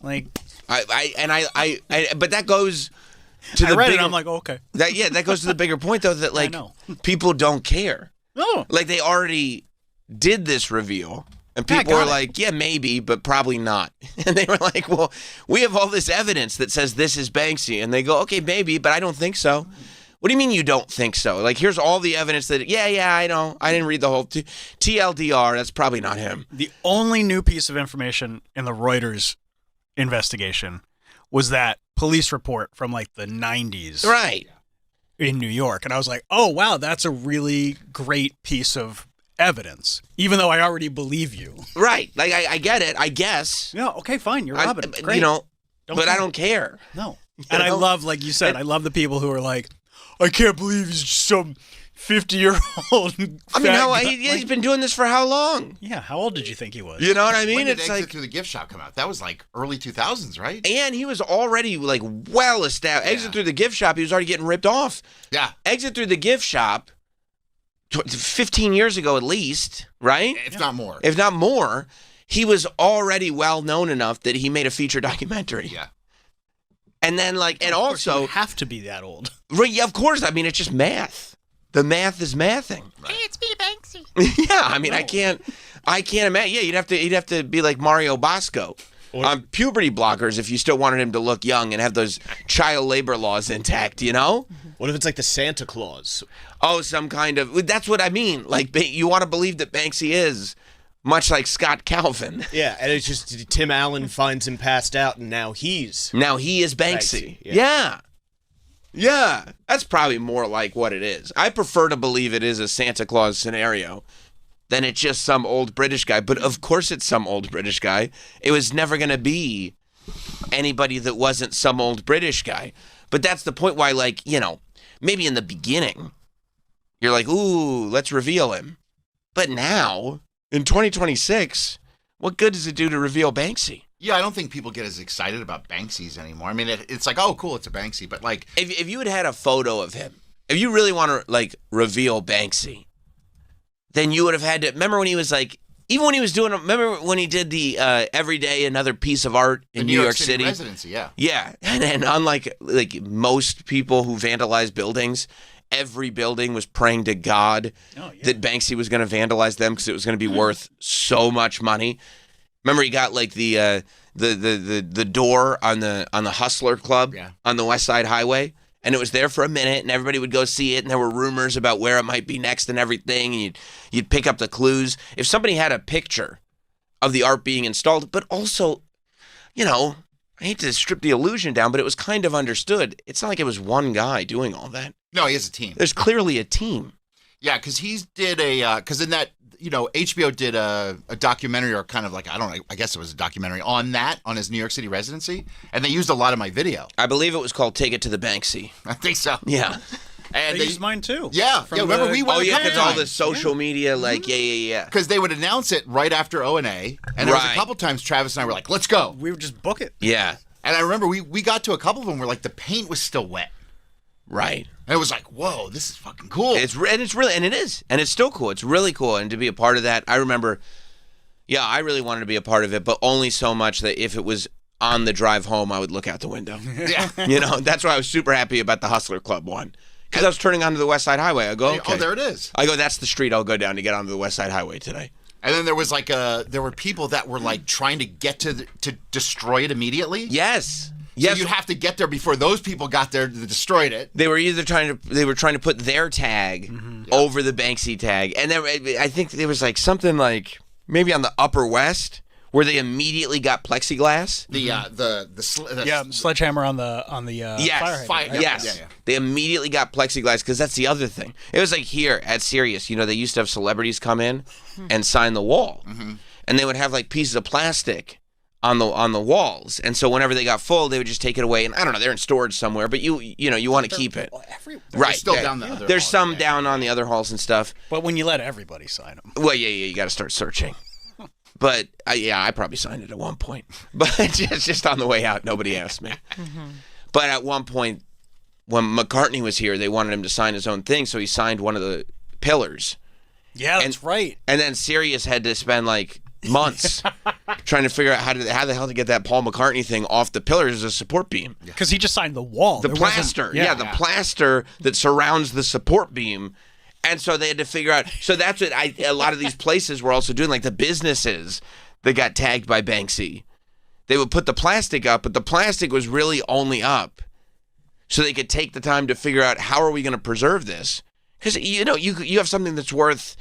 Like, but that goes to I the read bigger, it. I'm like, oh, okay. that goes to the bigger point though that like people don't care. No, Like they already did this reveal. And people were like, yeah, maybe, but probably not. And they were like, well, we have all this evidence that says this is Banksy. And they go, okay, maybe, but I don't think so. What do you mean you don't think so? Like, here's all the evidence that, yeah, I know. I didn't read the whole TLDR. That's probably not him. The only new piece of information in the Reuters investigation was that police report from like the 90s. Right. In New York. And I was like, oh, wow, that's a really great piece of evidence, even though I already believe you. Right. Like, I get it, I guess. Yeah, okay, fine. You're Robin. Great. You know, but I don't care. No. And I love, like you said, I love the people who are like, I can't believe he's some 50-year-old I mean, he's been doing this for how long? Yeah, how old did you think he was? You know what I mean? When did It's Exit like Through the Gift Shop come out? That was like early 2000s, right? And he was already like well established. Yeah. Exit Through the Gift Shop, he was already getting ripped off. Yeah. Exit Through the Gift Shop 15 years ago at least, right? If not more. If not more, he was already well known enough that he made a feature documentary. Yeah. And then like, and Of course also you have to be that old. Right, yeah, of course. I mean, it's just math. The math is mathing. Right. Hey, it's me, Banksy. Yeah, I mean, I can't imagine. Yeah, you'd have to be like Mario Bosco on puberty blockers if you still wanted him to look young and have those child labor laws intact. You know? What if it's like the Santa Claus? Oh, some kind of. That's what I mean. Like, you want to believe that Banksy is much like Scott Calvin. Yeah, and it's just Tim Allen finds him passed out, and now he is Banksy. Yeah. Yeah, that's probably more like what it is. I prefer to believe it is a Santa Claus scenario than it's just some old British guy. But of course it's some old British guy. It was never going to be anybody that wasn't some old British guy. But that's the point why, like, you know, maybe in the beginning, you're like, ooh, let's reveal him. But now, in 2026, what good does it do to reveal Banksy? Yeah, I don't think people get as excited about Banksies anymore. I mean, it's like, oh, cool, it's a Banksy. But like, if you had a photo of him, if you really want to like reveal Banksy, then you would have had to. Remember when he was like, even when he was doing. Remember when he did the Every Day Another Piece of Art in New York City residency? Yeah. Yeah, and unlike like most people who vandalize buildings, every building was praying to God that Banksy was going to vandalize them because it was going to be worth so much money. Remember, he got like the door on the Hustler Club on the West Side Highway, and it was there for a minute, and everybody would go see it, and there were rumors about where it might be next and everything, and you'd pick up the clues. If somebody had a picture of the art being installed, but also, you know, I hate to strip the illusion down, but it was kind of understood. It's not like it was one guy doing all that. No, he has a team. There's clearly a team. Yeah, because he did because in that, you know, HBO did a documentary, or kind of like, I don't know, I guess it was a documentary on his New York City residency, and they used a lot of my video. I believe it was called Take It to the Banksy. I think so. Yeah. And they used mine too. Yeah. Remember we went. Oh yeah, because all the social media, like yeah. Because they would announce it right after O&A, and there was a couple times Travis and I were like, "Let's go." We would just book it. Yeah. And I remember we got to a couple of them where like the paint was still wet. Right. And it was like, whoa, this is fucking cool. It's still cool. It's really cool, and to be a part of that, I remember. Yeah, I really wanted to be a part of it, but only so much that if it was on the drive home, I would look out the window. Yeah. You know, that's why I was super happy about the Hustler Club one. Because I was turning onto the West Side Highway. I go, okay. Oh, there it is. I go, that's the street I'll go down to get onto the West Side Highway today. And then there was like there were people that were like trying to get to destroy it immediately. Yes. So you'd have to get there before those people got there that destroyed it. They were either trying to put their tag over the Banksy tag, and then I think there was like something like maybe on the Upper West where they immediately got plexiglass. The sledgehammer on the yes, fire hydrant, right? Yes. Yeah. They immediately got plexiglass because that's the other thing. It was like here at Sirius, you know, they used to have celebrities come in and sign the wall, and they would have like pieces of plastic on the walls, and so whenever they got full, they would just take it away, and I don't know, they're in storage somewhere, but you want to keep it. Right. Still down the other There's halls, some down on the other halls and stuff. But when you let everybody sign them. Well, yeah, you got to start searching. But I probably signed it at one point, but just on the way out, nobody asked me. But at one point, when McCartney was here, they wanted him to sign his own thing, so he signed one of the pillars. Yeah, that's right. And then Sirius had to spend like months trying to figure out how the hell to get that Paul McCartney thing off the pillars as a support beam. Because he just signed the wall. The plaster. The plaster that surrounds the support beam. And so they had to figure out. So that's what a lot of these places were also doing, like the businesses that got tagged by Banksy. They would put the plastic up, but the plastic was really only up so they could take the time to figure out how are we going to preserve this. Because, you have something that's worth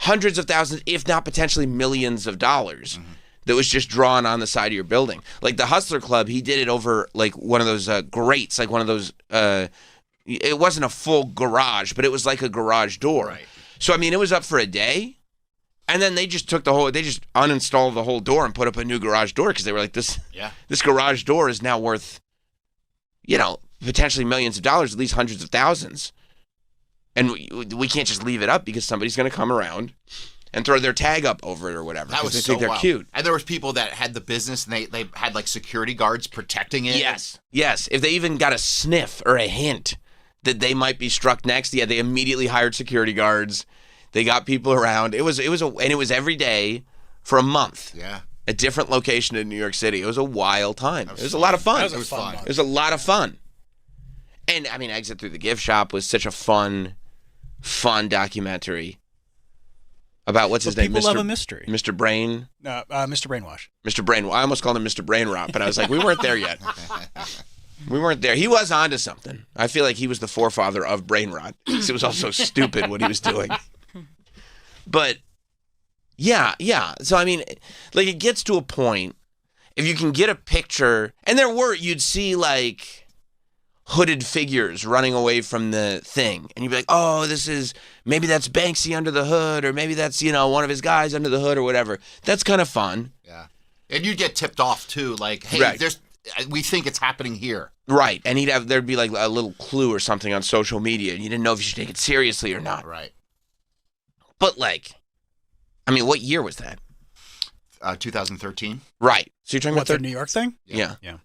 hundreds of thousands, if not potentially millions of dollars, that was just drawn on the side of your building. Like the Hustler Club, he did it over like one of those grates, like one of those, it wasn't a full garage, but it was like a garage door. Right. So, I mean, it was up for a day. And then they just they just uninstalled the whole door and put up a new garage door because they were like, this garage door is now worth, potentially millions of dollars, at least hundreds of thousands. And we can't just leave it up because somebody's going to come around and throw their tag up over it or whatever. That was they so think they're wild. cute. And there was people that had the business and they had like security guards protecting it. Yes. If they even got a sniff or a hint that they might be struck next, they immediately hired security guards. They got people around. It was every day for a month. Yeah. A different location in New York City. It was a wild time. It was a lot of fun. It was fun. It was a lot of fun. And I mean, Exit Through the Gift Shop was such a fun documentary about what's his name? People love a mystery. Mr. Brain. Mr. Brainwash. Mr. Brain. I almost called him Mr. Brain Rot, but I was like, we weren't there yet. We weren't there. He was onto something. I feel like he was the forefather of brain rot. It was also stupid what he was doing. But yeah. So I mean, like it gets to a point if you can get a picture, and you'd see like hooded figures running away from the thing, and you'd be like, oh, maybe that's Banksy under the hood, or maybe that's one of his guys under the hood or whatever. That's kind of fun. Yeah, and you'd get tipped off too, like, hey, right. We think it's happening here. Right, and there'd be like a little clue or something on social media, and you didn't know if you should take it seriously or not. Right. But what year was that? 2013. Right. So you're talking about the New York thing? Yeah. So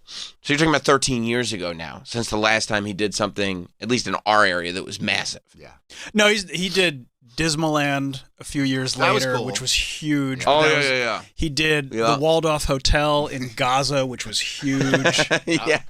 you're talking about 13 years ago now, since the last time he did something, at least in our area, that was massive. Yeah. No, he did Dismaland a few years That was later, cool. which was huge. Oh, yeah. He did the Waldorf Hotel in Gaza, which was huge. Yeah.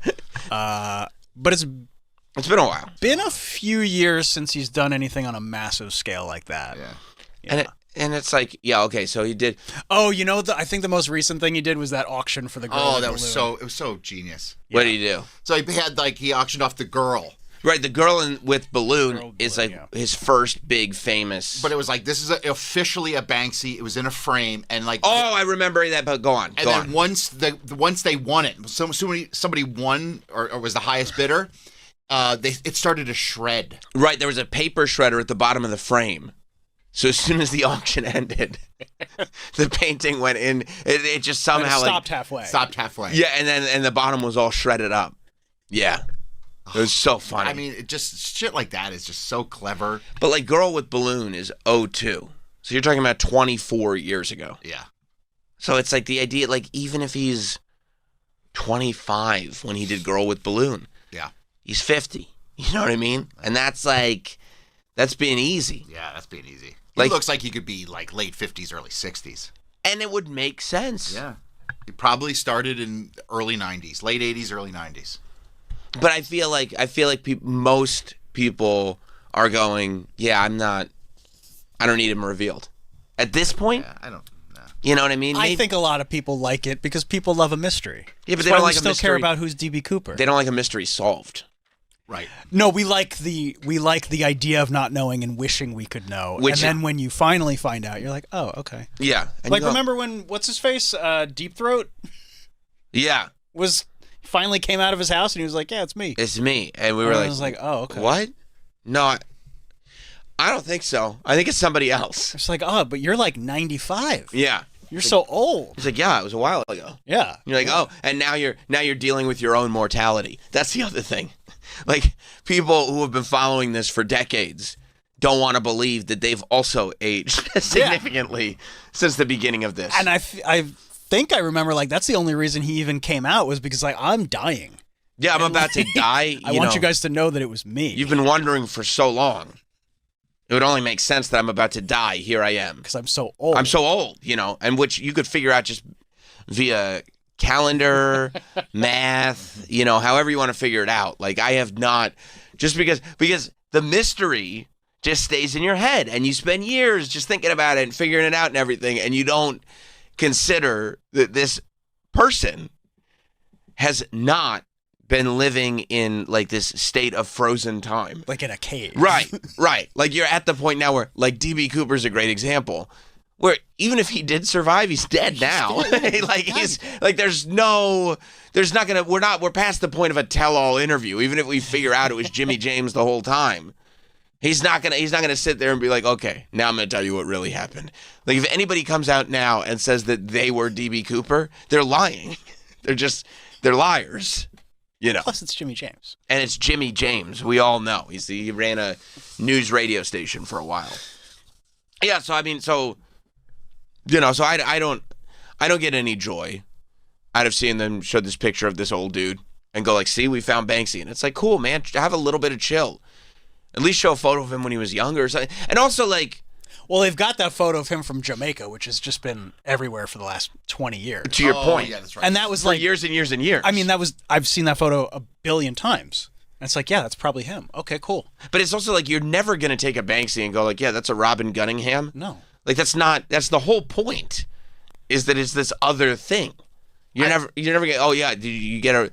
But it's been a while. Been a few years since he's done anything on a massive scale like that. Yeah. And it's like, okay, so he did. Oh, I think the most recent thing he did was that auction for the girl. Oh, it was so genius. What did he do? So he auctioned off the girl. Right, the girl with balloon is like his first big famous. But it was like, this is officially a Banksy. It was in a frame, and like. Oh, I remember that. But go on. And then once they won it, somebody won or was the highest bidder. It started to shred. Right, there was a paper shredder at the bottom of the frame. So as soon as the auction ended, the painting went in. It just somehow stopped halfway. Yeah, and the bottom was all shredded up. Yeah. It was so funny. I mean, just shit like that is just so clever. But like Girl with Balloon is 2002. So you're talking about 24 years ago. Yeah. So it's like the idea, like even if he's 25 when he did Girl with Balloon. Yeah. He's 50. You know what I mean? And that's being easy. Yeah, that's being easy. Like, he looks like he could be like late 50s, early 60s. And it would make sense. Yeah. He probably started in early 90s, late 80s, early 90s. But I feel like most people are going, I don't need him revealed. At this point, I don't know. You know what I mean? I think a lot of people like it because people love a mystery. Yeah, but That's they why don't we like a still mystery. care about who's DB Cooper. They don't like a mystery solved. Right. No, we like the idea of not knowing and wishing we could know. And then when you finally find out, you're like, oh, okay. Yeah. And like, remember when, what's his face? Deep Throat? Yeah. Finally came out of his house and he was like, yeah, it's me. It's me. And we were I was like, oh, okay. What? No, I don't think so. I think it's somebody else. It's like, oh, but you're like 95. Yeah. You're so old. He's like, yeah, it was a while ago. Yeah. You're like, oh, and now you're dealing with your own mortality. That's the other thing. Like, people who have been following this for decades don't want to believe that they've also aged significantly since the beginning of this. And I think I remember, like, that's the only reason he even came out was because, like, I'm dying. Yeah, I'm about to die. I want you guys to know that it was me. You've been wondering for so long. It would only make sense that I'm about to die. Here I am. Because I'm so old. I'm so old, and which you could figure out just via calendar, math, however you want to figure it out. Like I have not, just because the mystery just stays in your head and you spend years just thinking about it and figuring it out and everything, and you don't consider that this person has not been living in like this state of frozen time. Like in a cave. Right. Like you're at the point now where like DB Cooper's a great example. Where even if he did survive, he's dead now. We're past the point of a tell-all interview. Even if we figure out it was Jimmy James the whole time, he's not gonna sit there and be like, okay, now I'm gonna tell you what really happened. Like if anybody comes out now and says that they were DB Cooper, they're lying. They're liars. Plus, it's Jimmy James. And it's Jimmy James. We all know. He ran a news radio station for a while. Yeah, so I don't get any joy out of seeing them show this picture of this old dude and go like, see, we found Banksy. And it's like, cool, man, have a little bit of chill. At least show a photo of him when he was younger or something. And also like... Well, they've got that photo of him from Jamaica, which has just been everywhere for the last 20 years. To your point. Yeah, that's right. And that was for like... years and years and years. I mean, I've seen that photo a billion times. And it's like, yeah, that's probably him. Okay, cool. But it's also like, you're never going to take a Banksy and go like, yeah, that's a Robin Gunningham. No. Like that's the whole point, is that it's this other thing. You're never get, oh yeah, you get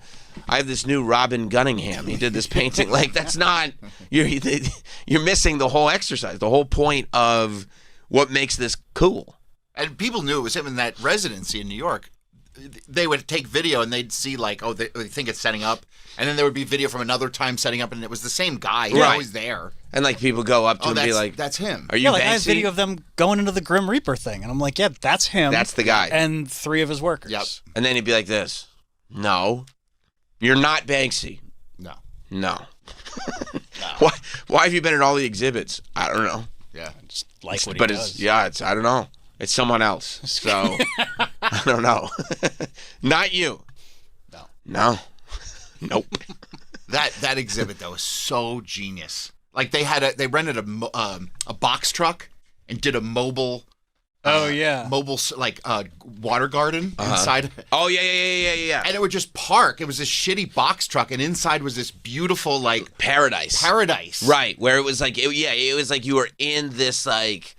I have this new Robin Gunningham. He did this painting. Like that's not, you're missing the whole exercise, the whole point of what makes this cool. And people knew it was him in that residency in New York. They would take video and they'd see like, oh, they think it's setting up. And then there would be video from another time setting up, and it was the same guy. He's always there. And like people go up to him and be like, that's him. Are you Banksy? I have video of them going into the Grim Reaper thing. And I'm like, yeah, that's him. That's the guy. And 3 of his workers. Yep. And then he'd be like this. No. You're not Banksy. No. No. Why have you been at all the exhibits? I don't know. Yeah. Just like what but he does. It's I don't know. It's someone else. So I don't know. Not you. No. Nope. That exhibit though is so genius. Like they rented a box truck and did a mobile. Mobile like water garden inside. Oh yeah. And it would just park. It was this shitty box truck, and inside was this beautiful like paradise. Right, where it was like it was like you were in this like.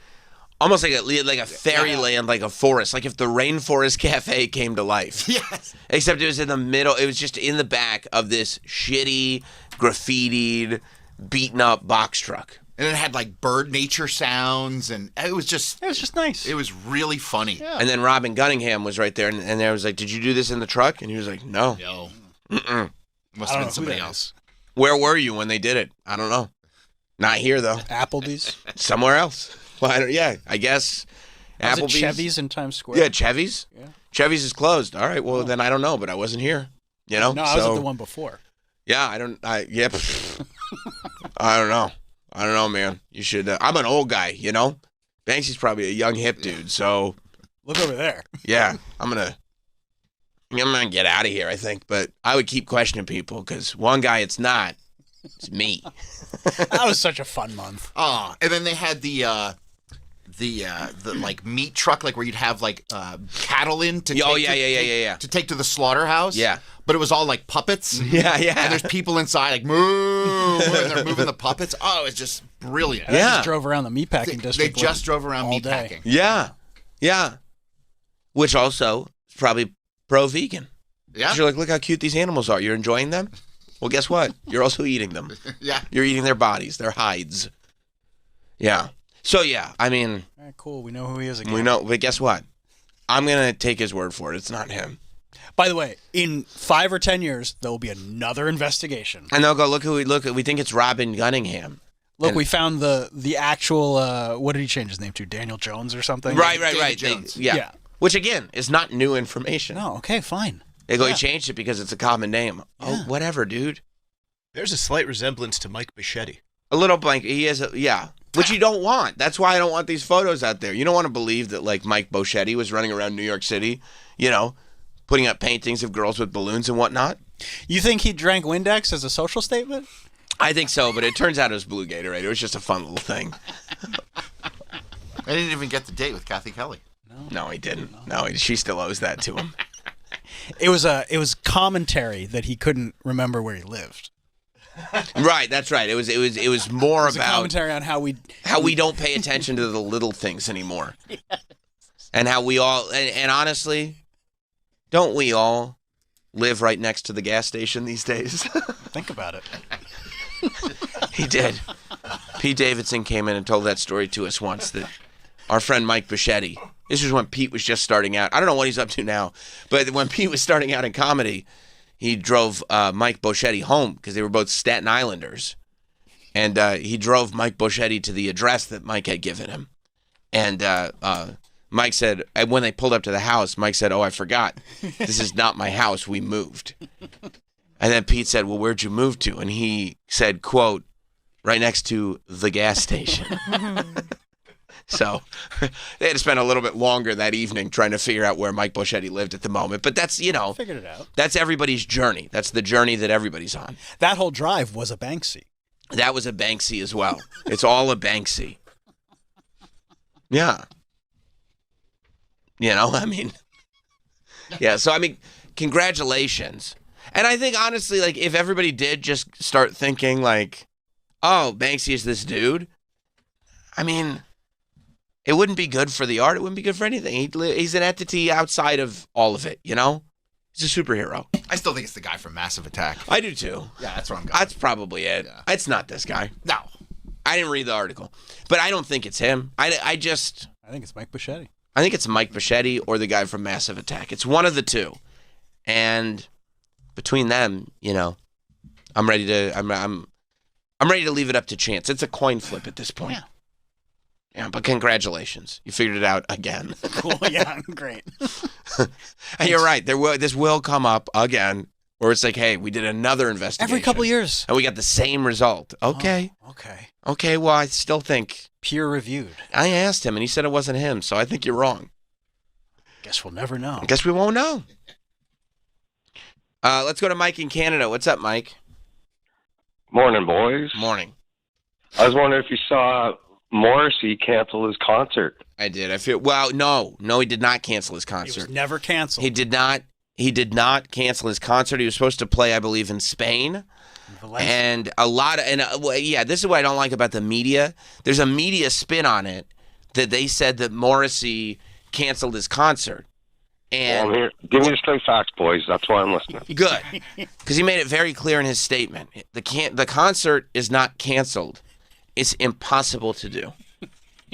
Almost like a fairyland, like a forest. Like if the Rainforest Cafe came to life. Yes. Except it was in the middle. It was just in the back of this shitty, graffitied, beaten up box truck. And it had like bird nature sounds, and it was just nice. It was really funny. Yeah. And then Robin Gunningham was right there, and I was like, "Did you do this in the truck?" And he was like, "No." No. Mm-mm. Must have been somebody else. Where were you when they did it? I don't know. Not here though. Applebee's. Somewhere else. Well, I guess Was Applebee's. it Chevy's in Times Square? Yeah, Chevy's. Yeah. Chevy's is closed. All right, well then I don't know, but I wasn't here. No, I was at the one before. Yeah, I don't know. I don't know, man. You should. I'm an old guy, Banksy's probably a young hip dude, so. Look over there. Yeah, I'm gonna get out of here, I think. But I would keep questioning people because one guy, it's me. That was such a fun month. Oh, and then they had the like meat truck, like where you'd have like cattle in to to take to the slaughterhouse. Yeah, but it was all like puppets. Yeah. And there's people inside like moo, and they're moving the puppets. Oh, it's just brilliant. Yeah, I just drove around the meatpacking district. They just drove around meatpacking. Yeah. Which also is probably pro-vegan. Yeah. You're like, look how cute these animals are. You're enjoying them. Well, guess what? You're also eating them. Yeah. You're eating their bodies, their hides. Yeah. So, yeah, I mean. All right, cool. We know who he is again. We know, but guess what? I'm going to take his word for it. It's not him. By the way, in 5 or 10 years, there will be another investigation. And they'll go, we think it's Robin Gunningham. Look, we found the actual, what did he change his name to? Daniel Jones or something? Right. Jones. Yeah. Which, again, is not new information. No, okay, fine. They go, he changed it because it's a common name. Yeah. Oh, whatever, dude. There's a slight resemblance to Mike Bichetti. A little blank. He has which you don't want. That's why I don't want these photos out there. You don't want to believe that, like, Mike Bichetti was running around New York City, putting up paintings of girls with balloons and whatnot. You think he drank Windex as a social statement? I think so, but it turns out it was blue Gatorade. It was just a fun little thing. I didn't even get the date with Kathy Kelly. No, he didn't. No, she still owes that to him. It was commentary that he couldn't remember where he lived. Right, that's right. It was more about commentary on how we don't pay attention to the little things anymore. Yes. And how we all and honestly, don't we all live right next to the gas station these days? Think about it. He did. Pete Davidson came in and told that story to us once, that our friend Mike Bichetti, this was when Pete was just starting out. I don't know what he's up to now, but when Pete was starting out in comedy, he drove Mike Bichetti home because they were both Staten Islanders. And he drove Mike Bichetti to the address that Mike had given him. And Mike said, when they pulled up to the house, Mike said, "Oh, I forgot. This is not my house. We moved." And then Pete said, "Well, where'd you move to?" And he said, quote, "Right next to the gas station." So they had to spend a little bit longer that evening trying to figure out where Mike Bichetti lived at the moment. But that's, figured it out. That's everybody's journey. That's the journey that everybody's on. That whole drive was a Banksy. That was a Banksy as well. It's all a Banksy. Yeah. So, congratulations. And I think, honestly, like, if everybody did just start thinking, like, oh, Banksy is this dude, it wouldn't be good for the art. It wouldn't be good for anything. He's an entity outside of all of it, He's a superhero. I still think it's the guy from Massive Attack. I do, too. Yeah, that's what I'm going. That's probably it. Yeah. It's not this guy. No. I didn't read the article. But I don't think it's him. I think it's Mike Bichetti. I think it's Mike Bichetti or the guy from Massive Attack. It's one of the two. And between them, I'm ready to leave it up to chance. It's a coin flip at this point. Yeah, but congratulations. You figured it out again. Cool, yeah, great. And you're right. This will come up again, where it's like, hey, we did another investigation. Every couple years. And we got the same result. Okay. Oh, okay. Okay, well, I still think. Peer-reviewed. I asked him, and he said it wasn't him, so I think you're wrong. Guess we'll never know. Guess we won't know. Let's go to Mike in Canada. What's up, Mike? Morning, boys. Morning. I was wondering if you saw Morrissey cancel his concert. I did. No, he did not cancel his concert. He was never canceled. He did not cancel his concert. He was supposed to play, I believe, in Spain. Valencia. And this is what I don't like about the media. There's a media spin on it that they said that Morrissey canceled his concert. And I'm here. Give me the straight facts, boys. That's why I'm listening. Good, because he made it very clear in his statement. The concert is not canceled. It's impossible to do.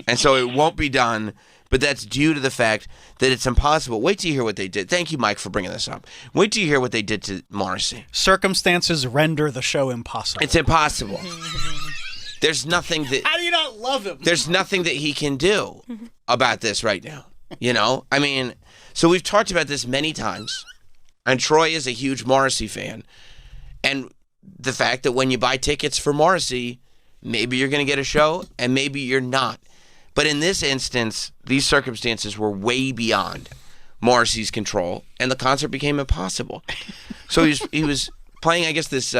And so it won't be done, but that's due to the fact that it's impossible. Wait till you hear what they did. Thank you, Mike, for bringing this up. Wait till you hear what they did to Morrissey. Circumstances render the show impossible. It's impossible. There's nothing that... How do you not love him? There's nothing that he can do about this right now. So we've talked about this many times, and Troy is a huge Morrissey fan. And the fact that when you buy tickets for Morrissey, maybe you're going to get a show, and maybe you're not. But in this instance, these circumstances were way beyond Morrissey's control, and the concert became impossible. So he was playing, I guess, this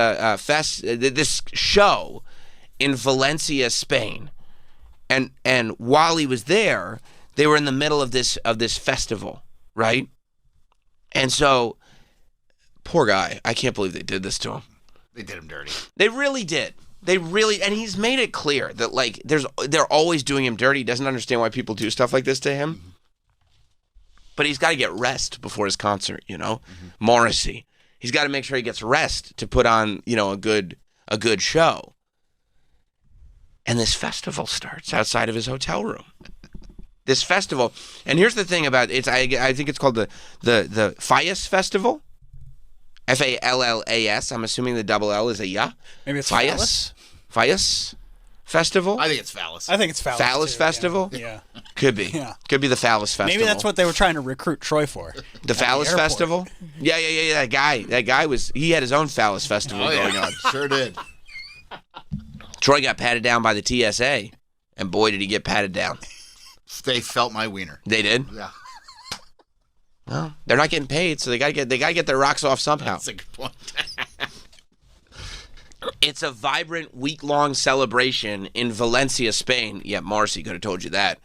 show in Valencia, Spain, and while he was there, they were in the middle of this festival, right? And so, poor guy, I can't believe they did this to him. They did him dirty. They really did. And he's made it clear that, like, they're always doing him dirty. He doesn't understand why people do stuff like this to him. Mm-hmm. But he's got to get rest before his concert, Mm-hmm. Morrissey. He's got to make sure he gets rest to put on, a good show. And this festival starts outside of his hotel room. This festival, and here's the thing about it. I think it's called the Fallas Festival. Fallas. I'm assuming the double L is a ya. Maybe it's Fallas. Fallas Festival. I think it's Phallus. Phallus Festival. Yeah. Could be. Yeah. Could be the Phallus Festival. Maybe that's what they were trying to recruit Troy for. The Phallus Festival. Yeah. That guy he had his own Phallus Festival going on. Sure did. Troy got patted down by the TSA, and boy, did he get patted down. They felt my wiener. They did? Yeah. Well, they're not getting paid, so they gotta get their rocks off somehow. That's a good point. It's a vibrant week-long celebration in Valencia, Spain. Yeah, Morrissey could have told you that.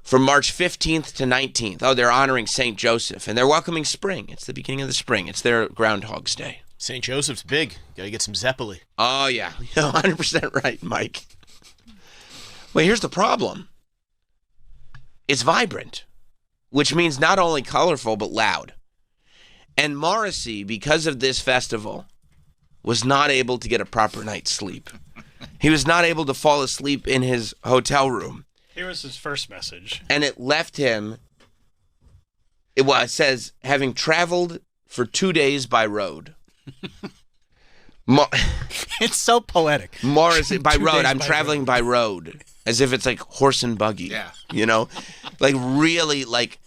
From March 15th to 19th. Oh, they're honoring St. Joseph, and they're welcoming spring. It's the beginning of the spring. It's their Groundhog's Day. St. Joseph's big. Got to get some Zeppeli. Oh, yeah. You're 100% right, Mike. Well, here's the problem. It's vibrant, which means not only colorful, but loud. And Morrissey, because of this festival, was not able to get a proper night's sleep. He was not able to fall asleep in his hotel room. Here was his first message. And it left him, it says, having traveled for 2 days by road. It's so poetic. Morrissey, by road, I'm traveling by road. As if it's like horse and buggy. Yeah. You know? Like really like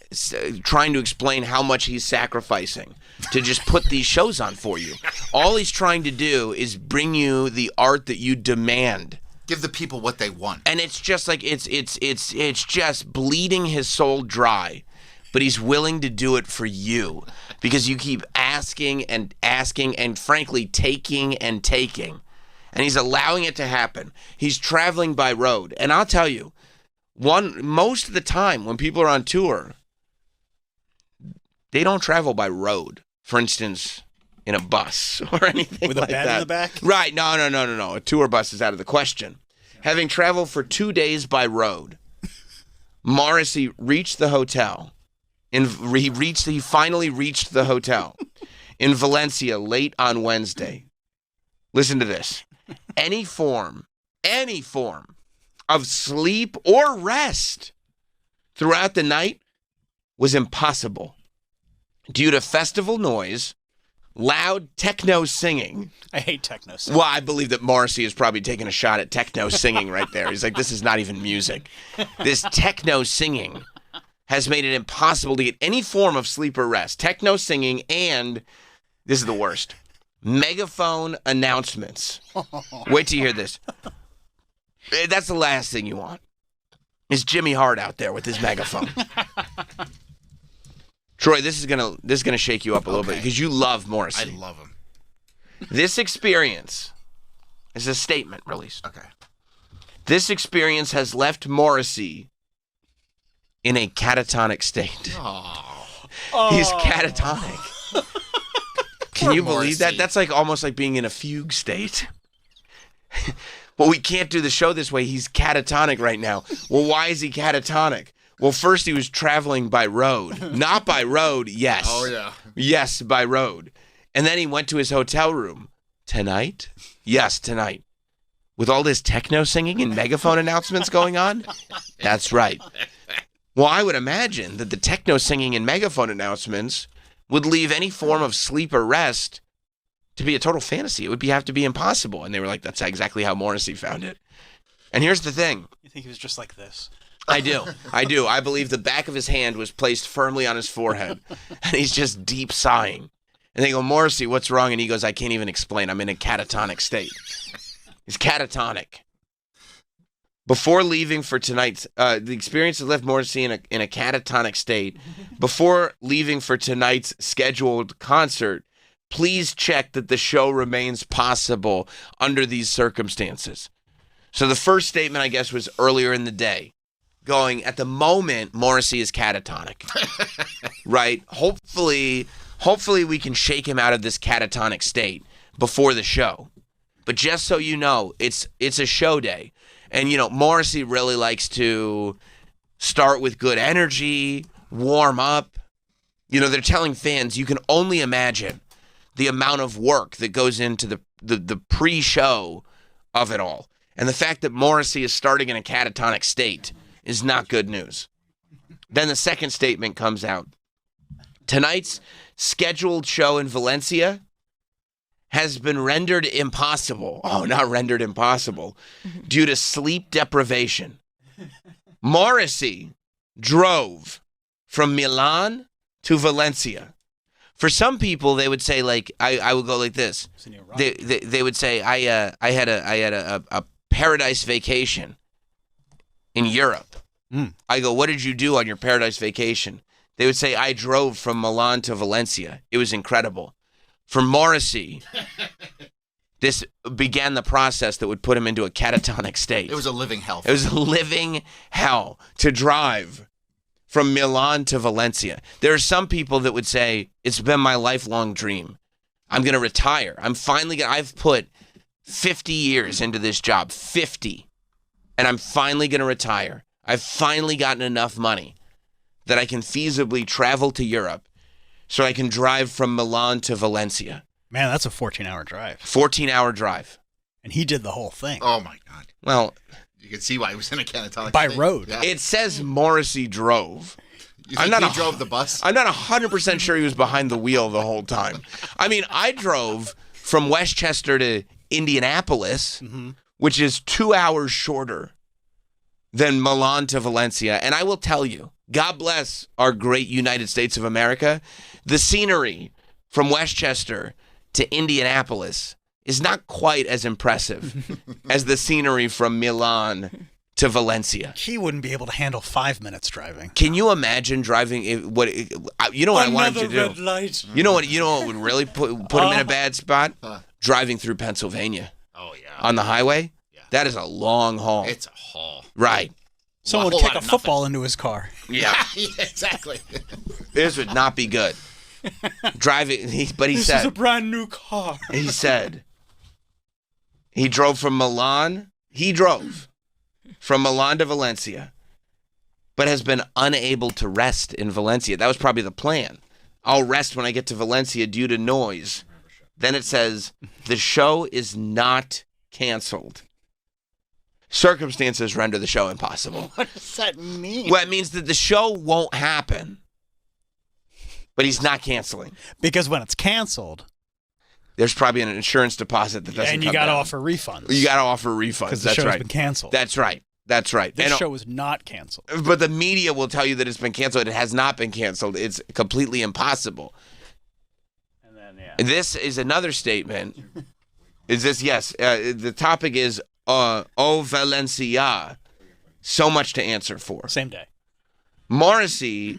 trying to explain how much he's sacrificing to just put these shows on for you. All he's trying to do is bring you the art that you demand. Give the people what they want. And it's just like it's just bleeding his soul dry, but he's willing to do it for you because you keep asking and frankly taking and taking. And he's allowing it to happen. He's traveling by road. And I'll tell you, most of the time when people are on tour, they don't travel by road. For instance, in a bus or anything with a like bed that. in the back? Right. No. A tour bus is out of the question. Having traveled for 2 days by road, Morrissey reached the hotel. He finally reached the hotel in Valencia late on Wednesday. Listen to this. Any form of sleep or rest throughout the night was impossible due to festival noise, loud techno singing. I hate techno singing. Well, I believe that Morrissey is probably taking a shot at techno singing right there. He's like, this is not even music. This techno singing has made it impossible to get any form of sleep or rest. Techno singing and, this is the worst, megaphone announcements. Wait till you hear this. That's the last thing you want. Is Jimmy Hart out there with his megaphone. Troy, this is gonna shake you up a little bit because you love Morrissey. I love him. This experience is a statement released. Okay. This experience has left Morrissey in a catatonic state. He's catatonic. Can you believe that? That's like almost like being in a fugue state. Well, we can't do the show this way. He's catatonic right now. Well, why is he catatonic? Well, first he was traveling by road. Not by road, yes. Oh, yeah. Yes, by road. And then he went to his hotel room. Tonight? Yes, tonight. With all this techno singing and megaphone announcements going on? That's right. Well, I would imagine that the techno singing and megaphone announcements would leave any form of sleep or rest to be a total fantasy. It would have to be impossible. And they were like, that's exactly how Morrissey found it. And here's the thing. You think he was just like this? I do. I believe the back of his hand was placed firmly on his forehead. And he's just deep sighing. And they go, Morrissey, what's wrong? And he goes, I can't even explain. I'm in a catatonic state. He's catatonic. Before leaving for tonight's, the experience has left Morrissey in a catatonic state. Before leaving for tonight's scheduled concert, please check that the show remains possible under these circumstances. So the first statement, I guess, was earlier in the day. Going, at the moment, Morrissey is catatonic. Right? Hopefully we can shake him out of this catatonic state before the show. But just so you know, it's a show day. And, Morrissey really likes to start with good energy, warm up. They're telling fans, you can only imagine the amount of work that goes into the pre-show of it all. And the fact that Morrissey is starting in a catatonic state is not good news. Then the second statement comes out. Tonight's scheduled show in Valencia has been rendered impossible. Oh, not rendered impossible. Due to sleep deprivation. Morrissey drove from Milan to Valencia. For some people, they would say, like, I would go like this. They would say, I had a paradise vacation in Europe. I go, what did you do on your paradise vacation? They would say, I drove from Milan to Valencia. It was incredible. For Morrissey this began the process that would put him into a catatonic state. It was a living hell. It was a living hell to drive from Milan to Valencia. There are some people that would say, it's been my lifelong dream. I'm going to retire. I've put 50 years into this job, 50, and I'm finally going to retire. I've finally gotten enough money that I can feasibly travel to Europe so I can drive from Milan to Valencia. Man, that's a 14-hour drive. 14-hour drive. And he did the whole thing. Oh, my God. Well, you can see why he was in a catatonic by state. road. Yeah. it says Morrissey drove. You think he drove the bus? I'm not 100% sure he was behind the wheel the whole time. I mean, I drove from Westchester to Indianapolis, which is 2 hours shorter than Milan to Valencia. And I will tell you, God bless our great United States of America, the scenery from Westchester to Indianapolis is not quite as impressive as the scenery from Milan to Valencia. He wouldn't be able to handle 5 minutes driving. Can you imagine driving? You know what I want him to do? Red light. You know what would really put him in a bad spot? Driving through Pennsylvania. Oh, yeah. On the highway? Yeah. That is a long haul. It's a haul. Right. Someone would kick a football into his car. Yeah. Yeah, exactly. This would not be good. Driving, but he said. This is a brand new car. He said. He drove from Milan. He drove from Milan to Valencia, but has been unable to rest in Valencia. That was probably the plan. I'll rest when I get to Valencia due to noise. Then it says, the show is not canceled. Circumstances render the show impossible. What does that mean? Well, it means that the show won't happen, but he's not canceling. Because when it's canceled, there's probably an insurance deposit that doesn't and you got to offer refunds. You got to offer refunds. Because the That's show's right. been canceled. That's right. That's right. This show was not canceled. But the media will tell you that it's been canceled. It has not been canceled. It's completely impossible. And then, yeah. This is another statement. Is this, yes. The topic is, Valencia. So much to answer for. Same day. Morrissey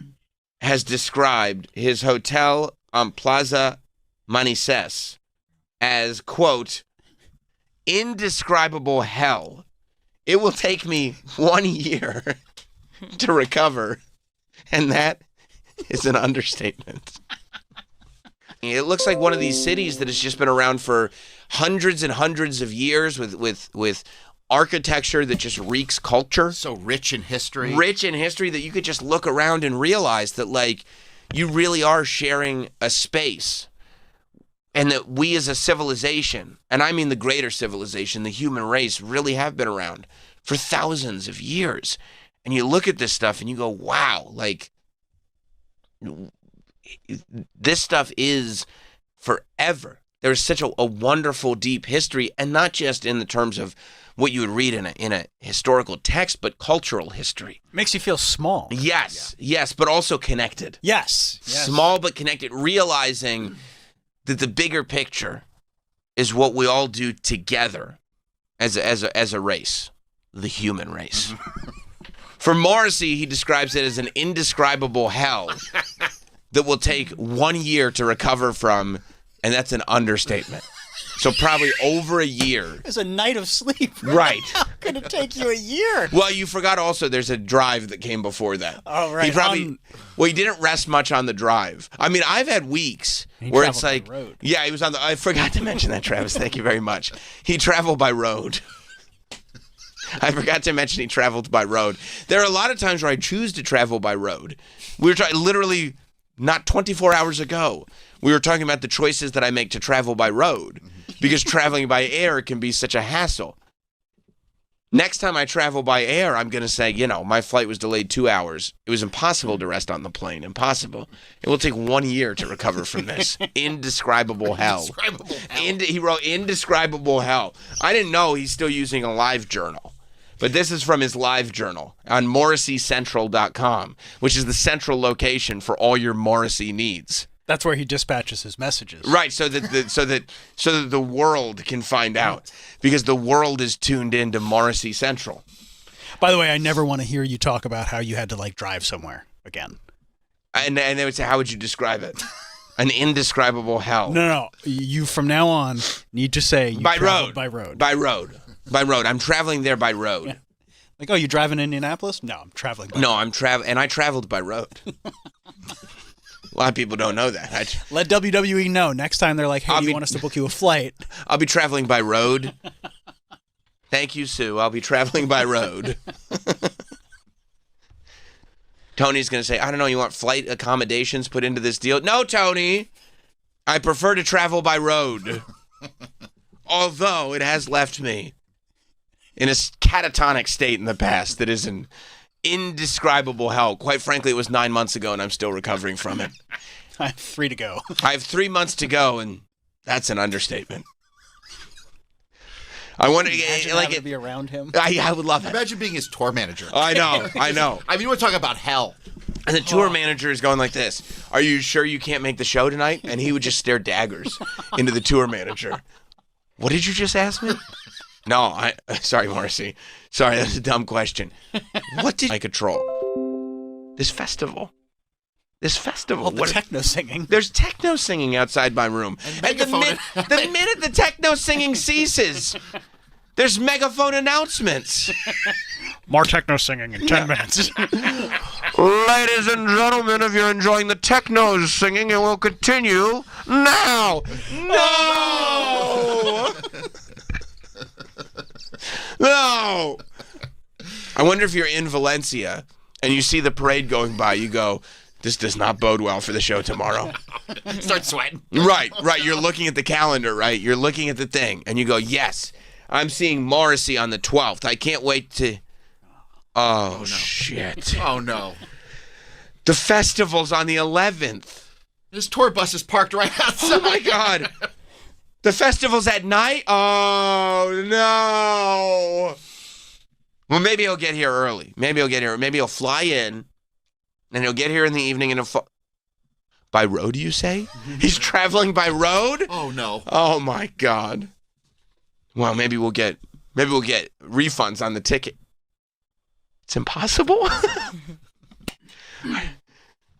has described his hotel on Plaza Manises as, quote, indescribable hell. It will take me 1 year to recover. And that is an understatement. It looks like one of these cities that has just been around for hundreds and hundreds of years with architecture that just reeks culture. So rich in history. Rich in history that you could just look around and realize that, like, you really are sharing a space. And that we as a civilization, and I mean the greater civilization, the human race, really have been around for thousands of years. And you look at this stuff and you go, wow, like, this stuff is forever. There's such a wonderful, deep history, and not just in the terms of what you would read in a historical text, but cultural history. Makes you feel small. Yes, yes, but also connected. Yes. Small but connected, realizing that the bigger picture is what we all do together as a race, the human race. For Morrissey, he describes it as an indescribable hell that will take 1 year to recover from, and that's an understatement. So probably over a year. It's a night of sleep. Right. How could it take you a year? Well, you forgot also there's a drive that came before that. Oh, right. He probably, he didn't rest much on the drive. I mean, I've had weeks where it's like, by road. Yeah, he was on the, I forgot to mention that, Travis. Thank you very much. He traveled by road. I forgot to mention he traveled by road. There are a lot of times where I choose to travel by road. We were literally not 24 hours ago. We were talking about the choices that I make to travel by road because traveling by air can be such a hassle. Next time I travel by air, I'm going to say, my flight was delayed 2 hours. It was impossible to rest on the plane. Impossible. It will take 1 year to recover from this. Indescribable hell. Indescribable hell. He wrote indescribable hell. I didn't know he's still using a live journal. But this is from his live journal on MorrisseyCentral.com, which is the central location for all your Morrissey needs. That's where he dispatches his messages. Right, so that the world can find out, because the world is tuned into Morrissey Central. By the way, I never want to hear you talk about how you had to drive somewhere again. And they would say, how would you describe it? An indescribable hell. No. You from now on need to say you by traveled road. by road. By road. I'm traveling there by road. Yeah. Like, oh, you drive in Indianapolis? No, I'm traveling by road. No, and I traveled by road. A lot of people don't know that. Let WWE know next time they're like, hey, do you want us to book you a flight? I'll be traveling by road. Thank you, Sue. I'll be traveling by road. Tony's going to say, I don't know, you want flight accommodations put into this deal? No, Tony. I prefer to travel by road. Although it has left me in a catatonic state in the past that is an indescribable hell. Quite frankly, it was 9 months ago, and I'm still recovering from it. I have 3 to go. I have 3 months to go, and that's an understatement. I wonder, to be around him. I would love it. Imagine being his tour manager. I know. I mean, we're talking about hell. And the tour manager is going like this. Are you sure you can't make the show tonight? And he would just stare daggers into the tour manager. What did you just ask me? No, sorry, Marcy. Sorry, that's a dumb question. What did I control? This festival. Oh, the techno singing. There's techno singing outside my room. And the minute the techno singing ceases, there's megaphone announcements. More techno singing in 10 minutes. Ladies and gentlemen, if you're enjoying the techno singing, it will continue now. No! No! I wonder if you're in Valencia and you see the parade going by, you go, this does not bode well for the show tomorrow. Start sweating. Right. You're looking at the calendar, right? You're looking at the thing, and you go, yes, I'm seeing Morrissey on the 12th. I can't wait to... Oh, no. Shit. Oh, no. The festival's on the 11th. This tour bus is parked right outside. Oh, my God. The festival's at night? Oh, no. Well, maybe he'll get here early. Maybe he'll fly in, and he'll get here in the evening and by road, you say? He's traveling by road? Oh, no. Oh, my God. Well, maybe we'll get refunds on the ticket. It's impossible.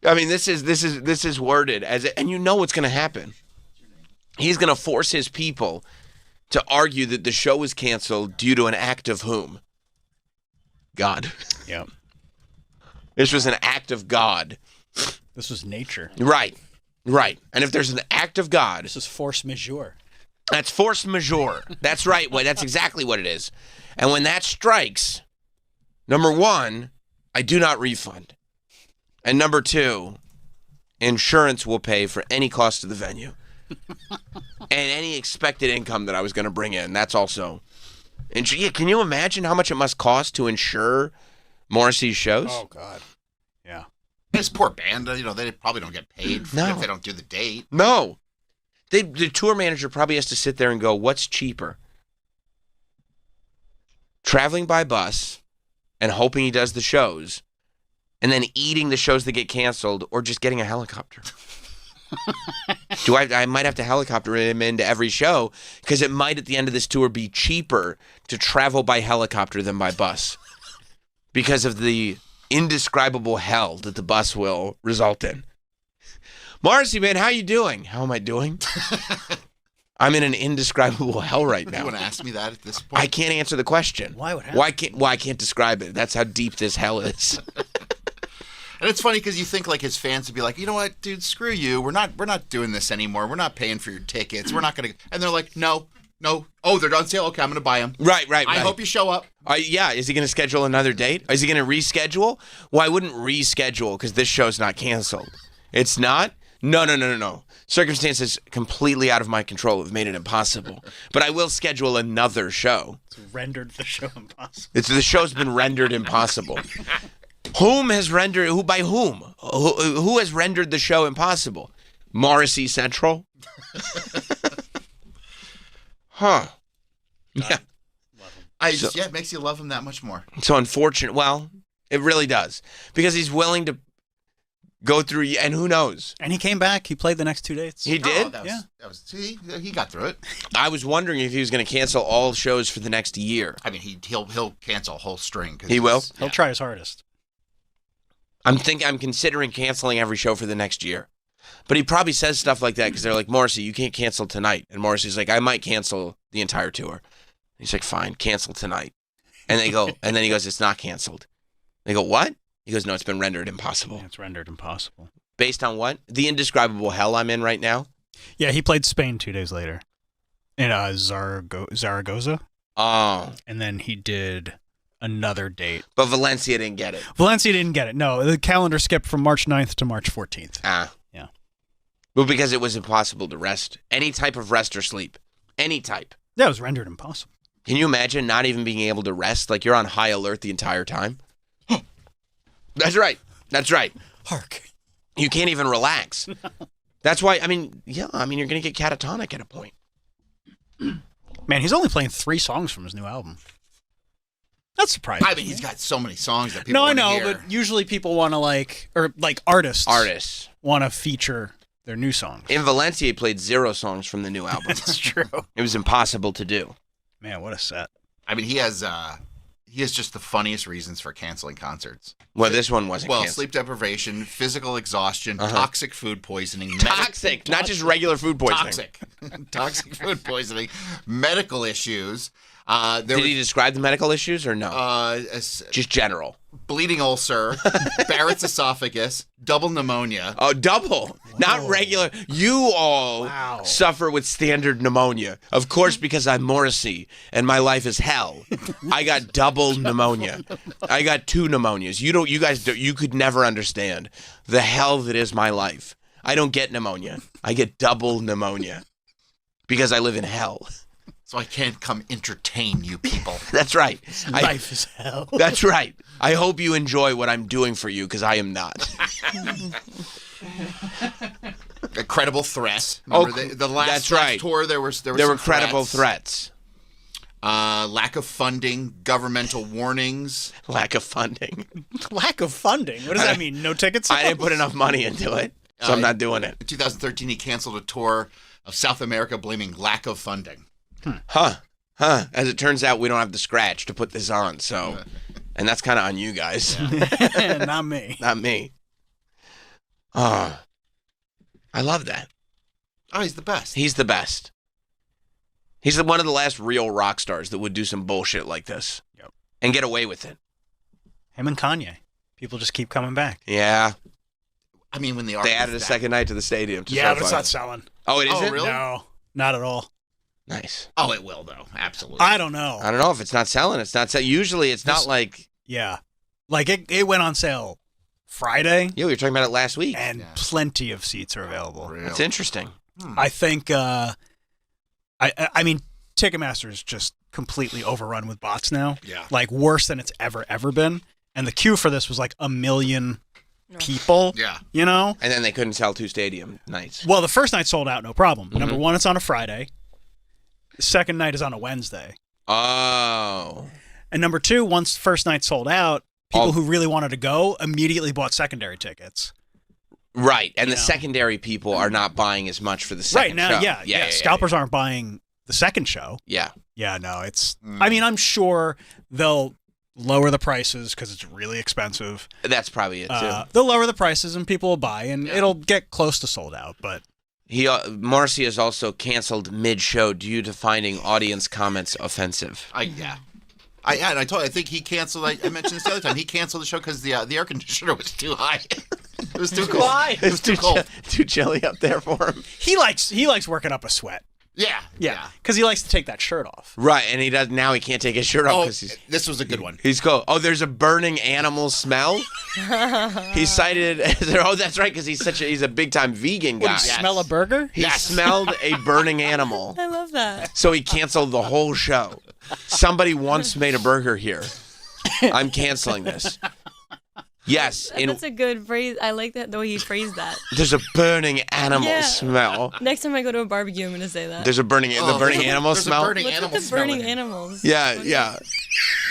I mean, this is worded as and you know what's going to happen. He's going to force his people to argue that the show was canceled due to an act of whom? God. Yeah. This was an act of God. This was nature. Right. And if there's an act of God, this is force majeure. That's force majeure. That's right. Well, that's exactly what it is. And when that strikes, number one, I do not refund. And number two, insurance will pay for any cost of the venue. And any expected income that I was going to bring in. That's also. Yeah, can you imagine how much it must cost to insure Morrissey's shows? Oh, God. Yeah. This poor band, they probably don't get paid if they don't do the date. No. The tour manager probably has to sit there and go, what's cheaper? Traveling by bus and hoping he does the shows, and then eating the shows that get canceled, or just getting a helicopter? I might have to helicopter him into every show, because it might at the end of this tour be cheaper to travel by helicopter than by bus because of the indescribable hell that the bus will result in. Morrissey, man, how you doing? How am I doing? I'm in an indescribable hell right now. You want to ask me that at this point? I can't answer the question. Why would happen? Why I can't describe it. That's how deep this hell is. And it's funny because you think like his fans would be like, you know what, dude, screw you. We're not doing this anymore. We're not paying for your tickets. We're not going to. And they're like, no. Oh, they're on sale. Okay, I'm going to buy them. Right. I hope you show up. Yeah. Is he going to schedule another date? Is he going to reschedule? Well, I wouldn't reschedule because this show's not canceled. It's not? No. Circumstances completely out of my control have made it impossible. But I will schedule another show. It's rendered the show impossible. The show's been rendered impossible. Who has rendered the show impossible? Morrissey Central? Huh. Yeah. It makes you love him that much more. So unfortunate. Well, it really does. Because he's willing to go through, and who knows? And he came back. He played the next 2 dates. He did? He got through it. I was wondering if he was going to cancel all shows for the next year. I mean, he'll cancel a whole string. He will? He'll try his hardest. I'm considering canceling every show for the next year. But he probably says stuff like that because they're like, Morrissey, you can't cancel tonight. And Morrissey's like, I might cancel the entire tour. He's like, fine, cancel tonight. And they go, and then he goes, it's not canceled. They go, what? He goes, no, it's been rendered impossible. Yeah, it's rendered impossible. Based on what? The indescribable hell I'm in right now? Yeah, he played Spain 2 days later in Zaragoza. Oh. And then he did another date. But Valencia didn't get it. Valencia didn't get it. No, the calendar skipped from March 9th to March 14th. Ah. Yeah. Well, because it was impossible to rest. Any type of rest or sleep. Any type. That was rendered impossible. Can you imagine not even being able to rest? Like you're on high alert the entire time? That's right. That's right. Hark. You can't even relax. That's why, you're going to get catatonic at a point. Man, he's only playing 3 songs from his new album. That's surprising. I mean, he's got so many songs that people want to hear. But usually people want to artists want to feature their new songs. In Valencia, he played 0 songs from the new album. That's true. It was impossible to do. Man, what a set. I mean, he has just the funniest reasons for canceling concerts. Well, this one wasn't canceled. Sleep deprivation, physical exhaustion, toxic food poisoning. Toxic, not just regular food poisoning. Toxic. Toxic food poisoning, medical issues. Did he describe the medical issues or no? Just general. Bleeding ulcer, Barrett's esophagus, double pneumonia. Oh, double. Whoa. Not regular. You all suffer with standard pneumonia. Of course, because I'm Morrissey and my life is hell. I got double pneumonia. I got 2 pneumonias. You could never understand the hell that is my life. I don't get pneumonia. I get double pneumonia because I live in hell. So I can't come entertain you people. That's right. Life is hell. That's right. I hope you enjoy what I'm doing for you because I am not. A credible threat. Remember the last tour there were credible threats. Lack of funding, governmental warnings. Lack of funding. Lack of funding? What does that mean? No tickets? I didn't put enough money into it, so I'm not doing it. In 2013, he canceled a tour of South America blaming lack of funding. Huh. As it turns out, we don't have the scratch to put this on, so... And that's kind of on you guys. Yeah. Not me. Not me. I love that. Oh, he's the best. He's the best. He's one of the last real rock stars that would do some bullshit like this. Yep. And get away with it. Him and Kanye. People just keep coming back. Yeah. I mean, when they added a second night to the stadium. But it's not selling. Oh, it isn't? Really? No, not at all. Nice. Oh, it will, though. Absolutely. I don't know. I don't know if it's not selling. It's not selling. Usually it's not like... Yeah. Like, it went on sale Friday. Yeah, we were talking about it last week. And plenty of seats are available. Really? That's interesting. I think, I mean, Ticketmaster is just completely overrun with bots now. Yeah. Like, worse than it's ever been. And the queue for this was like 1 million people. Yeah. You know? And then they couldn't sell 2 stadium nights. Well, the first night sold out, no problem. Number 1, it's on a Friday. The second night is on a Wednesday. Oh. And number 2, once first night sold out, people who really wanted to go immediately bought secondary tickets. Right. And the secondary people are not buying as much for the second show. Right now, show. yeah. Scalpers aren't buying the second show. Yeah. Yeah, no, it's... I mean, I'm sure they'll lower the prices because it's really expensive. That's probably it, too. They'll lower the prices and people will buy, and it'll get close to sold out, but... Morrissey has also canceled mid-show due to finding audience comments offensive. I think he canceled. I mentioned this the other time. He canceled the show because the air conditioner was too high. It was too cold. Why? It was too cold. Too chilly up there for him. He likes working up a sweat. Yeah. Because he likes to take that shirt off. Right, and he does now. He can't take his shirt off because this was a good one. He's cool. Oh, there's a burning animal smell. He cited. Oh, that's right, because he's a big time vegan guy. Smell a burger? He smelled a burning animal. I love that. So he canceled the whole show. Somebody once made a burger here. I'm canceling this. Yes. That's a good phrase. I like that the way you phrased that. There's a burning animal smell. Next time I go to a barbecue, I'm going to say that. There's a burning animal smell. Burning What's animal with the burning animals? Yeah.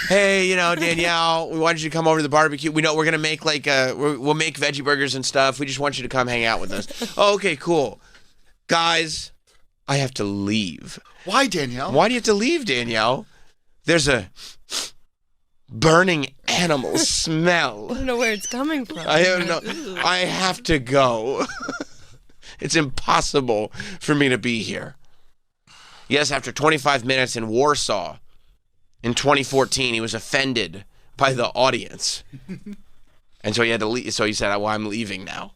Hey, Danielle, we wanted you to come over to the barbecue. We know we're going to make we'll make veggie burgers and stuff. We just want you to come hang out with us. Oh, okay, cool. Guys, I have to leave. Why, Danielle? Why do you have to leave, Danielle? There's a burning animal smell. I don't know where it's coming from. I don't know. I have to go. It's impossible for me to be here. Yes, after 25 minutes in Warsaw in 2014, he was offended by the audience. And so he had to leave. So he said, well, I'm leaving now.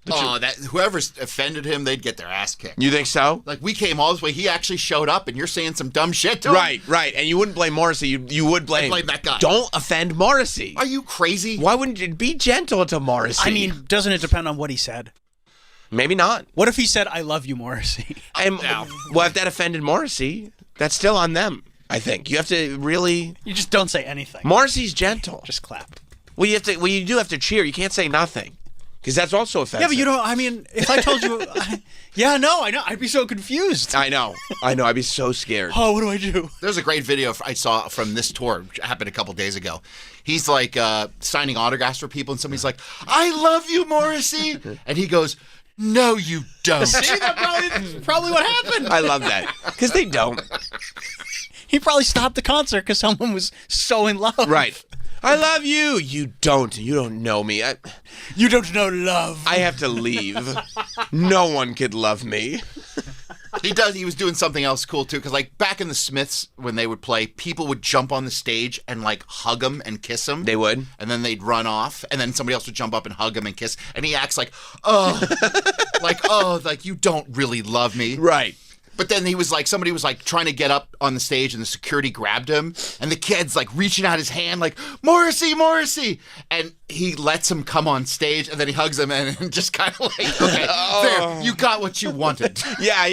That whoever's offended him, they'd get their ass kicked. You think so? Like, we came all this way. He actually showed up, and you're saying some dumb shit to him? Right. And you wouldn't blame Morrissey. You would blame that guy. Don't offend Morrissey. Are you crazy? Why wouldn't you be gentle to Morrissey? I mean, doesn't it depend on what he said? Maybe not. What if he said, I love you, Morrissey? Well, if that offended Morrissey, that's still on them, I think. You have to really... You just don't say anything. Morrissey's gentle. Just clap. Well, you do have to cheer. You can't say nothing. Because that's also offensive. Yeah, but you don't, I mean, if I told you... I know. I'd be so confused. I know. I'd be so scared. Oh, what do I do? There's a great video I saw from this tour, which happened a couple days ago. He's like signing autographs for people, and somebody's like, I love you, Morrissey. And he goes, no, you don't. See, that's probably what happened. I love that. Because they don't. He probably stopped the concert because someone was so in love. Right. I love you. You don't. You don't know me. You don't know love. I have to leave. No one could love me. He was doing something else cool, too, because, like, back in the Smiths, when they would play, people would jump on the stage and, like, hug him and kiss him. They would. And then they'd run off, and then somebody else would jump up and hug him and kiss. And he acts like, like, you don't really love me. Right. But then he was like, somebody was like trying to get up on the stage and the security grabbed him. And the kid's like reaching out his hand like, Morrissey. And he lets him come on stage and then he hugs him and just kind of like, okay, there, you got what you wanted. Yeah.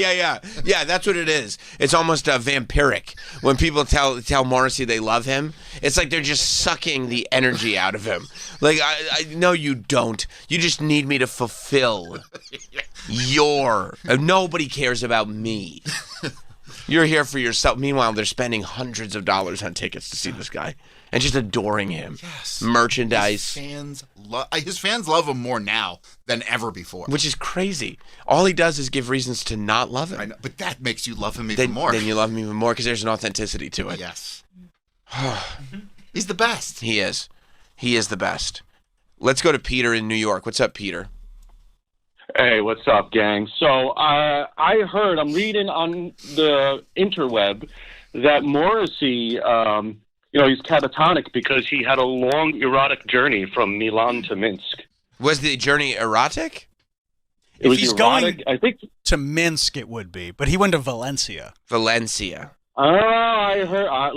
Yeah, that's what it is. It's almost vampiric. When people tell Morrissey they love him, it's like they're just sucking the energy out of him. Like, I no, you don't. You just need me to fulfill nobody cares about me. You're here for yourself. Meanwhile, they're spending hundreds of dollars on tickets to see this guy and just adoring him. Yes. Merchandise. His fans love him more now than ever before. Which is crazy. All he does is give reasons to not love him. I know, but that makes you love him even more. Then you love him even more because there's an authenticity to it. Yes. He's the best. He is. He is the best. Let's go to Peter in New York. What's up, Peter? Hey, what's up, gang? So I heard, I'm reading on the interweb that Morrissey, he's catatonic because he had a long erotic journey from Milan to Minsk. Was the journey erotic? It was erotic. I think to Minsk it would be, but he went to Valencia. Oh, I heard.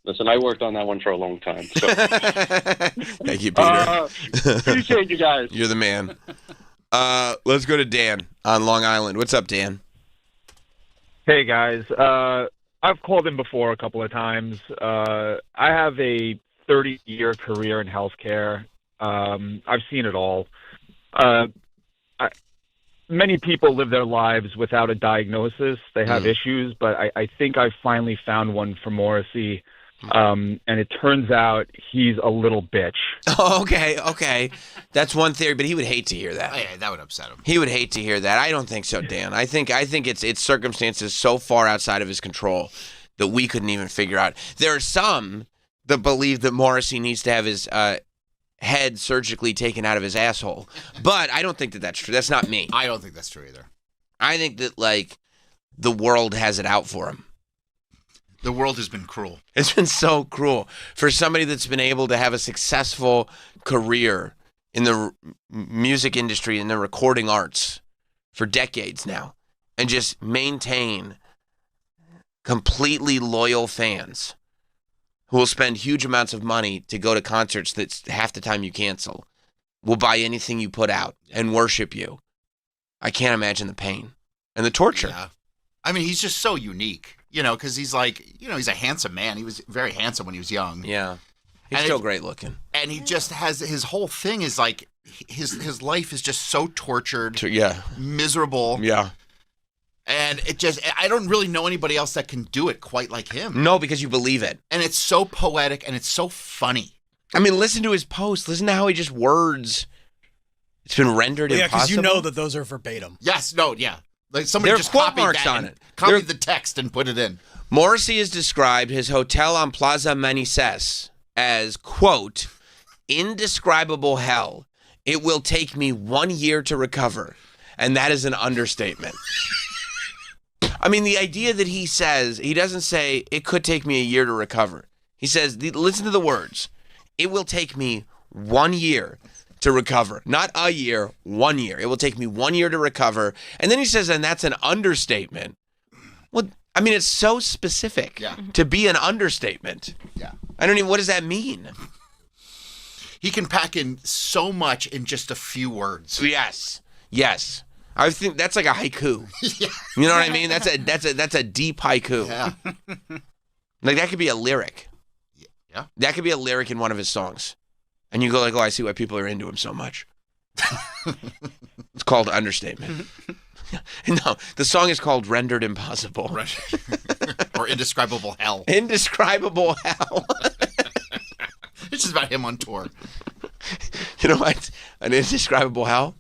Listen, I worked on that one for a long time. So. Thank you, Peter. Appreciate you guys. You're the man. Let's go to Dan on Long Island. What's up, Dan? Hey, guys. I've called in before a couple of times. I have a 30-year career in healthcare. I've seen it all. Many people live their lives without a diagnosis. They have issues, but I think I finally found one for Morrissey. And it turns out he's a little bitch. Oh, okay. That's one theory, but he would hate to hear that. Oh, yeah, that would upset him. He would hate to hear that. I don't think so, Dan. I think it's circumstances so far outside of his control that we couldn't even figure out. There are some that believe that Morrissey needs to have his head surgically taken out of his asshole, but I don't think that that's true. That's not me. I don't think that's true either. I think that the world has it out for him. The world has been cruel. It's been so cruel for somebody that's been able to have a successful career in the music industry, in the recording arts for decades now, and just maintain completely loyal fans who will spend huge amounts of money to go to concerts that half the time you cancel, will buy anything you put out and worship you. I can't imagine the pain and the torture. Yeah. I mean, he's just so unique. Because he's he's a handsome man. He was very handsome when he was young. Yeah. He's still great looking. And he just has, his whole thing is like, his life is just so tortured. Miserable. Yeah. And I don't really know anybody else that can do it quite like him. No, because you believe it. And it's so poetic and it's so funny. I mean, listen to his post. Listen to how he just words. It's been rendered impossible. Yeah, because you know that those are verbatim. Yes, no, yeah. Like somebody just quote copied marks that on it. Copied the text and put it in. Morrissey has described his hotel on Plaza Manises as, quote, indescribable hell. It will take me 1 year to recover. and that is an understatement. I mean, the idea that he says, he doesn't say, it could take me a year to recover. He says, listen to the words. It will take me 1 year to recover. Not a year, 1 year. It will take me 1 year to recover. And then he says, and that's an understatement. Well, I mean, it's so specific to be an understatement. Yeah. I don't even, what does that mean? He can pack in so much in just a few words. Yes. I think that's like a haiku. Yeah. You know what I mean? That's a deep haiku. Yeah. Like that could be a lyric. Yeah. That could be a lyric in one of his songs. And you go like, oh, I see why people are into him so much. It's called understatement. No, the song is called Rendered Impossible. Or Indescribable Hell. Indescribable Hell. It's just about him on tour. You know what? An indescribable hell?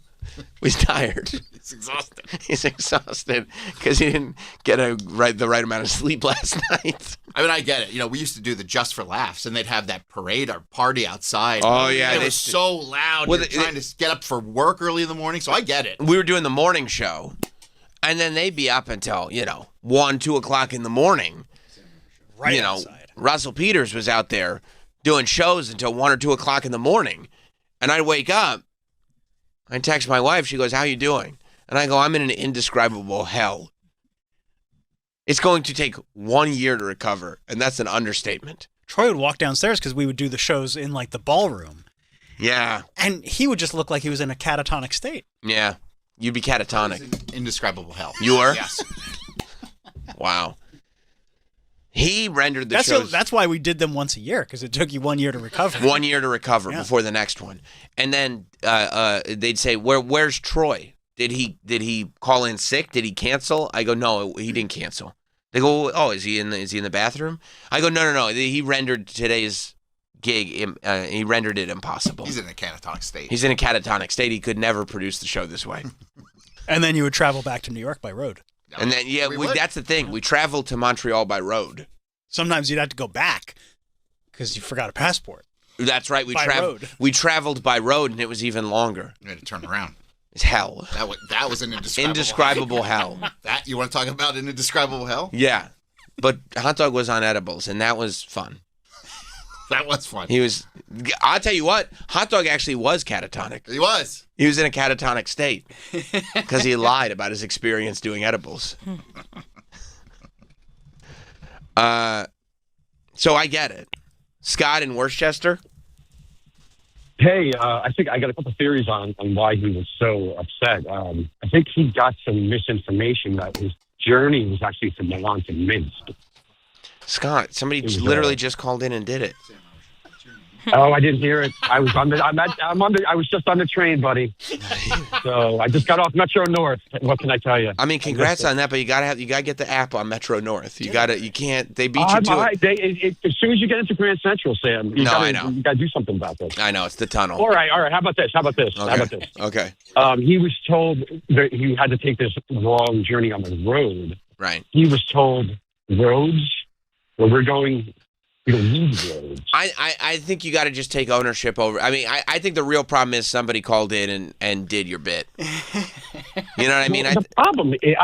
He's tired. He's exhausted. He's exhausted because he didn't get the right amount of sleep last night. I mean, I get it. You know, we used to do the Just for Laughs, and they'd have that parade or party outside. Oh, yeah. It was so loud. Well, you're trying to get up for work early in the morning, so I get it. We were doing the morning show, and then they'd be up until, 1, 2 o'clock in the morning. Right outside. Russell Peters was out there doing shows until 1 or 2 o'clock in the morning. And I'd wake up. I text my wife. She goes, how you doing? And I go, I'm in an indescribable hell. It's going to take 1 year to recover, and that's an understatement. Troy would walk downstairs because we would do the shows in like the ballroom. Yeah. And he would just look like he was in a catatonic state. Yeah. You'd be catatonic. Indescribable hell. You were? Yes. Wow. He rendered the shows. That's why we did them once a year, because it took you 1 year to recover. 1 year to recover before the next one. And then they'd say, where's Troy? Did he call in sick? Did he cancel? I go, no, he didn't cancel. They go, oh, is he in the bathroom? I go, no. He rendered today's gig. He rendered it impossible. He's in a catatonic state. He's in a catatonic state. He could never produce the show this way. And then you would travel back to New York by road. And then that's the thing. We traveled to Montreal by road. Sometimes you'd have to go back because you forgot a passport. That's right. We traveled by road, and it was even longer. You had to turn around. It's hell. That was an indescribable hell. That you want to talk about an indescribable hell? Yeah, but hot dog was on edibles, and that was fun. That was fun. I'll tell you what. Hot dog actually was catatonic. He was. He was in a catatonic state because he lied about his experience doing edibles. So I get it. Scott in Worcester. Hey, I think I got a couple theories on why he was so upset. I think he got some misinformation that his journey was actually from Milan to Minsk. Scott, somebody literally just called in and did it. Oh, I didn't hear it. I was I was just on the train, buddy. So I just got off Metro North. What can I tell you? I mean, congrats on that, but you gotta get the app on Metro North. You can't. They beat you to it. As soon as you get into Grand Central, Sam, I know. You gotta do something about this. I know it's the tunnel. All right. How about this? Okay. He was told that he had to take this long journey on the road. Right. He was told roads where we're going. We don't need roads. I think you got to just take ownership over. I mean, I think the real problem is somebody called in and did your bit. You know what I mean? I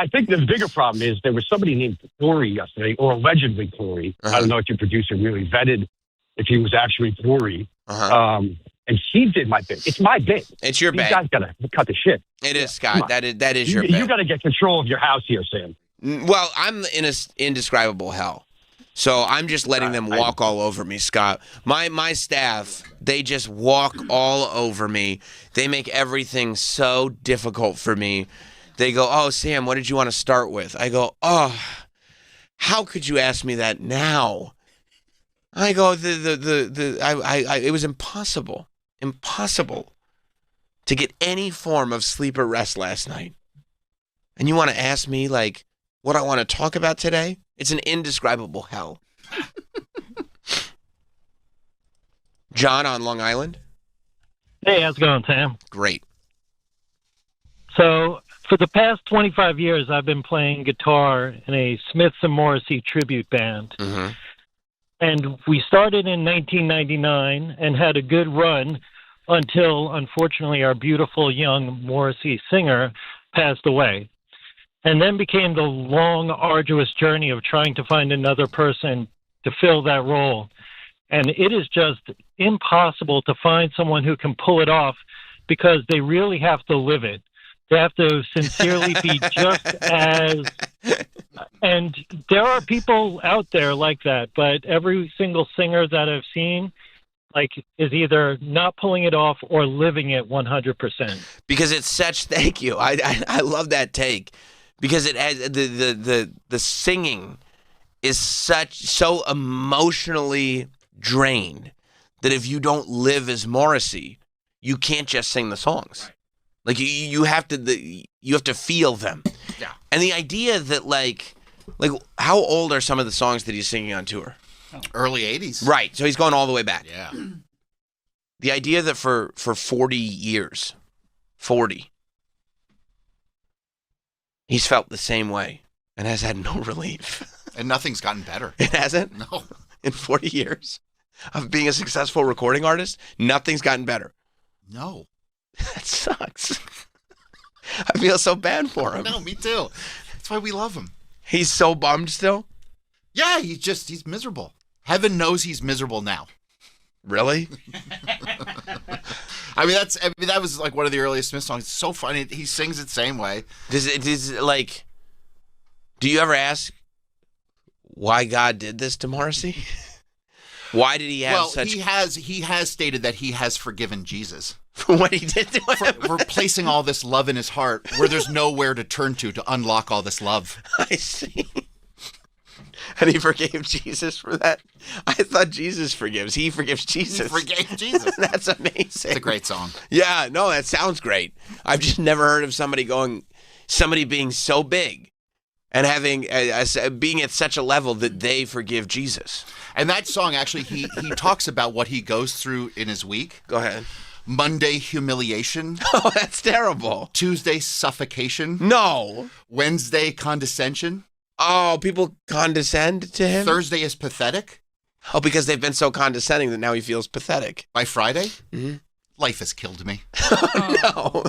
think the bigger problem is there was somebody named Corey yesterday, or allegedly Corey. Uh-huh. I don't know if your producer really vetted if he was actually Corey. Uh-huh. And he did my bit. It's my bit. It's your bit. You guys got to cut the shit. It is, Scott. That is your bit. You got to get control of your house here, Sam. Well, I'm in an indescribable hell. So I'm just letting them walk all over me, Scott. My staff, they just walk all over me. They make everything so difficult for me. They go, "Oh, Sam, what did you want to start with?" I go, "Oh, how could you ask me that now?" I go, it was impossible to get any form of sleep or rest last night. And you want to ask me like what I want to talk about today? It's an indescribable hell. John on Long Island. Hey, how's it going, Sam? Great. So, for the past 25 years, I've been playing guitar in a Smith & Morrissey tribute band. Mm-hmm. And we started in 1999 and had a good run until, unfortunately, our beautiful young Morrissey singer passed away. And then became the long, arduous journey of trying to find another person to fill that role. And it is just impossible to find someone who can pull it off because they really have to live it. They have to sincerely be just as... And there are people out there like that, but every single singer that I've seen is either not pulling it off or living it 100%. Because it's such... Thank you. I love that take. Because it has the singing is so emotionally drained that if you don't live as Morrissey, you can't just sing the songs. Like you have to feel them. Yeah. And the idea that like how old are some of the songs that he's singing on tour? Early 80s. Right. So he's going all the way back. Yeah. The idea that for 40 years, 40, he's felt the same way and has had no relief. And nothing's gotten better. It hasn't? No. In 40 years of being a successful recording artist, nothing's gotten better. No. That sucks. I feel so bad for him. No, me too. That's why we love him. He's so bummed still? Yeah, he's miserable. Heaven knows he's miserable now. Really? that was like one of the earliest Smith songs. It's so funny. He sings it the same way. Do you ever ask why God did this to Morrissey? Why did he have such... he has stated that he has forgiven Jesus. For what he did to him? For placing all this love in his heart where there's nowhere to turn to unlock all this love. I see. And he forgave Jesus for that? I thought Jesus forgives. He forgives Jesus. He forgave Jesus. That's amazing. It's a great song. Yeah, no, that sounds great. I've just never heard of somebody being so big and having being at such a level that they forgive Jesus. And that song, actually, he talks about what he goes through in his week. Go ahead. Monday, humiliation. Oh, that's terrible. Tuesday, suffocation. No. Wednesday, condescension. Oh, people condescend to him? Thursday is pathetic. Oh, because they've been so condescending that now he feels pathetic. By Friday, life has killed me. No.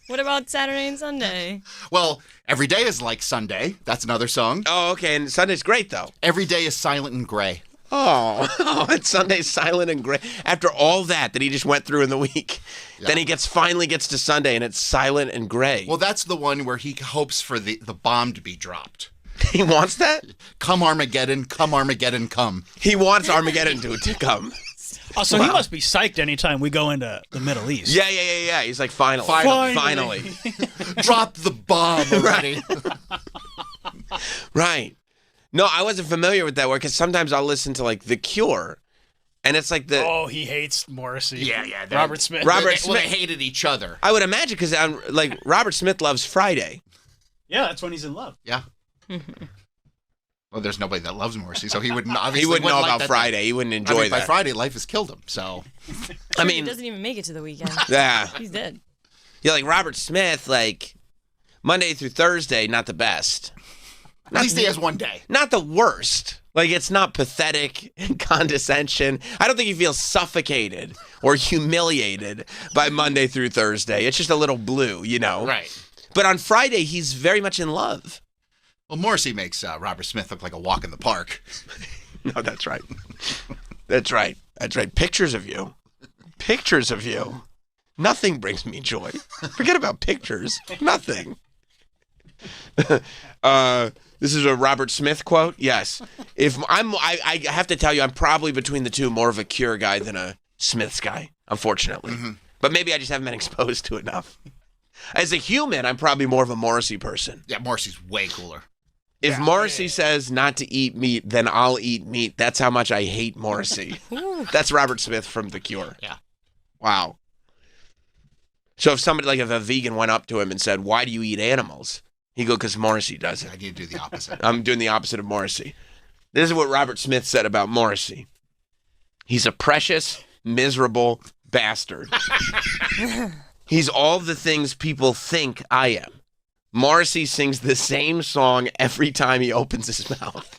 What about Saturday and Sunday? Well, every day is like Sunday. That's another song. Oh, okay. And Sunday's great, though. Every day is silent and gray. Oh, and Sunday's silent and gray. After all that he just went through in the week, then he finally gets to Sunday and it's silent and gray. Well, that's the one where he hopes for the bomb to be dropped. He wants that? Come Armageddon, come. He wants Armageddon to come. Oh, so he must be psyched anytime we go into the Middle East. Yeah. He's like, finally. Drop the bomb already. Right. No, I wasn't familiar with that word because sometimes I'll listen to like The Cure, and it's like Oh, he hates Morrissey. Yeah. Robert Smith. They hated each other. I would imagine because like Robert Smith loves Friday. Yeah, that's when he's in love. Yeah. Well, there's nobody that loves Morrissey, so he wouldn't obviously. He wouldn't know like about Friday. Day. He wouldn't enjoy that. By Friday, life has killed him. So, He doesn't even make it to the weekend. Yeah, he's dead. Yeah, like Robert Smith, like Monday through Thursday, not the best. At least he has one day. Not the worst. Like, it's not pathetic and condescension. I don't think he feels suffocated or humiliated by Monday through Thursday. It's just a little blue, you know? Right. But on Friday, he's very much in love. Well, Morrissey makes Robert Smith look like a walk in the park. No, that's right. That's right. Pictures of you. Nothing brings me joy. Forget about pictures. Nothing. This is a Robert Smith quote. Yes. I have to tell you, I'm probably between the two more of a Cure guy than a Smiths guy, unfortunately. Mm-hmm. But maybe I just haven't been exposed to enough. As a human, I'm probably more of a Morrissey person. Yeah, Morrissey's way cooler. If Morrissey says not to eat meat, then I'll eat meat. That's how much I hate Morrissey. That's Robert Smith from The Cure. Yeah. Wow. So if somebody, like if a vegan went up to him and said, "Why do you eat animals?" He'd go, "Because Morrissey does it." I need to do the opposite. I'm doing the opposite of Morrissey. This is what Robert Smith said about Morrissey. He's a precious, miserable bastard. He's all the things people think I am. Morrissey sings the same song every time he opens his mouth.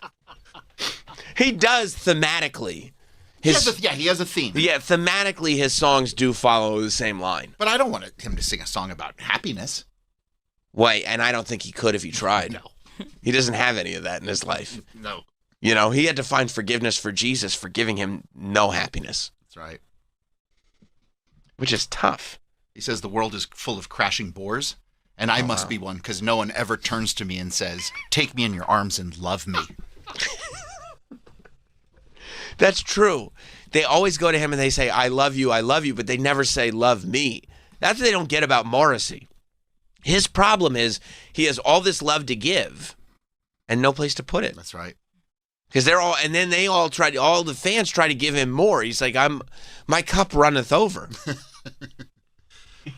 He does thematically. He has a theme. Yeah, thematically his songs do follow the same line. But I don't want him to sing a song about happiness. Wait, and I don't think he could if he tried. No. He doesn't have any of that in his life. No. You know, he had to find forgiveness for Jesus for giving him no happiness. That's right. Which is tough. He says the world is full of crashing bores, and I must be one because no one ever turns to me and says, take me in your arms and love me. That's true. They always go to him and they say, I love you, but they never say, love me. That's what they don't get about Morrissey. His problem is he has all this love to give and no place to put it. That's right. Because and then they all the fans try to give him more. He's like, my cup runneth over.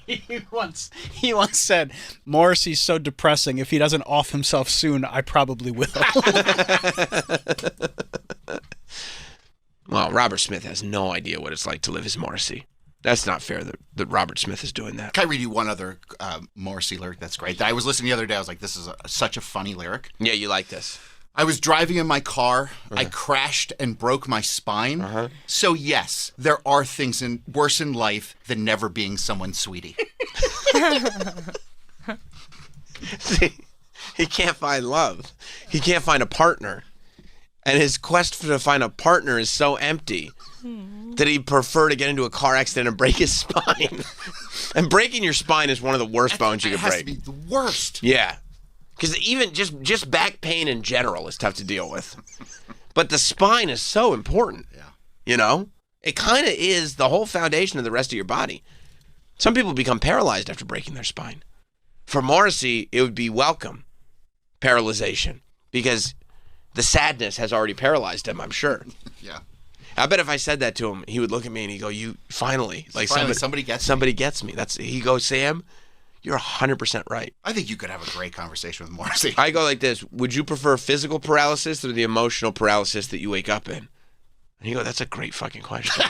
He once said, Morrissey's so depressing. If he doesn't off himself soon, I probably will. Well, Robert Smith has no idea what it's like to live as Morrissey. That's not fair that Robert Smith is doing that. Can I read you one other Morrissey lyric that's great? I was listening the other day. I was like, this is such a funny lyric. Yeah, you like this. I was driving in my car. I crashed and broke my spine. So, yes, there are things worse in life than never being someone's sweetie. See, he can't find love. He can't find a partner. And his quest to find a partner is so empty that he'd prefer to get into a car accident and break his spine. And breaking your spine is one of the worst bones you could break. It has to be the worst. Yeah. Because even just back pain in general is tough to deal with. But the spine is so important. Yeah. You know? It kind of is the whole foundation of the rest of your body. Some people become paralyzed after breaking their spine. For Morrissey, it would be welcome paralyzation because the sadness has already paralyzed him, I'm sure. Yeah. I bet if I said that to him, he would look at me and he'd go, "You finally, like somebody gets me." He goes, "Sam, you're 100% right." I think you could have a great conversation with Morrissey. I go like this: would you prefer physical paralysis or the emotional paralysis that you wake up in? And he go, "That's a great fucking question."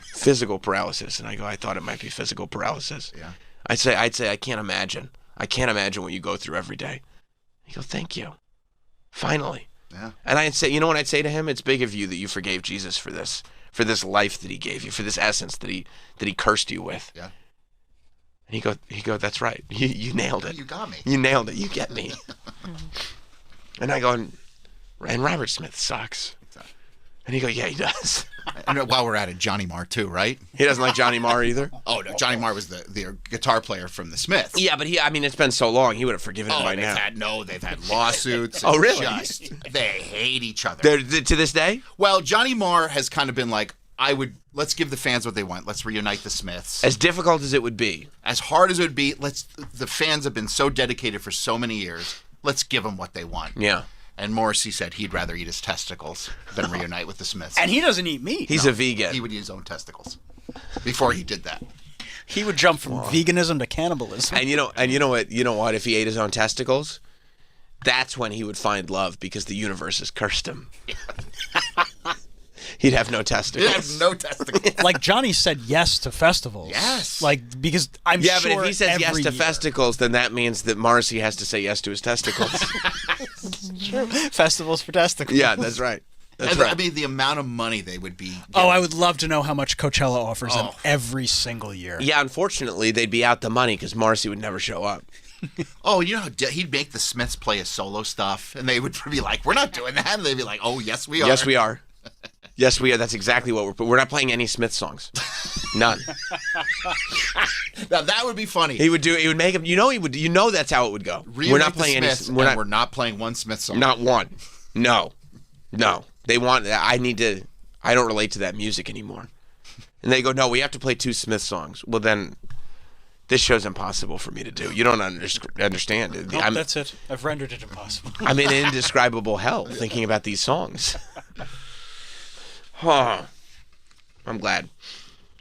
Physical paralysis, and I go, "I thought it might be physical paralysis." Yeah. I'd say I can't imagine. I can't imagine what you go through every day. He go, "Thank you, finally." Yeah. And I'd say, you know what I'd say to him? It's big of you that you forgave Jesus for this life that he gave you, for this essence that he cursed you with. Yeah. And he go, "That's right. You nailed it. You got me. You nailed it. You get me." And I go, and Robert Smith sucks. And he go, "Yeah, he does." And while we're at it, Johnny Marr too, right? He doesn't like Johnny Marr either. Oh no, Johnny Marr was the guitar player from the Smiths. Yeah, but it's been so long, he would have forgiven him by now. They've had lawsuits. Oh, really? They hate each other. To this day? Well, Johnny Marr has kind of been like, let's give the fans what they want. Let's reunite the Smiths. As difficult as it would be. As hard as it would be, the fans have been so dedicated for so many years. Let's give them what they want. Yeah. And Morrissey said he'd rather eat his testicles than reunite with the Smiths. And he doesn't eat meat. He's a vegan. He would eat his own testicles before he did that. He would jump from veganism to cannibalism. And you know what? If he ate his own testicles, that's when he would find love because the universe has cursed him. He'd have no testicles. He'd have no testicles. Like Johnny said yes to festivals. Yes. Like, because I'm sure but if he says yes to festivals, then that means that Morrissey has to say yes to his testicles. True. Festivals for testicles. Yeah, that's right. That's right. I mean, the amount of money they would be getting. Oh, I would love to know how much Coachella offers them every single year. Yeah, unfortunately, they'd be out the money because Morrissey would never show up. Oh, you know, he'd make the Smiths play his solo stuff, and they would be like, "We're not doing that." And they'd be like, "Oh, yes, we are." Yes, we are. Yes, we are. That's exactly what we're not playing any Smith songs. None. Now that would be funny. He would make him. That's how it would go. We're not playing any. We're not playing one Smith song. Not one. No. They want. I don't relate to that music anymore. And they go, "No, we have to play 2 Smith songs." Well, then this show's impossible for me to do. You don't understand. That's it. I've rendered it impossible. I'm in indescribable hell thinking about these songs. Huh. I'm glad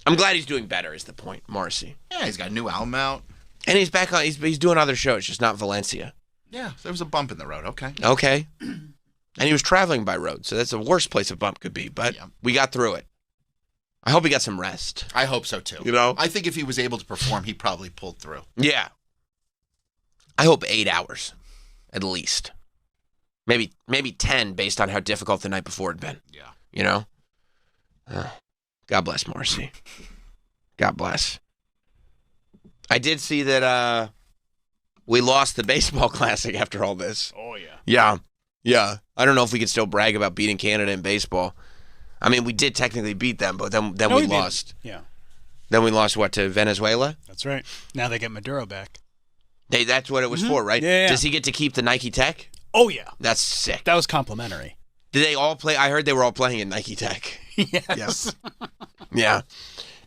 he's doing better is the point, Morrissey. Yeah, he's got a new album out. And he's back on, he's doing other shows, just not Valencia. Yeah, there was a bump in the road, okay. Okay. And he was traveling by road, so that's the worst place a bump could be, but we got through it. I hope he got some rest. I hope so, too. You know? I think if he was able to perform, he probably pulled through. Yeah. I hope 8 hours, at least. Maybe 10, based on how difficult the night before had been. Yeah. You know? God bless Morrissey. God bless. I did see that We lost the baseball classic after all this. Oh, yeah. Yeah. Yeah. I don't know if we could still brag about beating Canada in baseball. I mean, we did technically beat them, but then we lost. Yeah. Then we lost, what, to Venezuela? That's right. Now they get Maduro back. That's what it was for, right? Yeah. Does he get to keep the Nike Tech? Oh, yeah. That's sick. That was complimentary. Did they all play? I heard they were all playing in Nike Tech. Yes. Yeah.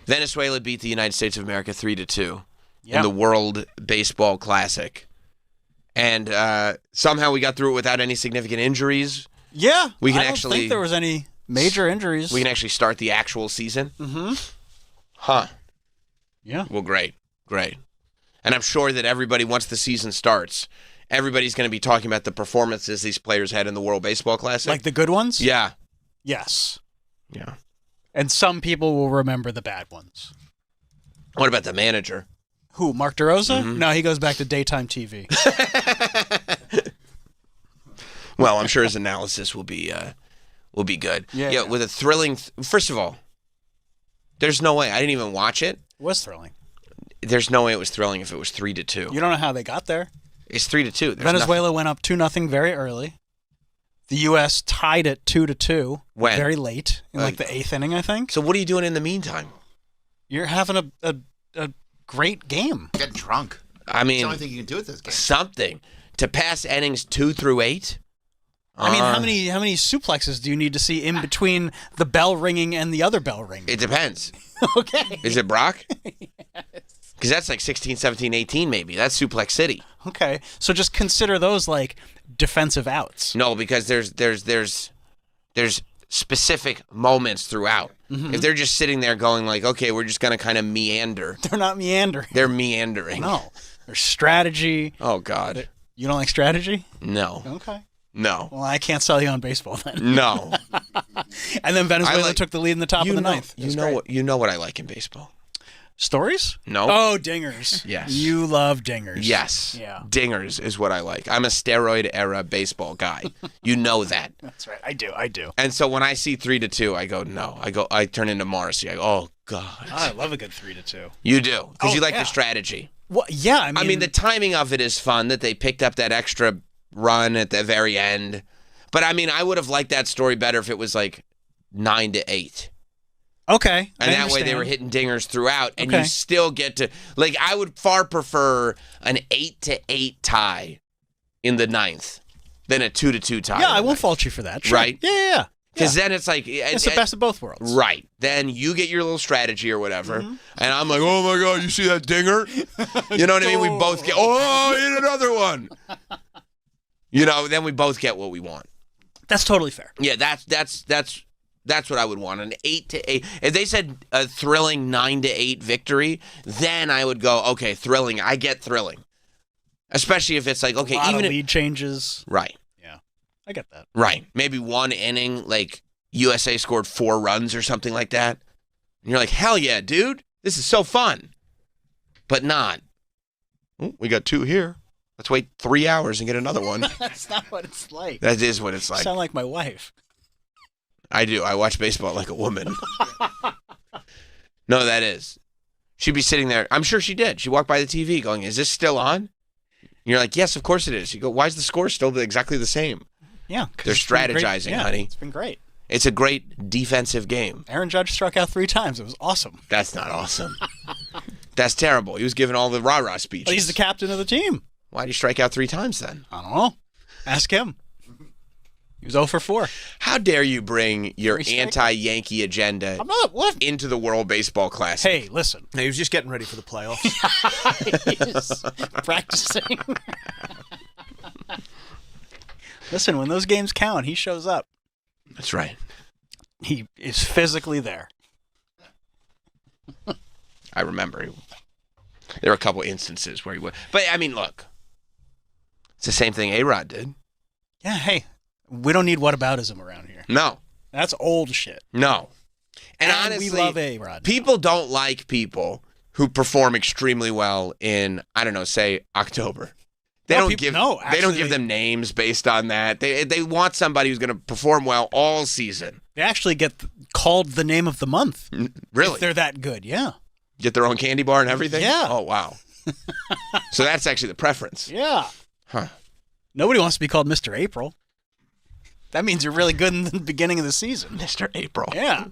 Venezuela beat the United States of America 3-2 in the World Baseball Classic. And somehow we got through it without any significant injuries. Yeah. I don't think there was any major injuries. We can actually start the actual season. Mm-hmm. Huh. Yeah. Well, great. And I'm sure that everybody, once the season starts, everybody's going to be talking about the performances these players had in the World Baseball Classic. Like the good ones? Yeah. Yes. Yeah. And some people will remember the bad ones. What about the manager? Who, Mark DeRosa? Mm-hmm. No, he goes back to daytime TV. Well, I'm sure his analysis will be good. Yeah. With a thrilling. First of all, there's no way I didn't even watch it. It was thrilling. There's no way it was thrilling if it was 3-2. You don't know how they got there. It's 3-2. Venezuela went up 2-0 very early. The U.S. tied it 2-2 when? Very late in like the 8th inning, I think. So what are you doing in the meantime? You're having a great game. Get drunk. I mean, That's the only thing you can do with this game. Something to pass innings 2 through 8. I mean, how many suplexes do you need to see in between the bell ringing and the other bell ringing? It depends. Okay. Is it Brock? Because that's like 16, 17, 18 maybe. That's Suplex City. Okay. So just consider those like defensive outs. No, because there's specific moments throughout. Mm-hmm. If they're just sitting there going like, okay, we're just going to kind of meander. They're not meandering. They're meandering. No. There's strategy. Oh, God. You don't like strategy? No. Okay. No. Well, I can't sell you on baseball then. No. And then Venezuela took the lead in the top of the ninth. You know what I like in baseball. Stories? No. Oh, dingers. Yes. You love dingers. Yes. Yeah. Dingers is what I like. I'm a steroid era baseball guy. You know that. That's right. I do. And so when I see 3-2, I go, no. I turn into Morrissey. I go, oh, God. I love a good 3-2. You do. Because you like the strategy. Well, yeah. I mean, the timing of it is fun that they picked up that extra run at the very end. But I mean, I would have liked that story better if it was like 9-8. Okay. And that way they were hitting dingers throughout, and you still get to, like, I would far prefer an 8-8 tie in the 9th than a 2-2 tie. Yeah, I won't fault you for that. Sure. Right? Yeah. Because then it's like... It's the best of both worlds. Right. Then you get your little strategy or whatever, and I'm like, oh my God, you see that dinger? You know what I mean? We both get, hit another one. You know, then we both get what we want. That's totally fair. Yeah, that's what I would want. An 8-8. If they said a thrilling 9-8 victory, then I would go, okay, thrilling. I get thrilling. Especially if it's like, okay, even lead changes. Right. Yeah. I get that. Right. Maybe one inning, like USA scored 4 runs or something like that. And you're like, hell yeah, dude. This is so fun. But not. We got 2 here. Let's wait 3 hours and get another one. That's not what it's like. That is what it's like. You sound like my wife. I do. I watch baseball like a woman. No, that is. She'd be sitting there. I'm sure she did. She walked by the TV going, is this still on? And you're like, yes, of course it is. You go, why is the score still exactly the same? Yeah. They're strategizing, honey. It's been great. It's a great defensive game. Aaron Judge struck out 3 times. It was awesome. That's not awesome. That's terrible. He was giving all the rah-rah speeches. But he's the captain of the team. Why'd he strike out 3 times then? I don't know. Ask him. He was 0 for 4. How dare you bring your anti-Yankee agenda into the World Baseball Classic? Hey, listen. He was just getting ready for the playoffs. He's practicing. Listen, when those games count, he shows up. That's right. He is physically there. I remember. There were a couple instances where he would. But, I mean, look. It's the same thing A-Rod did. Yeah, hey. We don't need whataboutism around here. No. That's old shit. No. And honestly, we love A-Rod. People don't like people who perform extremely well in, I don't know, say October. They don't give them names based on that. They want somebody who's going to perform well all season. They actually get called the name of the month. Really? If they're that good, yeah. Get their own candy bar and everything? Yeah. Oh, wow. So that's actually the preference. Yeah. Huh. Nobody wants to be called Mr. April. That means you're really good in the beginning of the season. Mr. April. Yeah.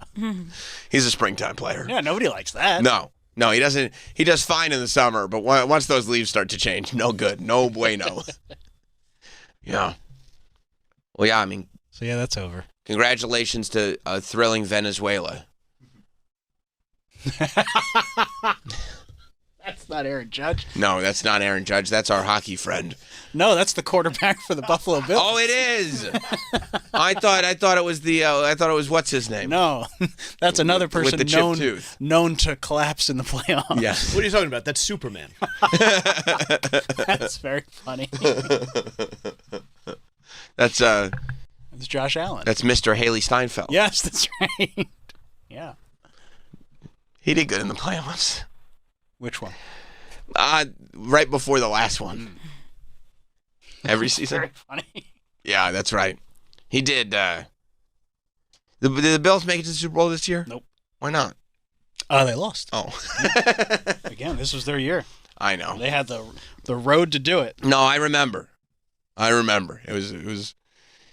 He's a springtime player. Yeah, nobody likes that. No, he doesn't. He does fine in the summer, but once those leaves start to change, no good. No bueno. Yeah. Well, yeah, I mean. So, yeah, that's over. Congratulations to thrilling Venezuela. That's not Aaron Judge. No, that's not Aaron Judge. That's our hockey friend. No, that's the quarterback for the Buffalo Bills. Oh, it is. I thought it was what's his name? No, that's another person with the known to collapse in the playoffs. Yes. What are you talking about? That's Superman. That's very funny. That's Josh Allen. That's Mr. Haley Steinfeld. Yes, that's right. Yeah. He did good in the playoffs. Which one? Right before the last one. Every season. Very funny. Yeah, that's right. He did. Did the Bills make it to the Super Bowl this year? Nope. Why not? They lost. Oh. Again, this was their year. I know. They had the road to do it. No, I remember. It was.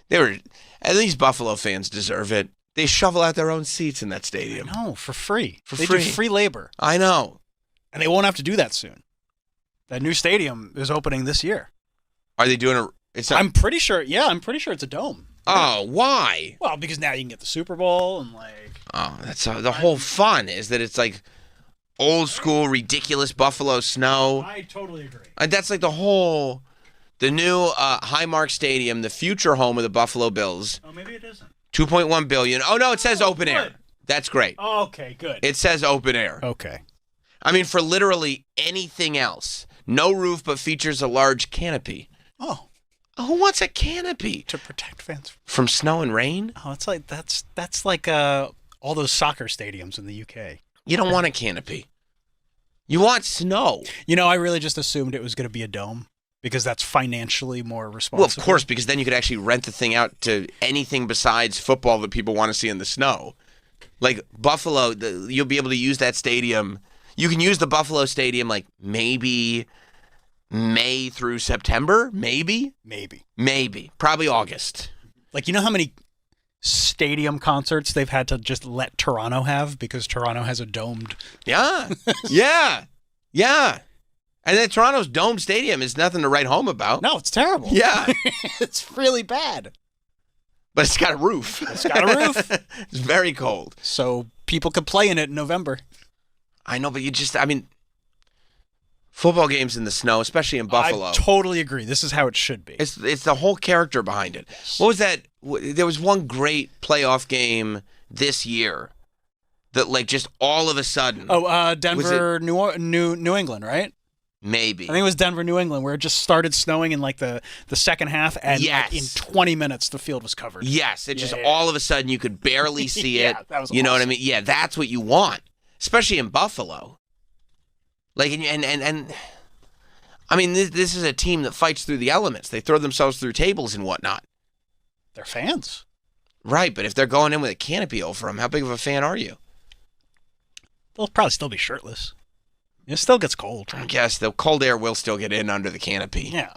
They were. At least Buffalo fans deserve it. They shovel out their own seats in that stadium. No, for free. For they free. do free labor. I know. And they won't have to do that soon. That new stadium is opening this year. Are they doing I'm pretty sure. Yeah, I'm pretty sure it's a dome. Oh, why? Well, because now you can get the Super Bowl and Oh, that's the whole fun is that it's like old school, ridiculous Buffalo snow. I totally agree. That's like the new Highmark Stadium, the future home of the Buffalo Bills. Oh, maybe it isn't. $2.1 billion. Oh no, it says open air. That's great. Oh, okay, good. It says open air. Okay. I mean, for literally anything else, no roof but features a large canopy. Oh. Who wants a canopy? To protect fans from snow and rain? Oh, it's like that's like all those soccer stadiums in the UK. You don't want a canopy. You want snow. I really just assumed it was going to be a dome because that's financially more responsible. Well, of course, because then you could actually rent the thing out to anything besides football that people want to see in the snow. Like Buffalo, you'll be able to use that stadium. You can use the Buffalo Stadium like maybe May through September, maybe. Probably August. Like, how many stadium concerts they've had to just let Toronto have because Toronto has a domed. Yeah. Yeah. And then Toronto's domed stadium is nothing to write home about. No, it's terrible. Yeah. It's really bad. But it's got a roof. It's very cold. So people could play in it in November. I know, but football games in the snow, especially in Buffalo. I totally agree. This is how it should be. It's the whole character behind it. Yes. What was that? There was one great playoff game this year that, like, just all of a sudden. Oh, Denver, New England, right? Maybe. I think it was Denver, New England, where it just started snowing in like the second half, and like, in 20 minutes the field was covered. Yes, all of a sudden you could barely see it. That was you know what I mean? Yeah, that's what you want, especially in Buffalo. Like, and I mean, this is a team that fights through the elements. They throw themselves through tables and whatnot. They're fans. Right, but if they're going in with a canopy over them, how big of a fan are you? They'll probably still be shirtless. It still gets cold. I guess the cold air will still get in under the canopy. Yeah.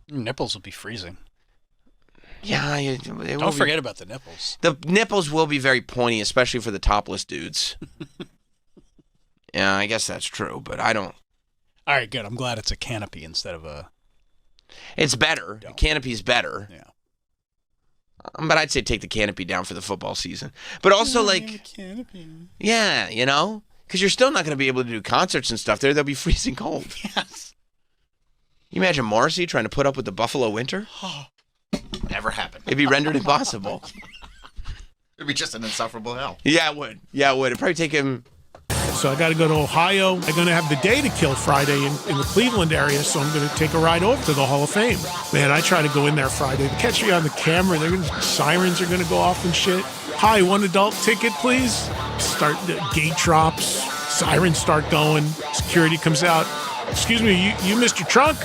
Your nipples will be freezing. Yeah. Don't forget about the nipples. The nipples will be very pointy, especially for the topless dudes. Yeah, I guess that's true, but I don't. All right, good. I'm glad it's a canopy instead of a. It's better. The canopy's better. Yeah. But I'd say take the canopy down for the football season. But also, canopy. Yeah, because you're still not going to be able to do concerts and stuff there. They'll be freezing cold. Yes. You imagine Morrissey trying to put up with the Buffalo winter? Never happened. It'd be rendered impossible. It'd be just an insufferable hell. Yeah, it would. It'd probably take him. So I got to go to Ohio. I'm going to have the day to kill Friday in the Cleveland area, so I'm going to take a ride over to the Hall of Fame. Man, I try to go in there Friday. Catch me on the camera. Sirens are going to go off and shit. Hi, one adult ticket, please. Start the gate drops. Sirens start going. Security comes out. Excuse me, you Mr. Trunk?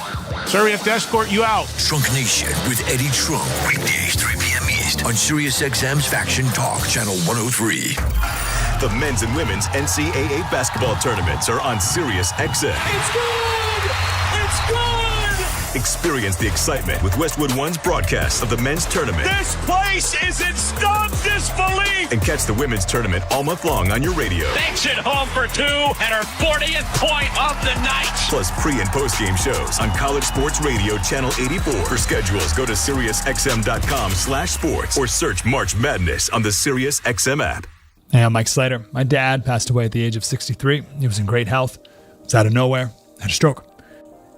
Sorry, we have to escort you out. Trunk Nation with Eddie Trunk. Weekdays, 3 p.m. East on SiriusXM's Faction Talk, Channel 103. The men's and women's NCAA basketball tournaments are on SiriusXM. It's good! It's good! Experience the excitement with Westwood One's broadcast of the men's tournament. This place is in stunned disbelief! And catch the women's tournament all month long on your radio. Banks it home for 2 and her 40th point of the night. Plus pre- and post-game shows on College Sports Radio Channel 84. For schedules, go to SiriusXM.com/sports or search March Madness on the SiriusXM app. Hey, I'm Mike Slater. My dad passed away at the age of 63. He was in great health. Was out of nowhere. Had a stroke.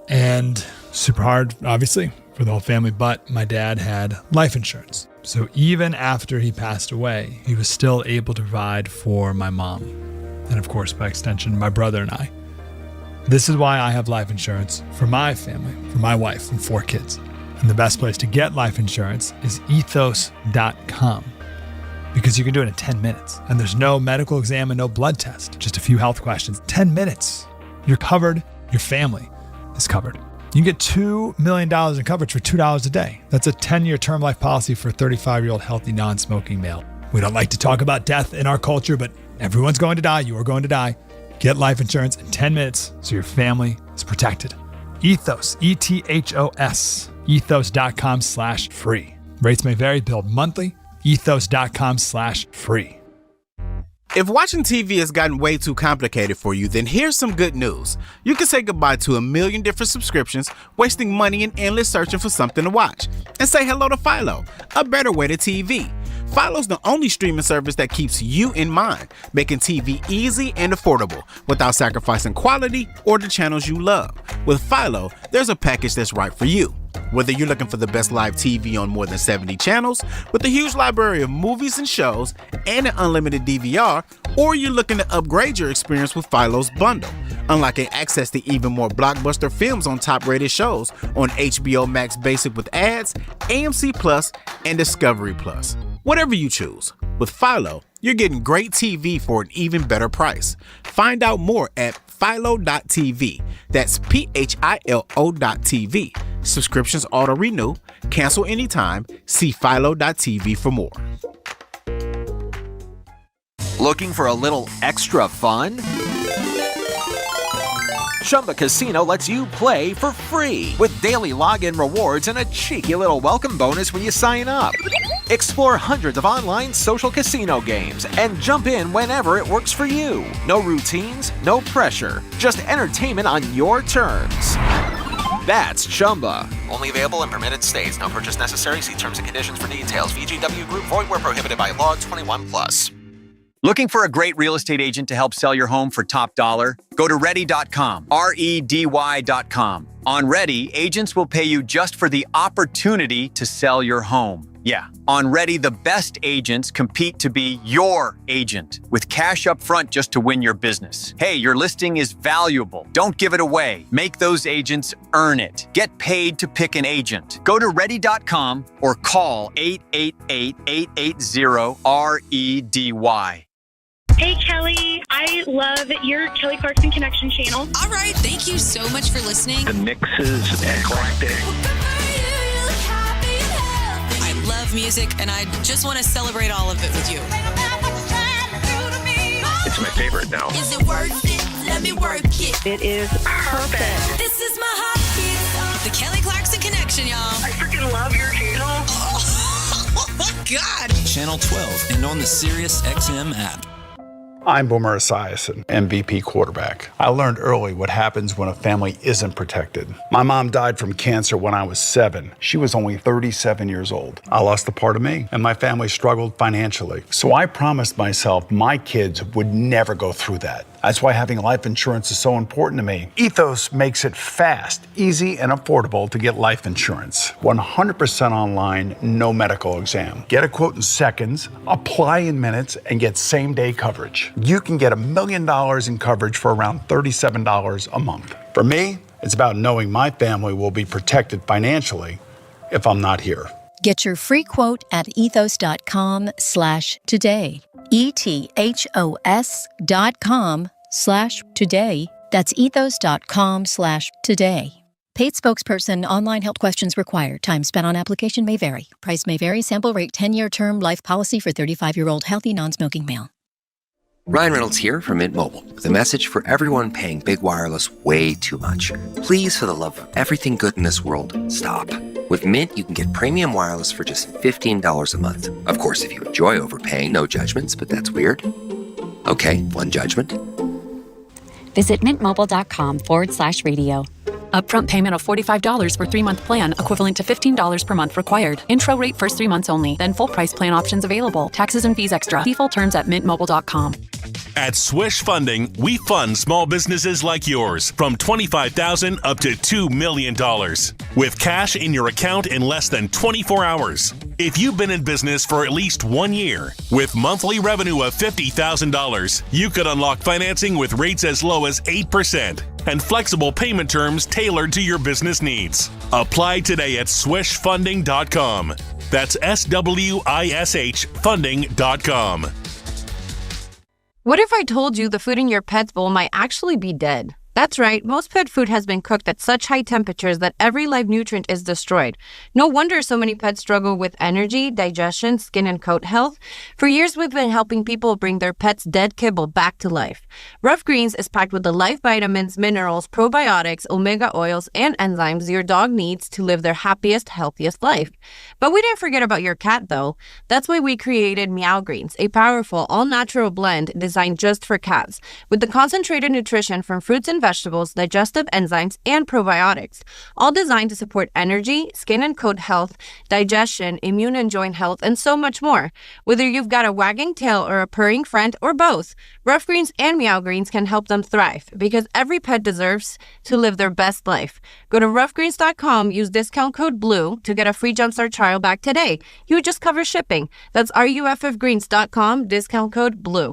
And super hard, obviously, for the whole family. But my dad had life insurance. So even after he passed away, he was still able to provide for my mom. And of course, by extension, my brother and I. This is why I have life insurance for my family, for my wife and 4 kids. And the best place to get life insurance is ethos.com. Because you can do it in 10 minutes. And there's no medical exam and no blood test. Just a few health questions. 10 minutes. You're covered. Your family is covered. You can get $2 million in coverage for $2 a day. That's a 10-year term life policy for a 35-year-old healthy, non-smoking male. We don't like to talk about death in our culture, but everyone's going to die. You are going to die. Get life insurance in 10 minutes so your family is protected. Ethos, ETHOS, ethos.com/free. Rates may vary, billed monthly. ethos.com/free. If watching TV has gotten way too complicated for you, then here's some good news. You can say goodbye to a million different subscriptions, wasting money and endless searching for something to watch. And say hello to Philo, a better way to TV. Philo's the only streaming service that keeps you in mind, making TV easy and affordable without sacrificing quality or the channels you love. With Philo, there's a package that's right for you. Whether you're looking for the best live TV on more than 70 channels, with a huge library of movies and shows, and an unlimited DVR, or you're looking to upgrade your experience with Philo's bundle, unlocking access to even more blockbuster films on top-rated shows on HBO Max Basic with ads, AMC Plus, and Discovery Plus. Whatever you choose, with Philo, you're getting great TV for an even better price. Find out more at philo.tv. That's philo.tv. Subscriptions auto-renew. Cancel anytime. See philo.tv for more. Looking for a little extra fun? Chumba Casino lets you play for free with daily login rewards and a cheeky little welcome bonus when you sign up. Explore hundreds of online social casino games and jump in whenever it works for you. No routines, no pressure, just entertainment on your terms. That's Chumba. Only available in permitted states. No purchase necessary. See terms and conditions for details. VGW Group. Void where prohibited by law. 21+. Looking for a great real estate agent to help sell your home for top dollar? Go to Ready.com, REDY.com. On Ready, agents will pay you just for the opportunity to sell your home. Yeah, on Ready, the best agents compete to be your agent with cash up front just to win your business. Hey, your listing is valuable. Don't give it away. Make those agents earn it. Get paid to pick an agent. Go to Ready.com or call 888-880-REDY. Hey, Kelly. I love your Kelly Clarkson Connection channel. All right. Thank you so much for listening. The mix is eclectic. I love music, and I just want to celebrate all of it with you. It's my favorite now. Is it worth it? Let me work it. It is perfect. This is my heartbeat. The Kelly Clarkson Connection, y'all. I freaking love your channel. Oh my God. Channel 12 and on the SiriusXM app. I'm Boomer Esiason, MVP quarterback. I learned early what happens when a family isn't protected. My mom died from cancer when I was 7. She was only 37 years old. I lost a part of me, and my family struggled financially. So I promised myself my kids would never go through that. That's why having life insurance is so important to me. Ethos makes it fast, easy, and affordable to get life insurance. 100% online, no medical exam. Get a quote in seconds, apply in minutes, and get same-day coverage. You can get $1 million in coverage for around $37 a month. For me, it's about knowing my family will be protected financially if I'm not here. Get your free quote at ethos.com/today. ethos.com/today. That's ethos.com/today. Paid spokesperson, online help questions required. Time spent on application may vary. Price may vary. Sample rate 10-year term life policy for 35-year-old healthy non-smoking male. Ryan Reynolds here from Mint Mobile with a message for everyone paying big wireless way too much. Please, for the love of everything good in this world, stop. With Mint, you can get premium wireless for just $15 a month. Of course, if you enjoy overpaying, no judgments, but that's weird. Okay, one judgment. Visit mintmobile.com/radio. Upfront payment of $45 for 3-month plan, equivalent to $15 per month required. Intro rate first 3 months only, then full price plan options available. Taxes and fees extra. See full terms at mintmobile.com. At Swish Funding, we fund small businesses like yours from $25,000 up to $2 million with cash in your account in less than 24 hours. If you've been in business for at least 1 year with monthly revenue of $50,000, you could unlock financing with rates as low as 8% and flexible payment terms tailored to your business needs. Apply today at swishfunding.com. That's SWISH funding.com. What if I told you the food in your pet's bowl might actually be dead? That's right, most pet food has been cooked at such high temperatures that every live nutrient is destroyed. No wonder so many pets struggle with energy, digestion, skin, and coat health. For years, we've been helping people bring their pet's dead kibble back to life. Rough Greens is packed with the life vitamins, minerals, probiotics, omega oils, and enzymes your dog needs to live their happiest, healthiest life. But we didn't forget about your cat, though. That's why we created Meow Greens, a powerful, all-natural blend designed just for cats, with the concentrated nutrition from fruits and vegetables, digestive enzymes, and probiotics, all designed to support energy, skin and coat health, digestion, immune and joint health, and so much more. Whether you've got a wagging tail or a purring friend or both, Rough Greens and Meow Greens can help them thrive because every pet deserves to live their best life. Go to roughgreens.com, use discount code BLUE to get a free Jumpstart trial back today. You would just cover shipping. That's ruffgreens.com, discount code BLUE.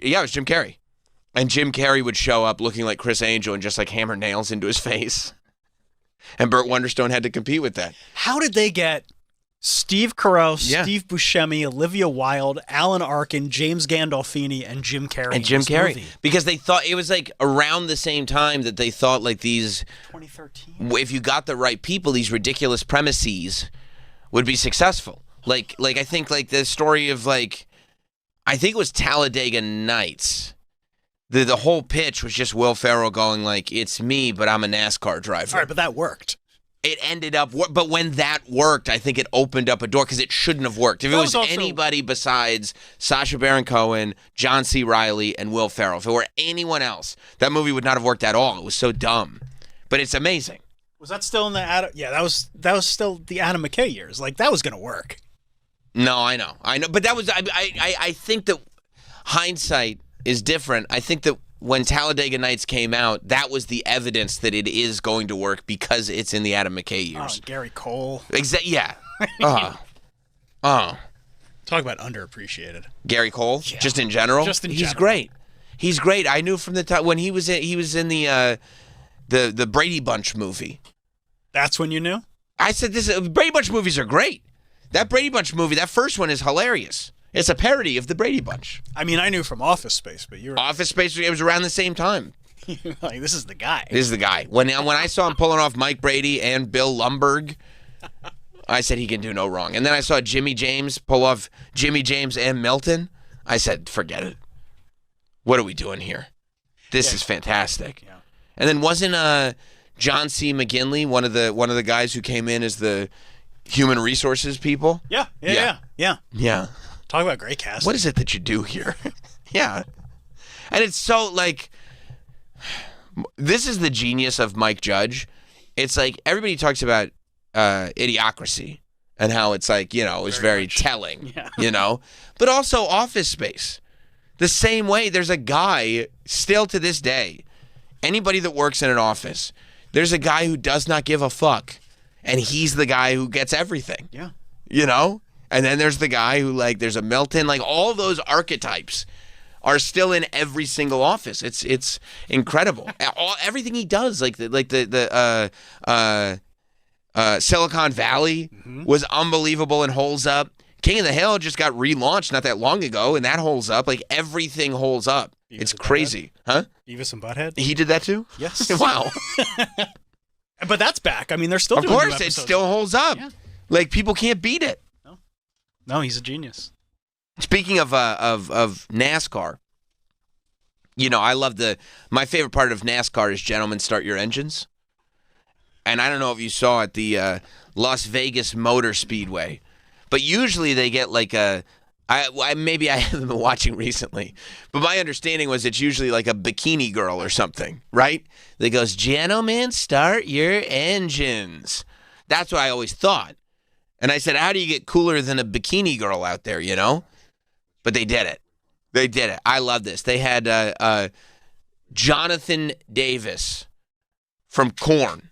Yeah, it was Jim Carrey. And Jim Carrey would show up looking like Chris Angel and just like hammer nails into his face. And Burt Wonderstone had to compete with that. How did they get Steve Carell, Steve Buscemi, Olivia Wilde, Alan Arkin, James Gandolfini, and Jim Carrey? And Jim Carrey. Because they thought, it was like around the same time that they thought like these, 2013. If you got the right people, these ridiculous premises would be successful. Like I think like the story of like, I think it was Talladega Nights. The whole pitch was just Will Ferrell going like, it's me, but I'm a NASCAR driver. All right, but that worked. It ended up, but when that worked, I think it opened up a door because it shouldn't have worked. If it was anybody besides Sacha Baron Cohen, John C. Reilly, and Will Ferrell, if it were anyone else, that movie would not have worked at all. It was so dumb. But it's amazing. Was that still in the Adam? Yeah, that was still the Adam McKay years. Like that was going to work. No, I know, but that was I think that hindsight is different. I think that when Talladega Nights came out, that was the evidence that it is going to work because it's in the Adam McKay years. Gary Cole. Yeah. Talk about underappreciated. Gary Cole, just in general. He's great. He's great. I knew from the time when he was in the Brady Bunch movie. That's when you knew? I said Brady Bunch movies are great. That Brady Bunch movie, that first one is hilarious. It's a parody of the Brady Bunch. I mean, I knew from Office Space, but you're Office Space. It was around the same time. Like, this is the guy. This is the guy. When I saw him pulling off Mike Brady and Bill Lumbergh, I said he can do no wrong. And then I saw Jimmy James pull off Jimmy James and Milton. I said, forget it. What are we doing here? This is fantastic. Yeah. And then wasn't John C. McGinley one of the guys who came in as the human resources people? Yeah. Talk about great casting. What is it that you do here? Yeah. And it's so like, this is the genius of Mike Judge. It's like everybody talks about Idiocracy and how it's like, it's very telling, but also Office Space. The same way there's a guy still to this day, anybody that works in an office, there's a guy who does not give a fuck. And he's the guy who gets everything. Yeah. And then there's the guy who, like, there's a Milton. Like, all those archetypes are still in every single office. It's incredible. Everything he does, like the Silicon Valley was unbelievable and holds up. King of the Hill just got relaunched not that long ago, and that holds up. Like, everything holds up. It's crazy. Huh? Beavis and Butthead? He did that too? Yes. Wow. But that's back. I mean, they're still doing new episodes. It still holds up. Yeah. Like, people can't beat it. No, he's a genius. Speaking of NASCAR, you know, I love my favorite part of NASCAR is Gentlemen Start Your Engines. And I don't know if you saw at the Las Vegas Motor Speedway, but usually they get like maybe I haven't been watching recently, but my understanding was it's usually like a bikini girl or something, right? That goes, "Gentlemen, start your engines." That's what I always thought. And I said, how do you get cooler than a bikini girl out there, you know? But they did it. They did it. I love this. They had Jonathan Davis from Korn,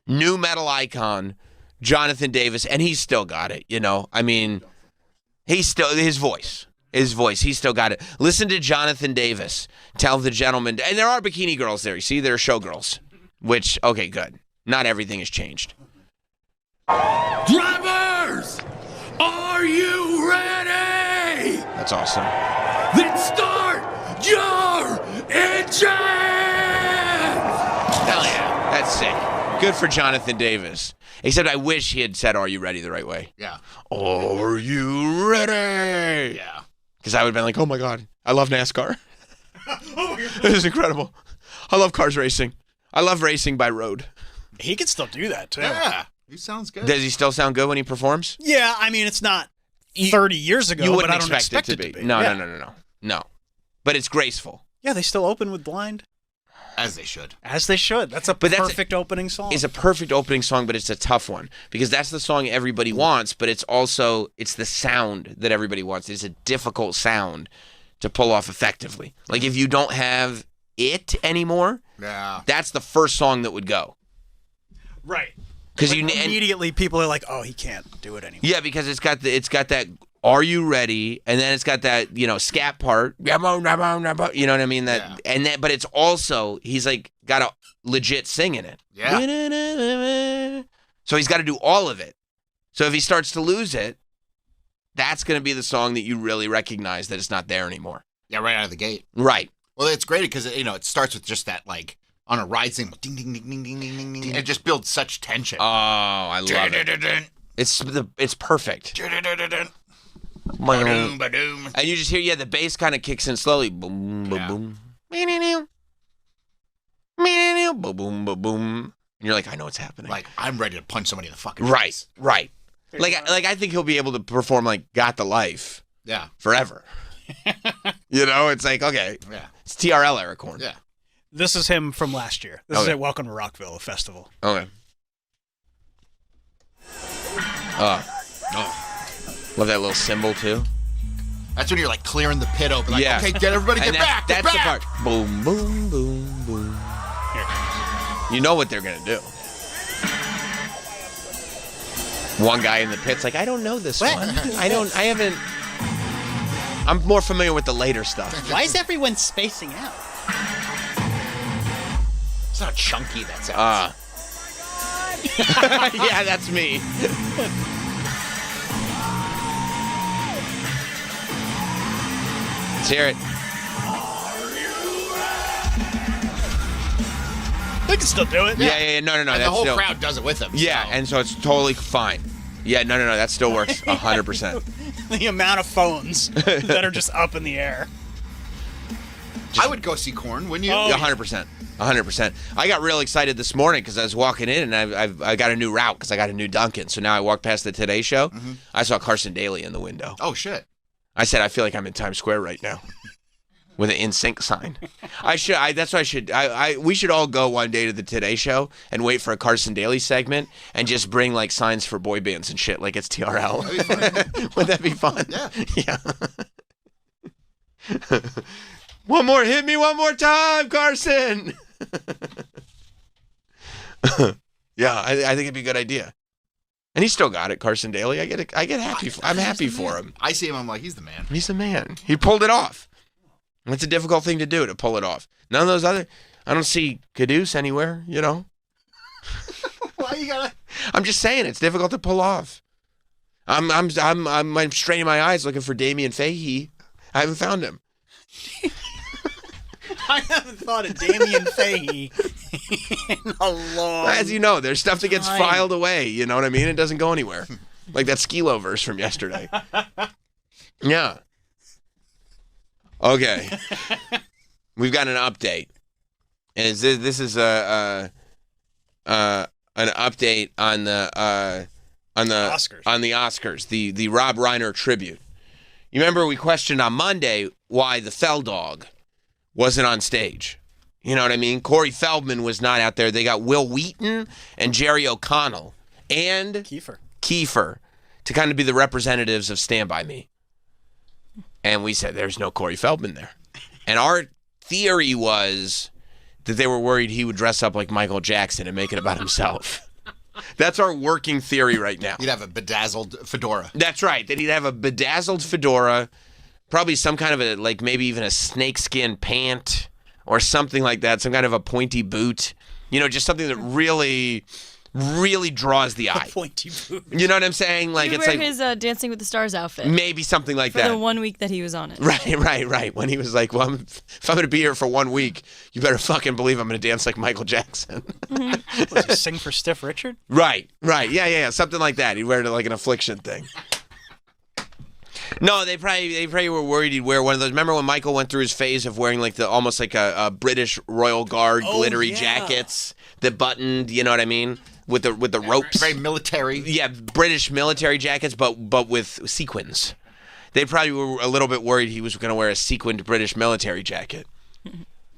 new metal icon, Jonathan Davis, and he's still got it, you know? I mean, his voice, he still got it. Listen to Jonathan Davis tell the gentleman, and there are bikini girls there. You see, there are showgirls, which, okay, good. Not everything has changed. Drivers, are you ready? That's awesome. Then start your engines! Hell yeah, that's sick. Good for Jonathan Davis. Except I wish he had said, "Are you ready?" the right way. Yeah. Are you ready? Yeah. Because I would have been like, oh my God, I love NASCAR. This is incredible. I love cars racing. I love racing by road. He can still do that, too. Yeah. He sounds good. Does he still sound good when he performs? Yeah, I mean, it's not 30 years ago, You wouldn't but I don't expect it it to be. No, Yeah. No. But it's graceful. Yeah, they still open with Blind. As they should. As they should. That's a perfect opening song. It's a perfect opening song, but it's a tough one because that's the song everybody wants, but it's the sound that everybody wants. It's a difficult sound to pull off effectively. Like if you don't have it anymore, that's the first song that would go. Right. Because immediately people are like, "Oh, he can't do it anymore." Yeah, because it's got that "Are you ready?" and then it's got that, you know, scat part. You know what I mean? But it's also he's like got a legit sing in it. Yeah. So he's got to do all of it. So if he starts to lose it, that's going to be the song that you really recognize that it's not there anymore. Yeah, right out of the gate. Right. Well, it's great because it starts with just that like on a ride thing, ding ding ding ding ding ding ding. It just builds such tension. Oh, I love it. It's perfect. Ba-doom, ba-doom. And you just hear, the bass kind of kicks in slowly. Boom, boom, boom. Boom, boom, boom. And you're like, I know what's happening. Like, I'm ready to punch somebody in the fucking face. Right. Like I think he'll be able to perform like Got the Life. Yeah. Forever. You know, it's like, okay. Yeah. It's TRL era Korn. Yeah. This is him from last year. This is at Welcome to Rockville, a festival. Okay. Love that little cymbal too. That's when you're like clearing the pit open. Like, okay, get everybody, get back. That's the part. Boom, boom, boom, boom. You know what they're gonna do. One guy in the pit's like, I don't know this one. I haven't. I'm more familiar with the later stuff. Why is everyone spacing out? It's not chunky, that sounds. Yeah, that's me. Let's hear it. They can still do it. Yeah. No. And that's the whole still, crowd does it with them. Yeah, and so it's totally fine. Yeah, no. That still works 100%. The amount of phones that are just up in the air. I would go see Korn, wouldn't you? 100%. 100%. I got real excited this morning because I was walking in and I got a new route because I got a new Dunkin'. So now I walked past the Today Show. Mm-hmm. I saw Carson Daly in the window. Oh, shit. I said, I feel like I'm in Times Square right now with an InSync sign. We should all go one day to the Today Show and wait for a Carson Daly segment and just bring like signs for boy bands and shit like it's TRL. Would that be fun? Yeah. Hit me one more time, Carson. Yeah, I think it'd be a good idea. And he's still got it, Carson Daly. I get happy. I'm happy for him. I see him. I'm like, he's the man. He's the man. He pulled it off. It's a difficult thing to do, to pull it off. None of those other. I don't see Caduce anywhere. You know. Why you gotta? I'm just saying it's difficult to pull off. I'm straining my eyes looking for Damian Fahey. I haven't found him. I haven't thought of Damian Fahey As you know, there's stuff that gets filed away. You know what I mean? It doesn't go anywhere. Like that Skilo verse from yesterday. Yeah. Okay. We've got an update. And this is an update on the Oscars. On the Oscars, the Rob Reiner tribute. You remember we questioned on Monday why the Fell Dog wasn't on stage. You know what I mean? Corey Feldman was not out there. They got Will Wheaton and Jerry O'Connell and Kiefer to kind of be the representatives of Stand By Me. And we said there's no Corey Feldman there. And our theory was that they were worried he would dress up like Michael Jackson and make it about himself. That's our working theory right now. He'd have a bedazzled fedora. That's right. That he'd have a bedazzled fedora, probably some kind of like maybe even a snakeskin pant or something like that, some kind of a pointy boot. You know, just something that really, really draws the eye. Pointy boot. You know what I'm saying? Like, he would it's wear like his Dancing with the Stars outfit. Maybe something like for that. For the 1 week that he was on it. Right. When he was like, well, if I'm going to be here for 1 week, you better fucking believe I'm going to dance like Michael Jackson. Was he sing for Stiff Richard? Right. Yeah. Something like that. He'd wear it like an Affliction thing. No, they probably were worried he'd wear one of those. Remember when Michael went through his phase of wearing like almost like a British Royal Guard glittery jackets that buttoned, you know what I mean? With the ropes. Very military. Yeah, British military jackets, but with sequins. They probably were a little bit worried he was going to wear a sequined British military jacket.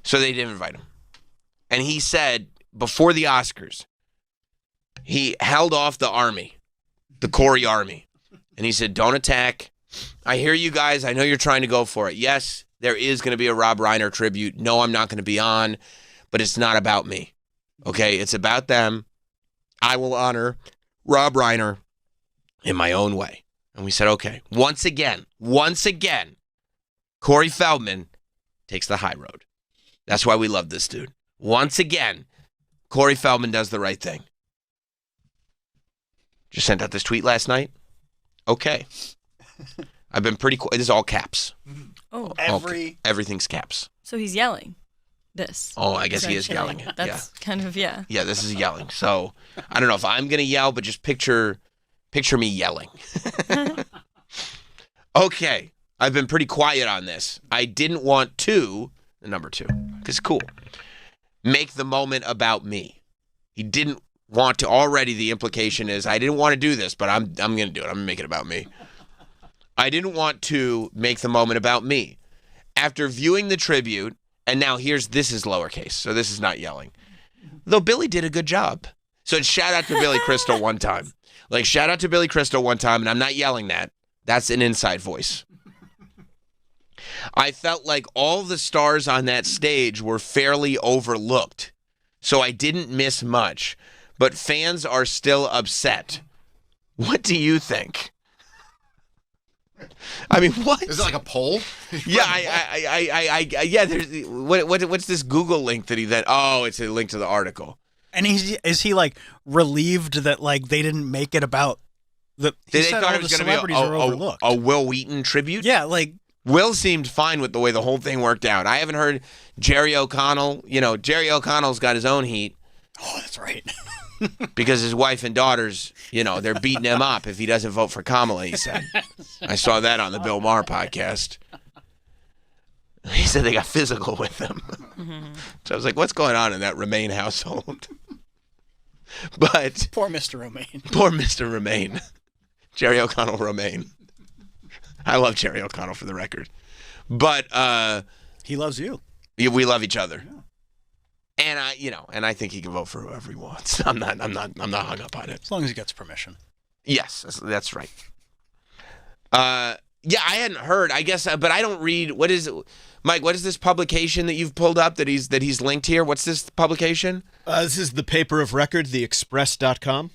So they didn't invite him. And he said, before the Oscars, he held off the army, the Corey army. And he said, don't attack. I hear you guys. I know you're trying to go for it. Yes, there is going to be a Rob Reiner tribute. No, I'm not going to be on, but it's not about me. Okay, it's about them. I will honor Rob Reiner in my own way. And we said, okay, once again, Corey Feldman takes the high road. That's why we love this dude. Once again, Corey Feldman does the right thing. Just sent out this tweet last night. Okay. I've been pretty cool. It is all caps. Oh, everything's caps. So he's yelling this. Oh, I guess he is yelling it. That's kind of, yeah. Yeah, this is yelling. So I don't know if I'm going to yell, but just picture me yelling. Okay. I've been pretty quiet on this. I didn't want to, the number 2, because cool, make the moment about me. He didn't want to. Already the implication is I didn't want to do this, but I'm going to do it. I'm going to make it about me. I didn't want to make the moment about me. After viewing the tribute, and now this is lowercase, so this is not yelling. Though Billy did a good job. So it's shout out to Billy Crystal one time. Like, shout out to Billy Crystal one time, and I'm not yelling that. That's an inside voice. I felt like all the stars on that stage were fairly overlooked, so I didn't miss much. But fans are still upset. What do you think? I mean, what? Is it like a poll? Yeah, yeah. There's what's this Google link that he then? Oh, it's a link to the article. And is he like relieved that like they didn't make it about the? They thought it was going to be a Will Wheaton tribute. Yeah, like Will seemed fine with the way the whole thing worked out. I haven't heard Jerry O'Connell. You know, Jerry O'Connell's got his own heat. Oh, that's right. Because his wife and daughters, you know, they're beating him up if he doesn't vote for Kamala, he said. I saw that on the Bill Maher podcast. He said they got physical with him. So I was like, what's going on in that Remain household? But poor Mr. Romaine. Poor Mr. Romaine. Jerry O'Connell Romaine. I love Jerry O'Connell, for the record. But he loves you. We love each other. Yeah. And I think he can vote for whoever he wants. I'm not hung up on it. As long as he gets permission. Yes, that's right. Yeah, I hadn't heard. I guess, but I don't read. Mike? What is this publication that you've pulled up that he's linked here? What's this publication? This is the paper of record, theexpress.com.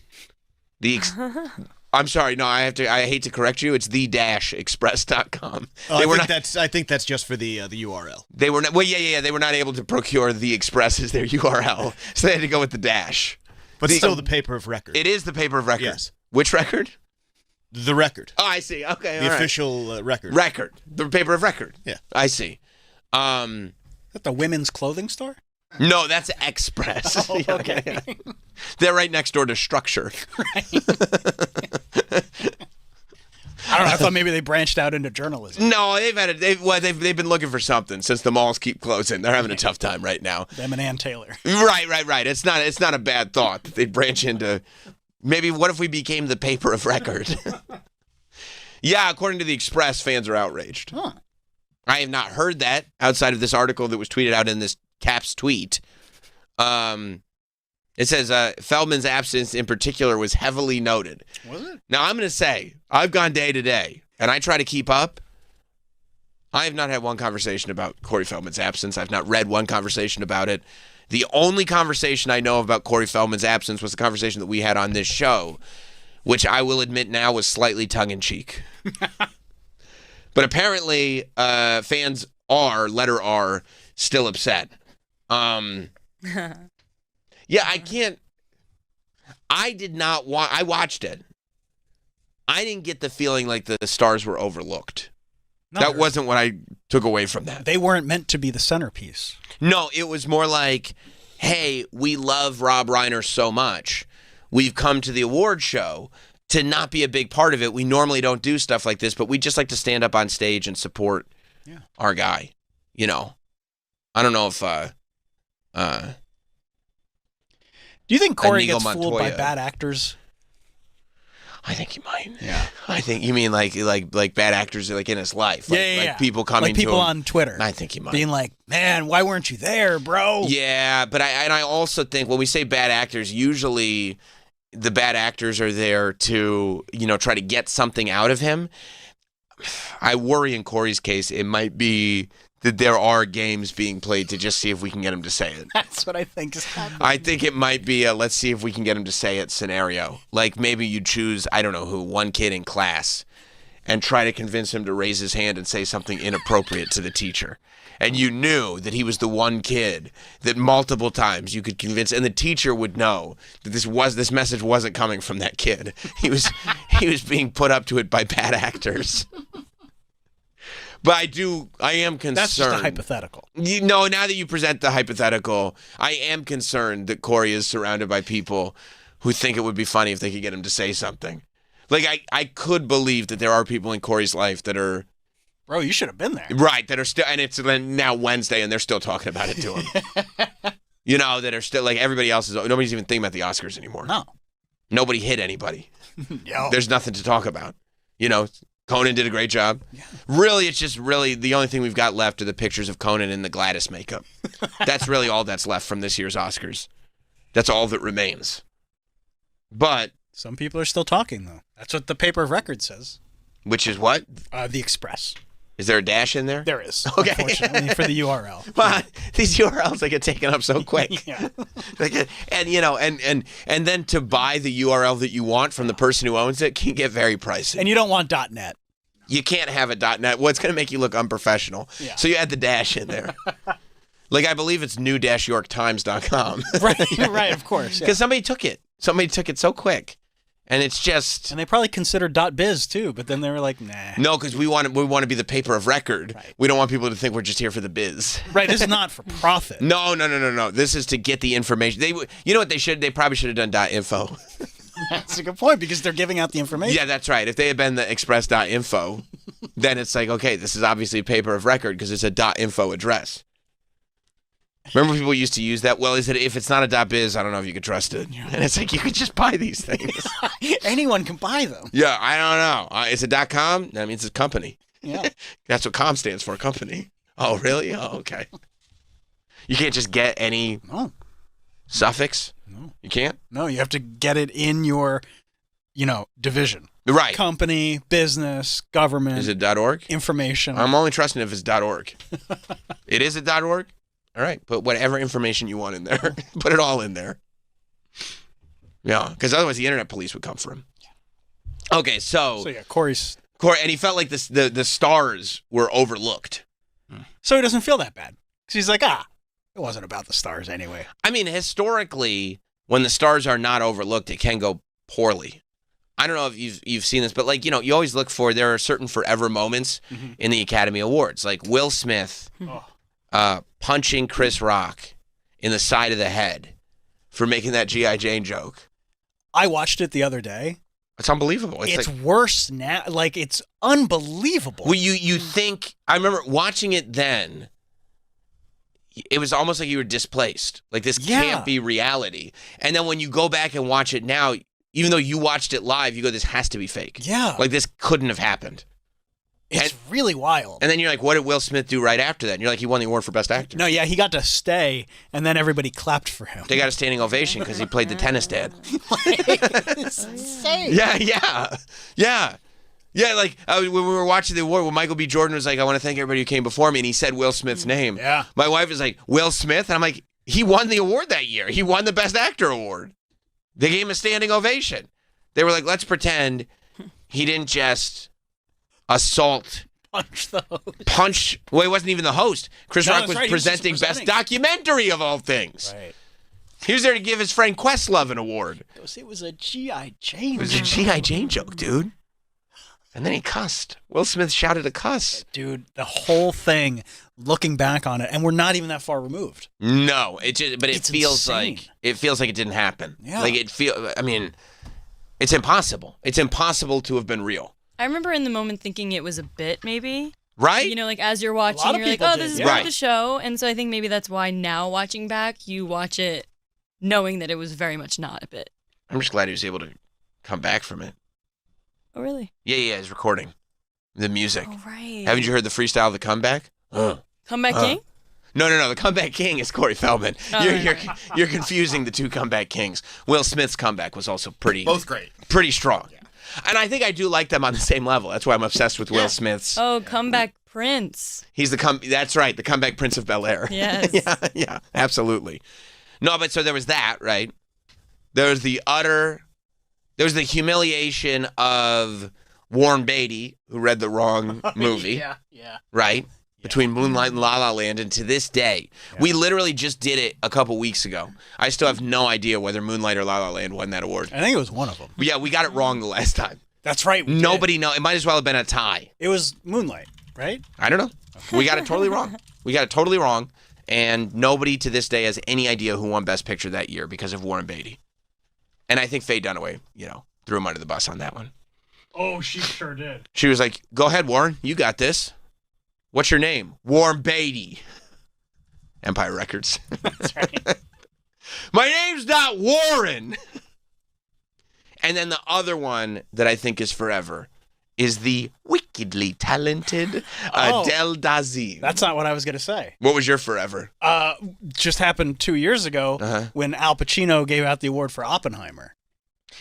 I'm sorry. No, I hate to correct you. It's the-express.com. I think that's just for the URL. They were not, yeah. They were not able to procure the Express as their URL, so they had to go with the dash. But still the paper of record. It is the paper of record. Yes. Which record? The record. Oh, I see. Okay, the official record. Record. The paper of record. Yeah. I see. Is that the women's clothing store? No, that's Express. Oh, okay. They're right next door to Structure. I don't know. I thought maybe they branched out into journalism. No, they've been looking for something since the malls keep closing. They're having a tough time right now. Them and Ann Taylor. Right. It's not a bad thought that they'd branch into. Maybe what if we became the paper of record? Yeah, according to the Express, fans are outraged. Huh. I have not heard that outside of this article that was tweeted out in this Caps tweet. It says Feldman's absence in particular was heavily noted. Was it? Now, I'm going to say, I've gone day to day, and I try to keep up. I have not had one conversation about Corey Feldman's absence. I've not read one conversation about it. The only conversation I know about Corey Feldman's absence was the conversation that we had on this show, which I will admit now was slightly tongue-in-cheek. But apparently, fans letter R, still upset. Yeah, I can't. I did not want. I watched it. I didn't get the feeling like the stars were overlooked. No, that wasn't what I took away from that. They weren't meant to be the centerpiece. No, it was more like, hey, we love Rob Reiner so much. We've come to the award show to not be a big part of it. We normally don't do stuff like this, but we just like to stand up on stage and support our guy. You know, I don't know if do you think Corey gets fooled by bad actors? I think he might. Yeah. I think you mean like bad actors like in his life. Like people coming like people to him on Twitter. I think he might. Being like, man, why weren't you there, bro? Yeah, but I also think when we say bad actors, usually the bad actors are there to, try to get something out of him. I worry in Corey's case it might be that there are games being played to just see if we can get him to say it. That's what I think is happening. I think it might be a let's see if we can get him to say it scenario. Like maybe you choose, I don't know who, one kid in class and try to convince him to raise his hand and say something inappropriate to the teacher. And you knew that he was the one kid that multiple times you could convince, and the teacher would know that this message wasn't coming from that kid. He was being put up to it by bad actors. But I am concerned. That's just a hypothetical. Now that you present the hypothetical, I am concerned that Corey is surrounded by people who think it would be funny if they could get him to say something. Like, I could believe that there are people in Corey's life that are... Bro, you should have been there. Right, that are still... And it's now Wednesday, and they're still talking about it to him. That are still... Like, everybody else is... Nobody's even thinking about the Oscars anymore. No. Nobody hit anybody. Yo. There's nothing to talk about. Conan did a great job. Yeah. Really, it's just the only thing we've got left are the pictures of Conan in the Gladys makeup. That's really all that's left from this year's Oscars. That's all that remains. But some people are still talking, though. That's what the paper of record says. Which is what? The Express. Is there a dash in there? There is. Okay. Unfortunately, for the URL. Well, these URLs they get taken up so quick. Yeah. And then to buy the URL that you want from the person who owns it can get very pricey. And you don't want .net. You can't have a .net. Well, it's going to make you look unprofessional. Yeah. So you add the dash in there. Like I believe it's new-yorktimes.com. Right, of course. Because somebody took it. Somebody took it so quick. And it's just... And they probably considered .biz too, but then they were like, nah. No, because we want to be the paper of record. Right. We don't want people to think we're just here for the biz. Right, this is not for profit. No. This is to get the information. You know what they should? They probably should have done .info. That's a good point, because they're giving out the information. Yeah, that's right. If they had been the express.info, then it's like, okay, this is obviously a paper of record because it's a .info address. Remember people used to use that? Well, if it's not a .biz, I don't know if you could trust it. And it's like, you could just buy these things. Anyone can buy them. Yeah, I don't know. Is it .com? That means it's a company. Yeah. That's what com stands for, company. Oh, really? Oh, okay. You can't just get any suffix? No. You can't? No, you have to get it in your, division. Right. Company, business, government. Is it .org? Information. I'm only trusting if it's .org. It is a .org? All right, put whatever information you want in there. Put it all in there. Yeah, because otherwise the internet police would come for him. Okay, so yeah, Corey, and he felt like the stars were overlooked. So he doesn't feel that bad. Because he's like, it wasn't about the stars anyway. I mean, historically, when the stars are not overlooked, it can go poorly. I don't know if you've seen this, but you always look for, there are certain forever moments in the Academy Awards. Like Will Smith punching Chris Rock in the side of the head for making that G.I. Jane joke. I watched it the other day. It's unbelievable. It's like, worse now. Like, it's unbelievable. Well, you think, I remember watching it then, it was almost like you were displaced. Like, this can't be reality. And then when you go back and watch it now, even though you watched it live, you go, this has to be fake. Yeah. Like, this couldn't have happened. It's really wild. And then you're like, what did Will Smith do right after that? And you're like, he won the award for Best Actor. No, yeah, he got to stay, and then everybody clapped for him. They got a standing ovation because he played the tennis dad. It's insane. Yeah, like when we were watching the award, when Michael B. Jordan was like, I want to thank everybody who came before me, and he said Will Smith's name. Yeah. My wife was like, Will Smith? And I'm like, he won the award that year. He won the Best Actor award. They gave him a standing ovation. They were like, let's pretend he didn't just assault. Punch. Well, he wasn't even the host. Chris Rock was presenting Best Documentary of all things. Right. He was there to give his friend Questlove an award. It was a G.I. Jane joke. It was a G.I. Jane joke, dude. And then he cussed. Will Smith shouted a cuss. Dude, the whole thing, looking back on it, and we're not even that far removed. No, it feels insane. like it didn't happen. Yeah. Like it's impossible. It's impossible to have been real. I remember in the moment thinking it was a bit, maybe. Right? You know, like as you're watching, you're like, oh, this is part of the show. And so I think maybe that's why now watching back, you watch it knowing that it was very much not a bit. I'm just glad he was able to come back from it. Oh, really? Yeah, he's recording the music. Oh, right. Haven't you heard the freestyle of the comeback? Comeback King? No. The Comeback King is Corey Feldman. You're confusing the two Comeback Kings. Will Smith's comeback was also both great, pretty strong. Yeah. And I think I do like them on the same level. That's why I'm obsessed with Will Smith's. Oh, Comeback Prince. He's that's right, the Comeback Prince of Bel-Air. Yes. yeah, absolutely. No, but so there was that, right? There was the humiliation of Warren Beatty, who read the wrong movie. Yeah. Right? Between Moonlight and La La Land, and to this day, we literally just did it a couple weeks ago. I still have no idea whether Moonlight or La La Land won that award. I think it was one of them. Yeah, we got it wrong the last time. That's right. Nobody knows. It might as well have been a tie. It was Moonlight, right? I don't know. We got it totally wrong. And nobody to this day has any idea who won Best Picture that year because of Warren Beatty. And I think Faye Dunaway, threw him under the bus on that one. Oh, she sure did. She was like, go ahead, Warren. You got this. What's your name? Warren Beatty. Empire Records. That's right. My name's not Warren. And then the other one that I think is forever is the wickedly talented Adele Dazeem. That's not what I was going to say. What was your forever? Just happened 2 years ago when Al Pacino gave out the award for Oppenheimer.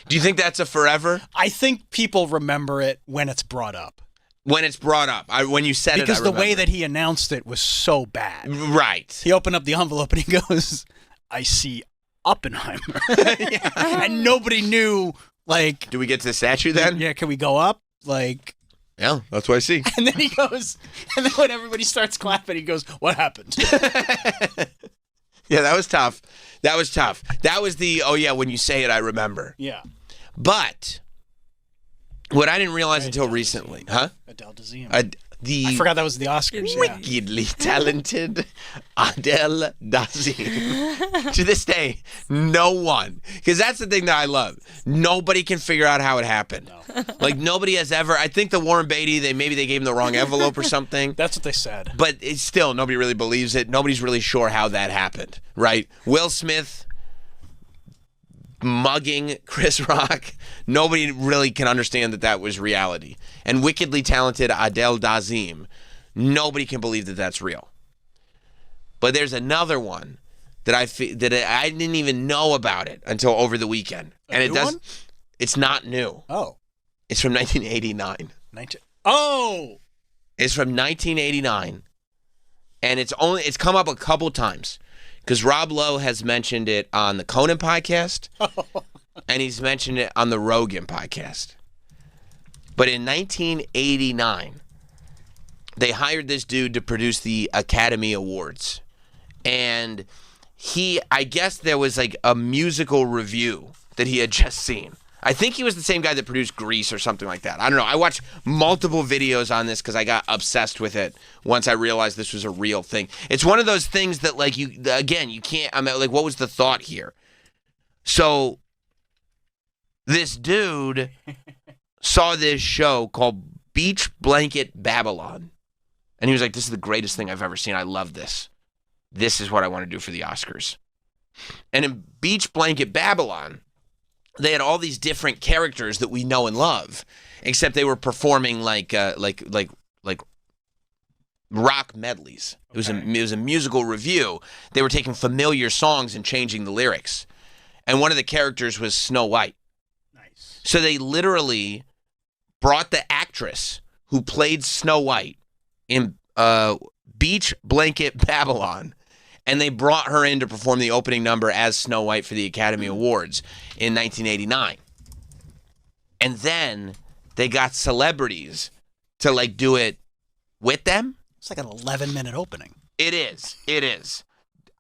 Do you think that's a forever? I think people remember it when it's brought up. When it's brought up. When you said because it, the way that he announced it was so bad. Right. He opened up the envelope and he goes, I see Oppenheimer. And nobody knew, like... Do we get to the statue then? Yeah, can we go up? Like... Yeah, that's what I see. And then he goes... And then when everybody starts clapping, he goes, what happened? Yeah, that was tough. That was the, when you say it, I remember. Yeah. But... What I didn't realize until recently, Adele Dazeem. I forgot that was the Oscars. Wickedly talented Adele Dazeem. To this day, no one, because that's the thing that I love. Nobody can figure out how it happened. No. Like nobody has ever. I think the Warren Beatty, maybe they gave him the wrong envelope or something. That's what they said. But it's still nobody really believes it. Nobody's really sure how that happened. Right? Will Smith mugging Chris Rock. Nobody really can understand that was reality. And wickedly talented Adele Dazeem, nobody can believe that that's real. But there's another one that I didn't even know about it until over the weekend. It's not new. Oh. It's from 1989. It's from 1989. And it's come up a couple times. Because Rob Lowe has mentioned it on the Conan podcast, and he's mentioned it on the Rogan podcast. But in 1989, they hired this dude to produce the Academy Awards. And I guess there was like a musical review that he had just seen. I think he was the same guy that produced Grease or something like that. I don't know. I watched multiple videos on this because I got obsessed with it once I realized this was a real thing. It's one of those things that, like, you can't, I mean, like, what was the thought here? So this dude saw this show called Beach Blanket Babylon, and he was like, this is the greatest thing I've ever seen. I love this. This is what I want to do for the Oscars. And in Beach Blanket Babylon, they had all these different characters that we know and love, except they were performing like rock medleys. Okay. It was a musical review. They were taking familiar songs and changing the lyrics. And one of the characters was Snow White. Nice. So they literally brought the actress who played Snow White in Beach Blanket Babylon, and they brought her in to perform the opening number as Snow White for the Academy Awards in 1989. And then they got celebrities to, like, do it with them. It's like an 11-minute opening. It is.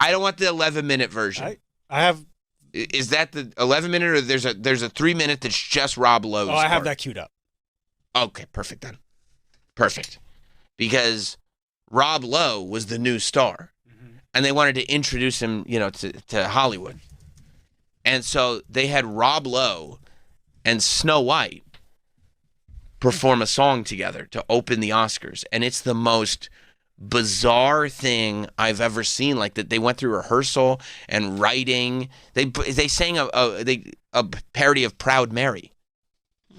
I don't want the 11-minute version. I have... Is that the 11-minute, or there's a 3-minute that's just Rob Lowe's I have that queued up. Okay, perfect then. Perfect. Because Rob Lowe was the new star. And they wanted to introduce him, to Hollywood. And so they had Rob Lowe and Snow White perform a song together to open the Oscars. And it's the most bizarre thing I've ever seen. Like, that they went through rehearsal and writing. They sang a parody of Proud Mary.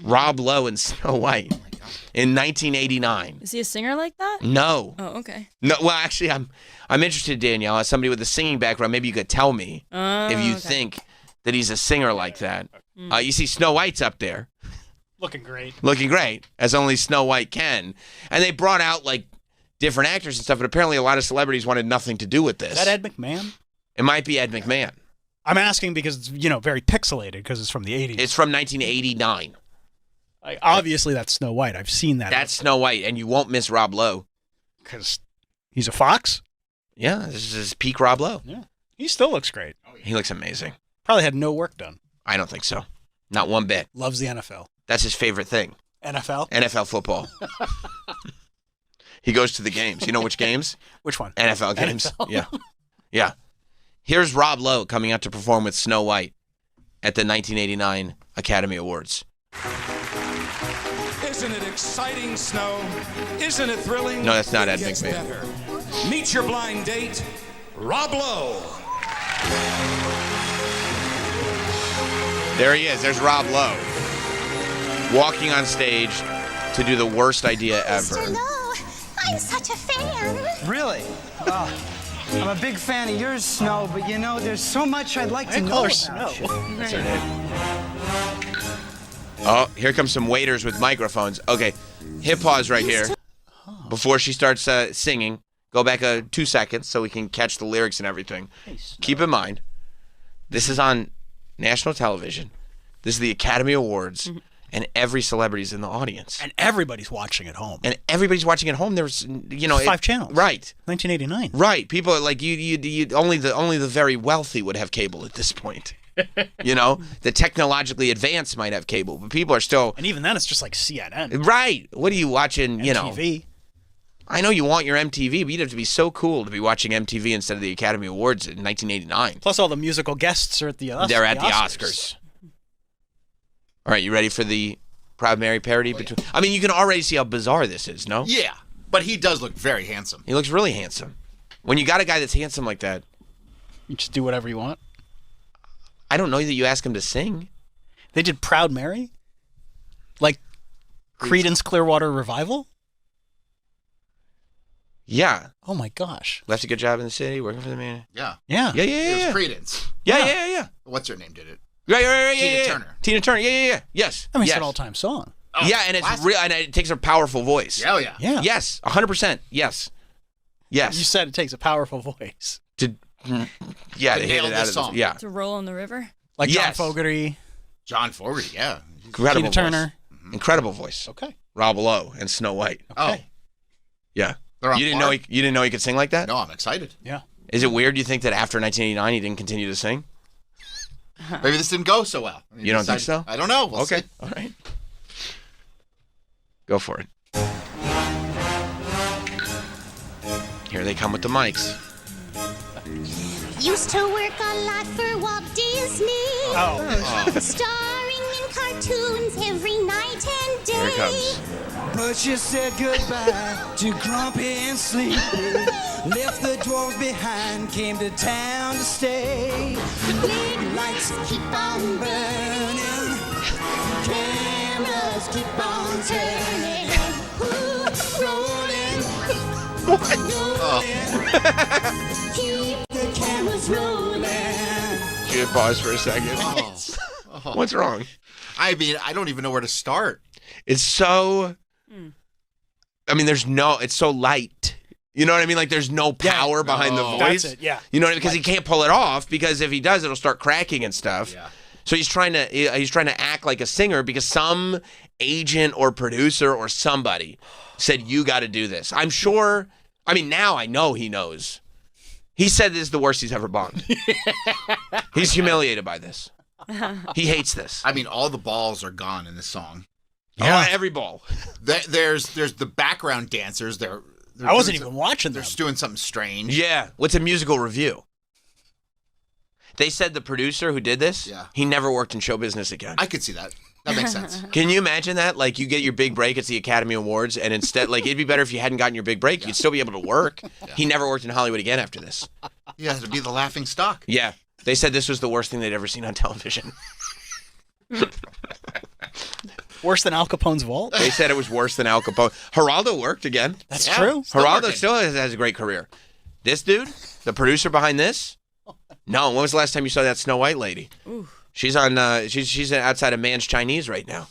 Rob Lowe and Snow White. In 1989. Is he a singer like that? No. Oh, okay. No. Well, actually, I'm interested, Danielle, as somebody with a singing background. Maybe you could tell me if you think that he's a singer like that. You see, Snow White's up there, looking great, as only Snow White can. And they brought out, like, different actors and stuff, but apparently a lot of celebrities wanted nothing to do with this. Is that Ed McMahon? It might be Ed McMahon. I'm asking because it's very pixelated because it's from the 80s. It's from 1989. Obviously, that's Snow White. I've seen that. That's Snow White, and you won't miss Rob Lowe. Because he's a fox? Yeah, this is peak Rob Lowe. Yeah. He still looks great. He looks amazing. Probably had no work done. I don't think so. Not one bit. Loves the NFL. That's his favorite thing. NFL? NFL football. He goes to the games. You know which games? Which one? NFL games. NFL? Yeah. Yeah. Here's Rob Lowe coming out to perform with Snow White at the 1989 Academy Awards. Isn't it exciting, Snow? Isn't it thrilling? No, that's not It Ed gets McMahon. better. Meet your blind date, Rob Lowe. There he is. There's Rob Lowe. Walking on stage to do the worst idea ever. Mr. Lowe, I'm such a fan. Really? I'm a big fan of yours, Snow, but there's so much I'd like to know about you. That's her name. Oh, here comes some waiters with microphones. Okay, hit pause right here. Before she starts singing, go back 2 seconds so we can catch the lyrics and everything. Keep in mind, this is on national television. This is the Academy Awards, and every celebrity's in the audience. And everybody's watching at home. And everybody's watching at home. There's, 5 channels. Right. 1989. Right. People are like, you only the very wealthy would have cable at this point. The technologically advanced might have cable, but people are still. And even then, it's just like CNN. Right. What are you watching? MTV. I know you want your MTV, but you'd have to be so cool to be watching MTV instead of the Academy Awards in 1989. Plus, all the musical guests are at the Oscars. They're at the Oscars. All right, you ready for the Proud Mary parody? I mean, you can already see how bizarre this is, no? Yeah, but he does look very handsome. He looks really handsome. When you got a guy that's handsome like that, you just do whatever you want. I don't know that you ask him to sing. They did Proud Mary? Like Creedence Clearwater Revival? Yeah. Oh my gosh. Left a good job in the city, working for the man. Yeah. Yeah. Yeah. It was Creedence. Yeah. What's her name did it? Right. Tina Turner. Tina Turner. Yeah. Yes. I mean, it's an all-time song. Oh, yeah, and it's real, and it takes a powerful voice. Oh yeah. Yeah. Yes, 100%. Yes. You said it takes a powerful voice. To hit it out of song. Yeah. To roll on the river. Like John Fogerty. John Fogerty, yeah. Incredible Tina voice. Turner. Incredible voice. Okay. Rob Lowe and Snow White. Okay. Yeah. You didn't know he could sing like that? No, I'm excited. Yeah. Is it weird you think that after 1989 he didn't continue to sing? Maybe this didn't go so well. You don't think so? I don't know. We'll Okay. see. All right. Go for it. Here they come with the mics. Used to work a lot for Walt Disney. Starring in cartoons every night and day. Here it comes. But you said goodbye to Grumpy and Sleepy. Left the dwarves behind, came to town to stay. Lights keep on burning, cameras keep on turning. Rolling, keep the cameras rolling. You should pause for a second. What's wrong? I mean, I don't even know where to start. It's so... I mean, it's so light. You know what I mean? Like, there's no power behind the voice. That's it, yeah. You know what I mean? Because he can't pull it off, because if he does, it'll start cracking and stuff. Yeah. So he's trying to act like a singer because some agent or producer or somebody said, you got to do this. I'm sure... I mean, now I know he knows. He said this is the worst he's ever bombed. He's humiliated by this. He hates this. I mean, all the balls are gone in this song. Yeah, every ball. There's the background dancers. They're I wasn't even watching They're them. just doing something strange. Yeah. What's a musical review? They said the producer who did this, he never worked in show business again. I could see that. That makes sense. Can you imagine that? Like, you get your big break, it's the Academy Awards, and instead, like, it'd be better if you hadn't gotten your big break. You'd still be able to work. He never worked in Hollywood again after this. Yeah, to be the laughing stock. Yeah. They said this was the worst thing they'd ever seen on television. Worse than Al Capone's vault? They said it was worse than Al Capone. Geraldo worked again. That's true. Geraldo still has a great career. This dude, the producer behind this, no. When was the last time you saw that Snow White lady? Ooh. She's on. She's outside of Man's Chinese right now.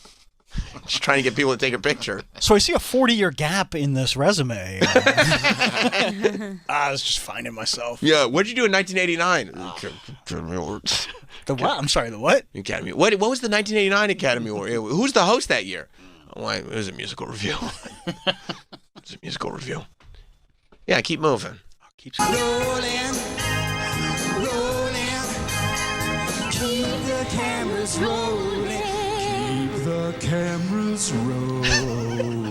She's trying to get people to take a picture. So I see a 40-year gap in this resume. I was just finding myself. Yeah, what'd you do in 1989? The what? I'm sorry, the what? Academy. What was the 1989 Academy Award? Who's the host that year? Oh, it was a musical review. It's a musical review. Yeah, keep moving. Keep rolling, keep the cameras rolling, keep the cameras rolling.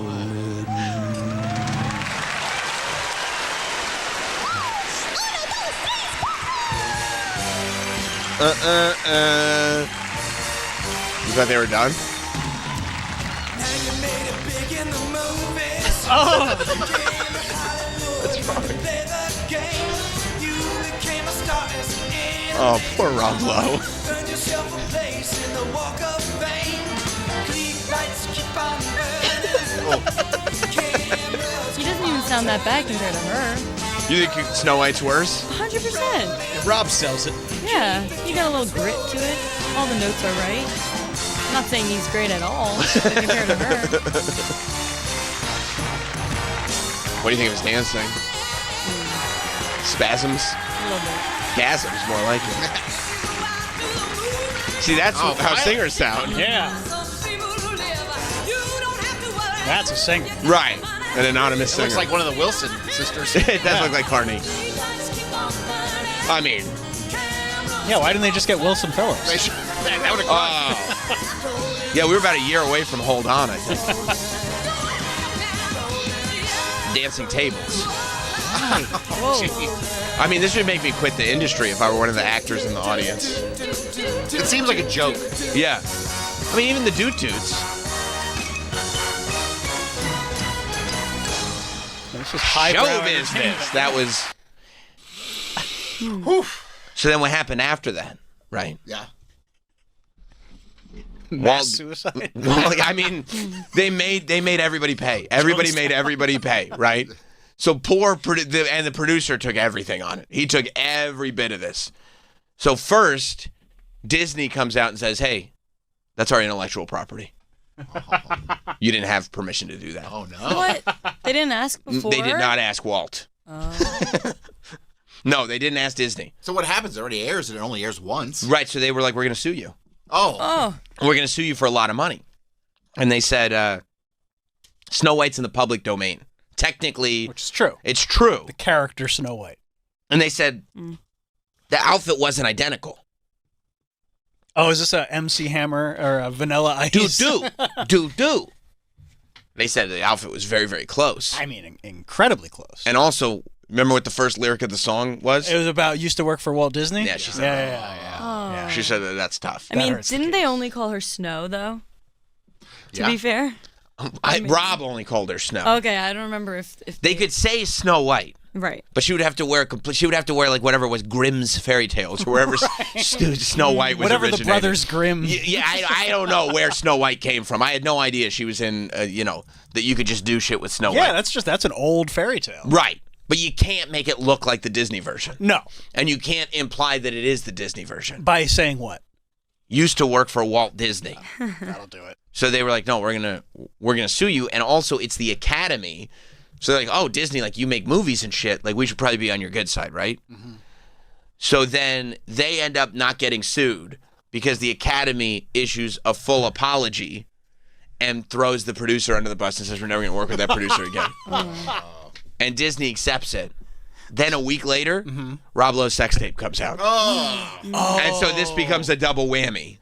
You thought they were done? Oh! What's wrong? Oh, poor Rob Lowe. He doesn't even sound that bad compared to her. You think Snow White's worse? 100%. Rob sells it. Yeah, he got a little grit to it. All the notes are right. I'm not saying he's great at all, but compared to her. What do you think of his dancing? Spasms? A little bit. Gasms, more like it. See, that's how singers sound. Yeah. That's a singer. Right. An anonymous singer. Looks like one of the Wilson sisters. It does look like Carney. I mean. Yeah, why didn't they just get Wilson Phillips? They should, that would have Yeah, we were about a year away from Hold On, I think. Dancing tables. Whoa. I mean, this would make me quit the industry if I were one of the actors in the audience. It seems like a joke. Yeah. I mean, even the Doot Toots. This is high Show business. That was. So then what happened after that, right? Yeah. Mass suicide. Well, I mean, they made everybody pay. Everybody made everybody pay, right? So the producer took everything on it. He took every bit of this. So first, Disney comes out and says, "Hey, that's our intellectual property. You didn't have permission to do that." Oh no! What? They didn't ask before? They did not ask Walt. Oh. No, they didn't ask Disney. So what happens? It already airs, and it only airs once. Right. So they were like, "We're going to sue you. Oh. We're going to sue you for a lot of money." And they said, "Snow White's in the public domain. Technically, which is true. It's true. The character Snow White." And they said the outfit wasn't identical. Oh, is this a MC Hammer or a Vanilla Ice? Do. They said the outfit was very, very close. I mean, incredibly close. And also, remember what the first lyric of the song was? It was about used to work for Walt Disney? Yeah, she said. Yeah. She said that's tough. I mean, didn't they only call her Snow, though? To be fair? Rob only called her Snow. Okay, I don't remember if they could say Snow White. Right. But she would have to wear like whatever was Grimm's fairy tales or wherever Snow White was whatever originated. The Brothers Grimm. Yeah, I don't know where Snow White came from. I had no idea she was in that you could just do shit with Snow White. Yeah, that's an old fairy tale. Right. But you can't make it look like the Disney version. No. And you can't imply that it is the Disney version. By saying what? Used to work for Walt Disney. That'll do it. So they were like, no, we're gonna sue you. And also it's the Academy. So they're like, oh, Disney, like you make movies and shit. Like we should probably be on your good side, right? Mm-hmm. So then they end up not getting sued because the Academy issues a full apology and throws the producer under the bus and says we're never going to work with that producer again. And Disney accepts it. Then a week later, Rob Lowe's sex tape comes out. And so this becomes a double whammy.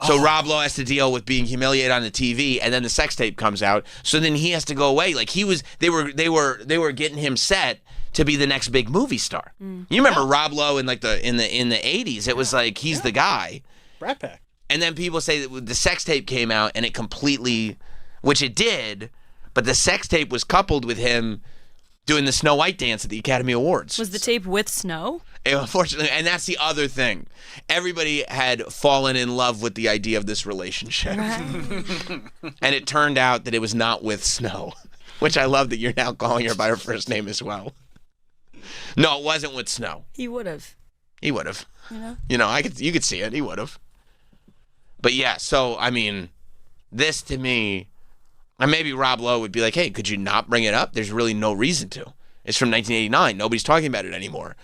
So Rob Lowe has to deal with being humiliated on the TV, and then the sex tape comes out. So then he has to go away. Like they were getting him set to be the next big movie star. You remember Rob Lowe in like in the 80s? It was like he's the guy. Brat Pack. And then people say that the sex tape came out, and it completely, which it did, but the sex tape was coupled with him doing the Snow White dance at the Academy Awards. Was the tape with Snow? Unfortunately, and that's the other thing. Everybody had fallen in love with the idea of this relationship. And it turned out that it was not with Snow, which I love that you're now calling her by her first name as well. No, it wasn't with Snow. He would have. He would have. You know? You could see it. He would have. But yeah, so, I mean, this to me, and maybe Rob Lowe would be like, hey, could you not bring it up? There's really no reason to. It's from 1989. Nobody's talking about it anymore.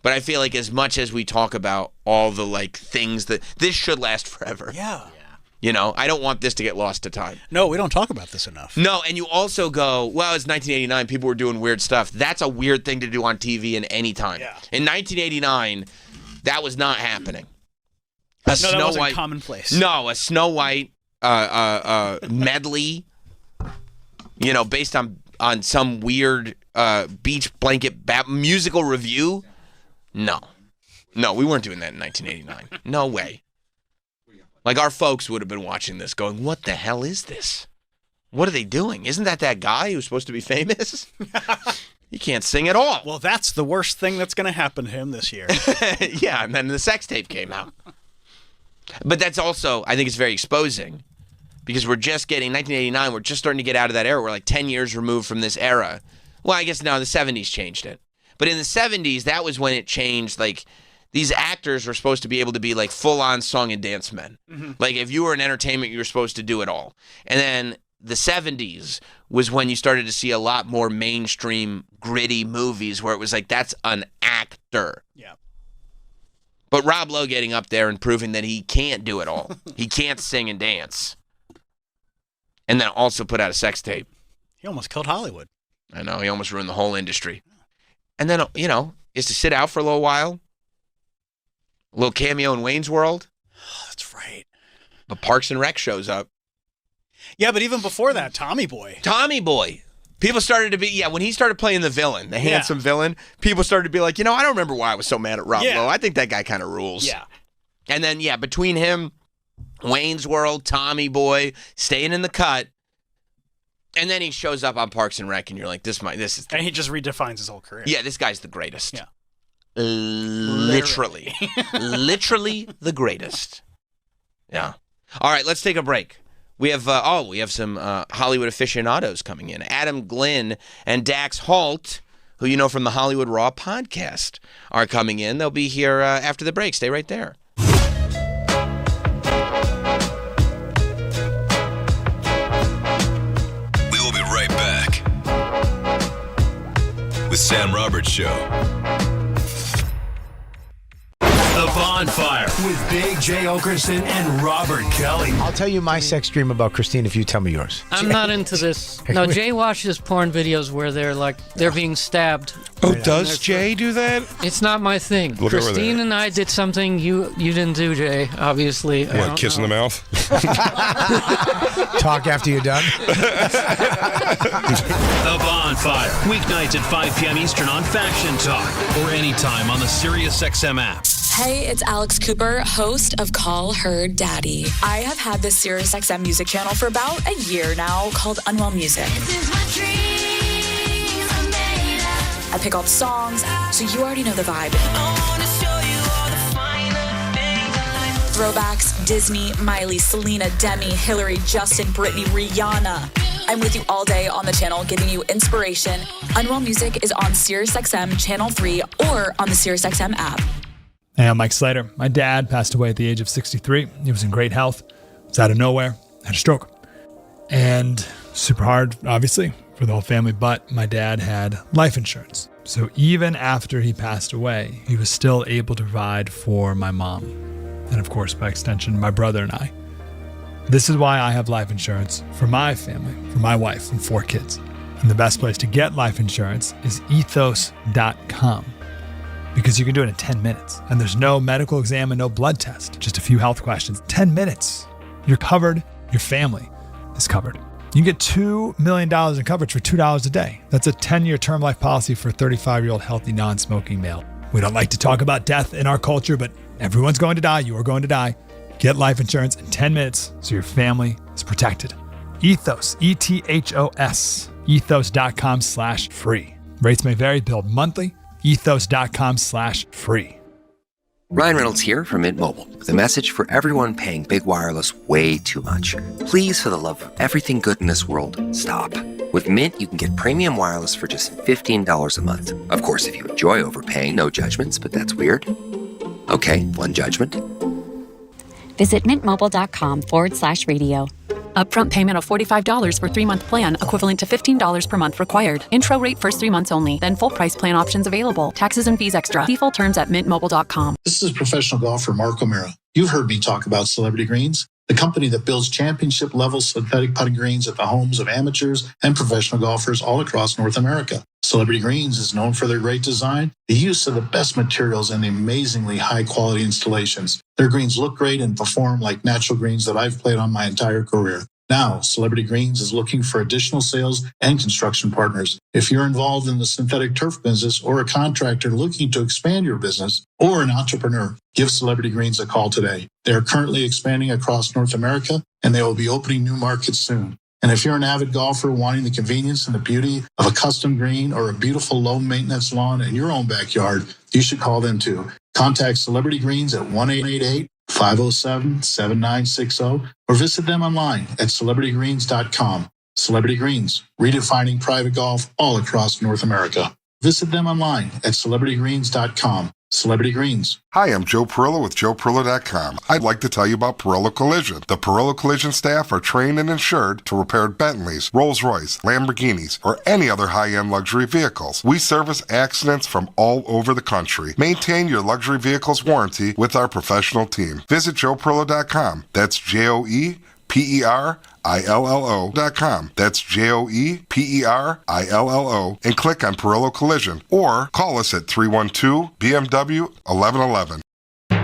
But I feel like as much as we talk about all the like things that this should last forever. Yeah. You know, I don't want this to get lost to time. No, we don't talk about this enough. No, and you also go, well, it's 1989. People were doing weird stuff. That's a weird thing to do on TV in any time. Yeah. In 1989, that was not happening. That wasn't commonplace. No, a Snow White medley, based on some weird beach blanket musical review. No, we weren't doing that in 1989. No way. Like, our folks would have been watching this going, what the hell is this? What are they doing? Isn't that guy who's supposed to be famous? He can't sing at all. Well, that's the worst thing that's going to happen to him this year. Yeah, and then the sex tape came out. But that's also, I think it's very exposing because we're just getting, 1989, we're just starting to get out of that era. We're like 10 years removed from this era. Well, I guess now the 70s changed it. But in the 70s, that was when it changed. Like, these actors were supposed to be able to be like full-on song and dance men. Mm-hmm. Like, if you were in entertainment, you were supposed to do it all. And then the 70s was when you started to see a lot more mainstream, gritty movies where it was like, that's an actor. Yeah. But Rob Lowe getting up there and proving that he can't do it all. He can't sing and dance. And then also put out a sex tape. He almost killed Hollywood. I know. He almost ruined the whole industry. And then, is to sit out for a little while. A little cameo in Wayne's World. Oh, that's right. But Parks and Rec shows up. Yeah, but even before that, Tommy Boy. People started to be, when he started playing the villain, the handsome villain, people started to be like, I don't remember why I was so mad at Rob Lowe. I think that guy kind of rules. Yeah. And then, between him, Wayne's World, Tommy Boy, staying in the cut, and then he shows up on Parks and Rec, and you're like, this is... And he just redefines his whole career. Yeah, this guy's the greatest. Yeah. Literally. Literally the greatest. Yeah. All right, let's take a break. We have some Hollywood aficionados coming in. Adam Glynn and Dax Holt, who you know from the Hollywood Raw podcast, are coming in. They'll be here after the break. Stay right there. We will be right back with Sam Roberts Show. The Bonfire with Big J. Okerson and Robert Kelly. I'll tell you my sex dream about Christine if you tell me yours. I'm not into this. No, Jay watches porn videos where they're being stabbed. Oh, does Jay do that? It's not my thing. Look over Christine there. and I did something you didn't do, Jay, obviously. What, kiss in the mouth? Talk after you're done. The Bonfire. Weeknights at 5 p.m. Eastern on Faction Talk or anytime on the SiriusXM app. Hey, it's Alex Cooper, host of Call Her Daddy. I have had this SiriusXM music channel for about a year now called Unwell Music. I pick all the songs, so you already know the vibe. Throwbacks, Disney, Miley, Selena, Demi, Hillary, Justin, Britney, Rihanna. I'm with you all day on the channel, giving you inspiration. Unwell Music is on SiriusXM Channel 3 or on the SiriusXM app. Hey, I'm Mike Slater. My dad passed away at the age of 63. He was in great health. Was out of nowhere, had a stroke. And super hard, obviously, for the whole family, but my dad had life insurance. So even after he passed away, he was still able to provide for my mom. And of course, by extension, my brother and I. This is why I have life insurance for my family, for my wife and 4 kids. And the best place to get life insurance is ethos.com. Because you can do it in 10 minutes. And there's no medical exam and no blood test. Just a few health questions. 10 minutes. You're covered. Your family is covered. You can get $2 million in coverage for $2 a day. That's a 10-year term life policy for a 35-year-old healthy, non-smoking male. We don't like to talk about death in our culture, but everyone's going to die. You are going to die. Get life insurance in 10 minutes so your family is protected. Ethos, E-T-H-O-S, ethos.com/free. Rates may vary, billed monthly. ethos.com/free. Ryan Reynolds here from Mint Mobile with a message for everyone paying big wireless way too much. Please, for the love of everything good in this world, stop. With Mint, you can get premium wireless for just $15 a month. Of course, if you enjoy overpaying, no judgments, but that's weird. Okay, one judgment. Visit mintmobile.com/radio. Upfront payment of $45 for 3-month plan, equivalent to $15 per month required. Intro rate first 3 months only, then full price plan options available. Taxes and fees extra. See full terms at mintmobile.com. This is professional golfer Mark O'Meara. You've heard me talk about Celebrity Greens, the company that builds championship-level synthetic putting greens at the homes of amateurs and professional golfers all across North America. Celebrity Greens is known for their great design, the use of the best materials, and the amazingly high-quality installations. Their greens look great and perform like natural greens that I've played on my entire career. Now, Celebrity Greens is looking for additional sales and construction partners. If you're involved in the synthetic turf business or a contractor looking to expand your business or an entrepreneur, give Celebrity Greens a call today. They are currently expanding across North America, and they will be opening new markets soon. And if you're an avid golfer wanting the convenience and the beauty of a custom green or a beautiful low-maintenance lawn in your own backyard, you should call them too. Contact Celebrity Greens at 1-888-507-7960 or visit them online at celebritygreens.com. Celebrity Greens, redefining private golf all across North America. Visit them online at celebritygreens.com. Celebrity Greens. Hi, I'm Joe Perillo with JoePerillo.com. I'd like to tell you about Perillo Collision. The Perillo Collision staff are trained and insured to repair Bentleys, Rolls-Royce, Lamborghinis, or any other high-end luxury vehicles. We service accidents from all over the country. Maintain your luxury vehicle's warranty with our professional team. Visit JoePerillo.com. That's JoePerillo.com. That's JoePerillo, and click on Perillo Collision or call us at 312-BMW-1111.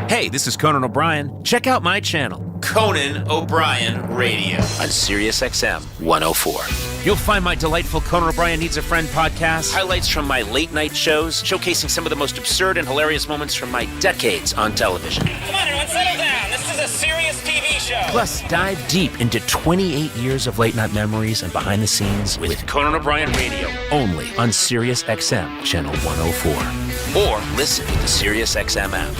Hey, this is Conan O'Brien. Check out my channel, Conan O'Brien Radio, on SiriusXM 104. You'll find my delightful Conan O'Brien Needs a Friend podcast, highlights from my late-night shows, showcasing some of the most absurd and hilarious moments from my decades on television. Come on, everyone, settle down. This is a serious TV show. Plus, dive deep into 28 years of late-night memories and behind the scenes with Conan O'Brien Radio, only on SiriusXM Channel 104. Or listen to the SiriusXM app.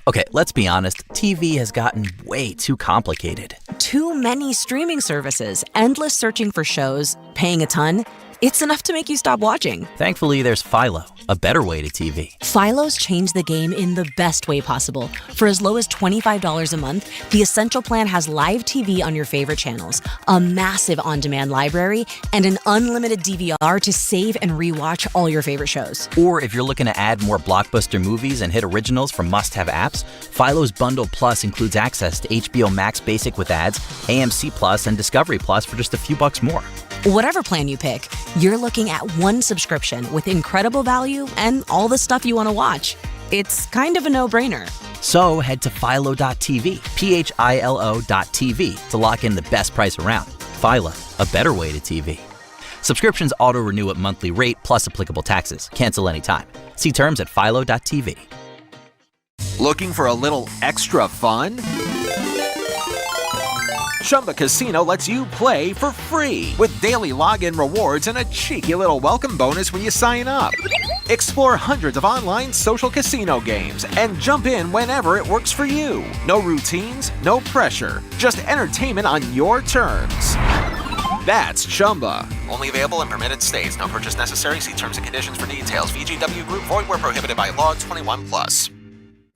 Okay, let's be honest, TV has gotten way too complicated. Too many streaming services, endless searching for shows, paying a ton. it's enough to make you stop watching. Thankfully, there's Philo, a better way to TV. Philo's changed the game in the best way possible. For as low as $25 a month, the Essential Plan has live TV on your favorite channels, a massive on-demand library, and an unlimited DVR to save and rewatch all your favorite shows. Or if you're looking to add more blockbuster movies and hit originals from must-have apps, Philo's Bundle Plus includes access to HBO Max Basic with ads, AMC Plus, and Discovery Plus for just a few bucks more. Whatever plan you pick, you're looking at one subscription with incredible value and all the stuff you want to watch. It's kind of a no-brainer. So head to Philo.tv, PHILO.tv, to lock in the best price around. Philo, a better way to TV. Subscriptions auto-renew at monthly rate plus applicable taxes. Cancel anytime. See terms at Philo.tv. Looking for a little extra fun? Chumba Casino lets you play for free with daily login rewards and a cheeky little welcome bonus when you sign up. Explore hundreds of online social casino games and jump in whenever it works for you. No routines, no pressure, just entertainment on your terms. That's Chumba. Only available in permitted states. No purchase necessary. See terms and conditions for details. VGW Group. Void where prohibited by law. 21+.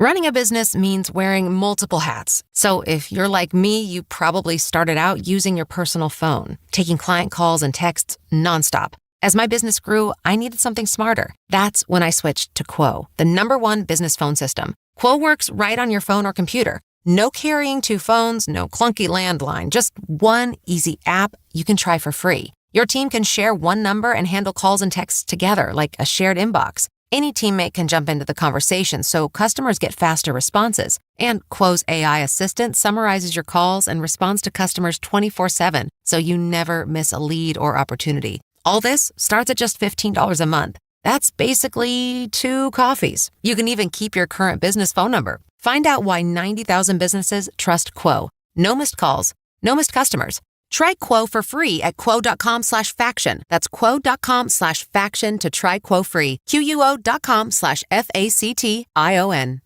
Running a business means wearing multiple hats. So if you're like me, you probably started out using your personal phone, taking client calls and texts nonstop. As my business grew, I needed something smarter. That's when I switched to Quo, the #1 business phone system. Quo works right on your phone or computer. No carrying 2 phones, no clunky landline, just one easy app you can try for free. Your team can share one number and handle calls and texts together like a shared inbox. Any teammate can jump into the conversation, so customers get faster responses. And Quo's AI assistant summarizes your calls and responds to customers 24/7, so you never miss a lead or opportunity. All this starts at just $15 a month. That's basically 2 coffees. You can even keep your current business phone number. Find out why 90,000 businesses trust Quo. No missed calls, no missed customers. Try Quo for free at quo.com/faction. That's quo.com/faction to try Quo free. QUO.com/FACTION.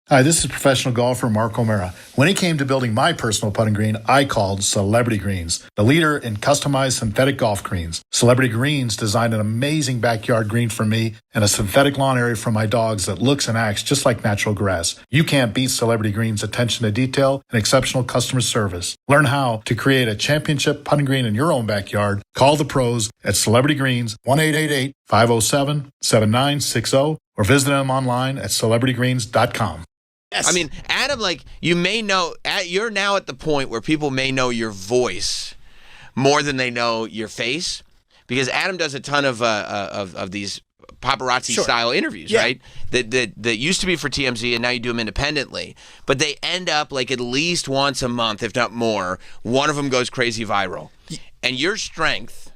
Hi, this is professional golfer Mark O'Mara. When it came to building my personal putting green, I called Celebrity Greens, the leader in customized synthetic golf greens. Celebrity Greens designed an amazing backyard green for me and a synthetic lawn area for my dogs that looks and acts just like natural grass. You can't beat Celebrity Greens' attention to detail and exceptional customer service. Learn how to create a championship putting green in your own backyard. Call the pros at Celebrity Greens, 1-888-507-7960, or visit them online at celebritygreens.com. Yes. I mean, Adam, like, you may know, you're now at the point where people may know your voice more than they know your face, because Adam does a ton of these paparazzi-style interviews, right? That used to be for TMZ, and now you do them independently. But they end up, like, at least once a month, if not more, one of them goes crazy viral. And your strength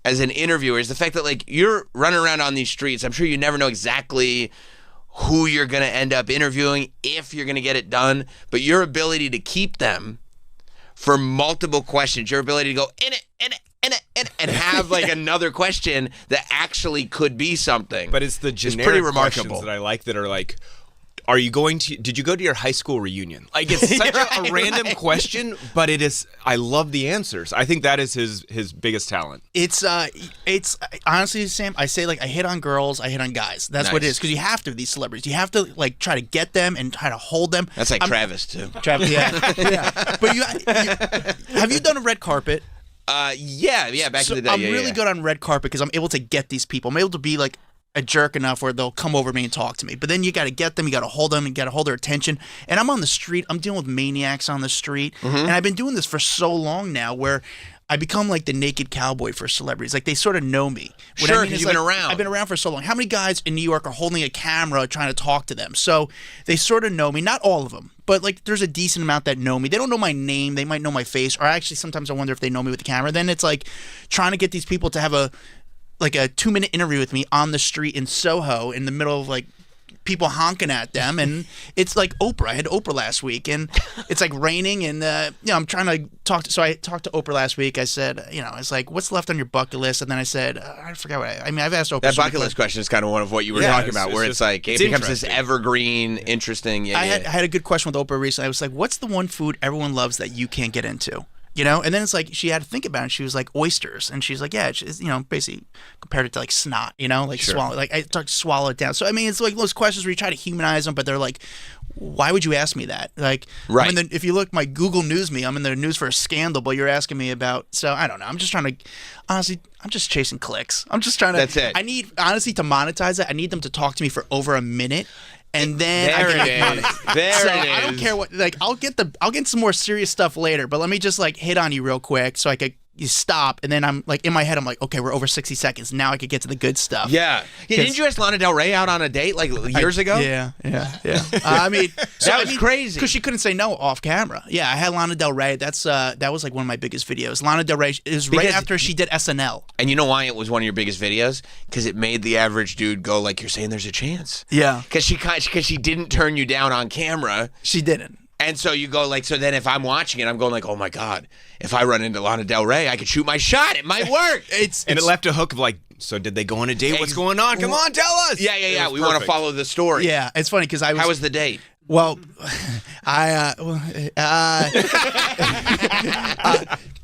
as an interviewer is the fact that, like, you're running around on these streets. I'm sure you never know exactly who you're going to end up interviewing, if you're going to get it done, but your ability to keep them for multiple questions, your ability to go in it, and have like another question that actually could be something. But it's the generic pretty remarkable questions that I like that are like, did you go to your high school reunion? Like, it's such a random question, but it is, I love the answers. I think that is his biggest talent. It's honestly, Sam, I say, like, I hit on girls, I hit on guys. That's what it is, because you have to, these celebrities. You have to, like, try to get them and try to hold them. That's like Travis, too. Travis, yeah. But have you done a red carpet? Yeah, back in the day. I'm really good on red carpet because I'm able to get these people. I'm able to be, like, a jerk enough where they'll come over to me and talk to me. But then you got to get them, you got to hold them, you got to hold their attention. And I'm on the street, I'm dealing with maniacs on the street. Mm-hmm. And I've been doing this for so long now where I become like the naked cowboy for celebrities. Like, they sort of know me. Sure, because you've been around. I've been around for so long. How many guys in New York are holding a camera trying to talk to them? So they sort of know me. Not all of them, but like there's a decent amount that know me. They don't know my name. They might know my face. Or actually sometimes I wonder if they know me with the camera. Then it's like trying to get these people to have a 2-minute interview with me on the street in Soho in the middle of like people honking at them. And it's like Oprah. I had Oprah last week and it's like raining and I'm trying to talk to, so I talked to Oprah last week. I said, it's like, what's left on your bucket list? And then I said, I forgot what I've asked Oprah. That bucket list question is kind of one of what you were talking about, where it's like, it becomes this evergreen, interesting. I had a good question with Oprah recently. I was like, what's the one food everyone loves that you can't get into? you know? And then it's like she had to think about it. She was like, oysters. And she's like, yeah, it's, you know, basically compared it to like snot, you know, like swallow. Like I start to swallow it down. So, I mean, it's like those questions where you try to humanize them, but they're like, why would you ask me that? Like, right. If you look my Google News me, I'm in the news for a scandal, but you're asking me about, so I don't know. I'm just trying to, honestly, I'm just chasing clicks. I'm just trying to, that's it. I need, honestly, to monetize it, I need them to talk to me for over a minute. And then there I can it make is. money. There so it is. I don't care what, like, I'll get some more serious stuff later, but let me just like hit on you real quick so I could stop, and then I'm like in my head I'm like, okay, we're over 60 seconds now. I could get to the good stuff. Yeah. Didn't you ask Lana Del Rey out on a date like years ago? Yeah. I mean, that was crazy because she couldn't say no off camera. Yeah, I had Lana Del Rey. That was like one of my biggest videos. Lana Del Rey is right after she did SNL. And you know why it was one of your biggest videos? Because it made the average dude go like, "You're saying there's a chance." Yeah. Because she didn't turn you down on camera. She didn't. And so you go like, so then if I'm watching it, I'm going like, oh my God, if I run into Lana Del Rey, I could shoot my shot. It might work. And it left a hook of like, so did they go on a date? What's going on? Come on, tell us. Yeah. We want to follow the story. Yeah, it's funny because How was the date? Well,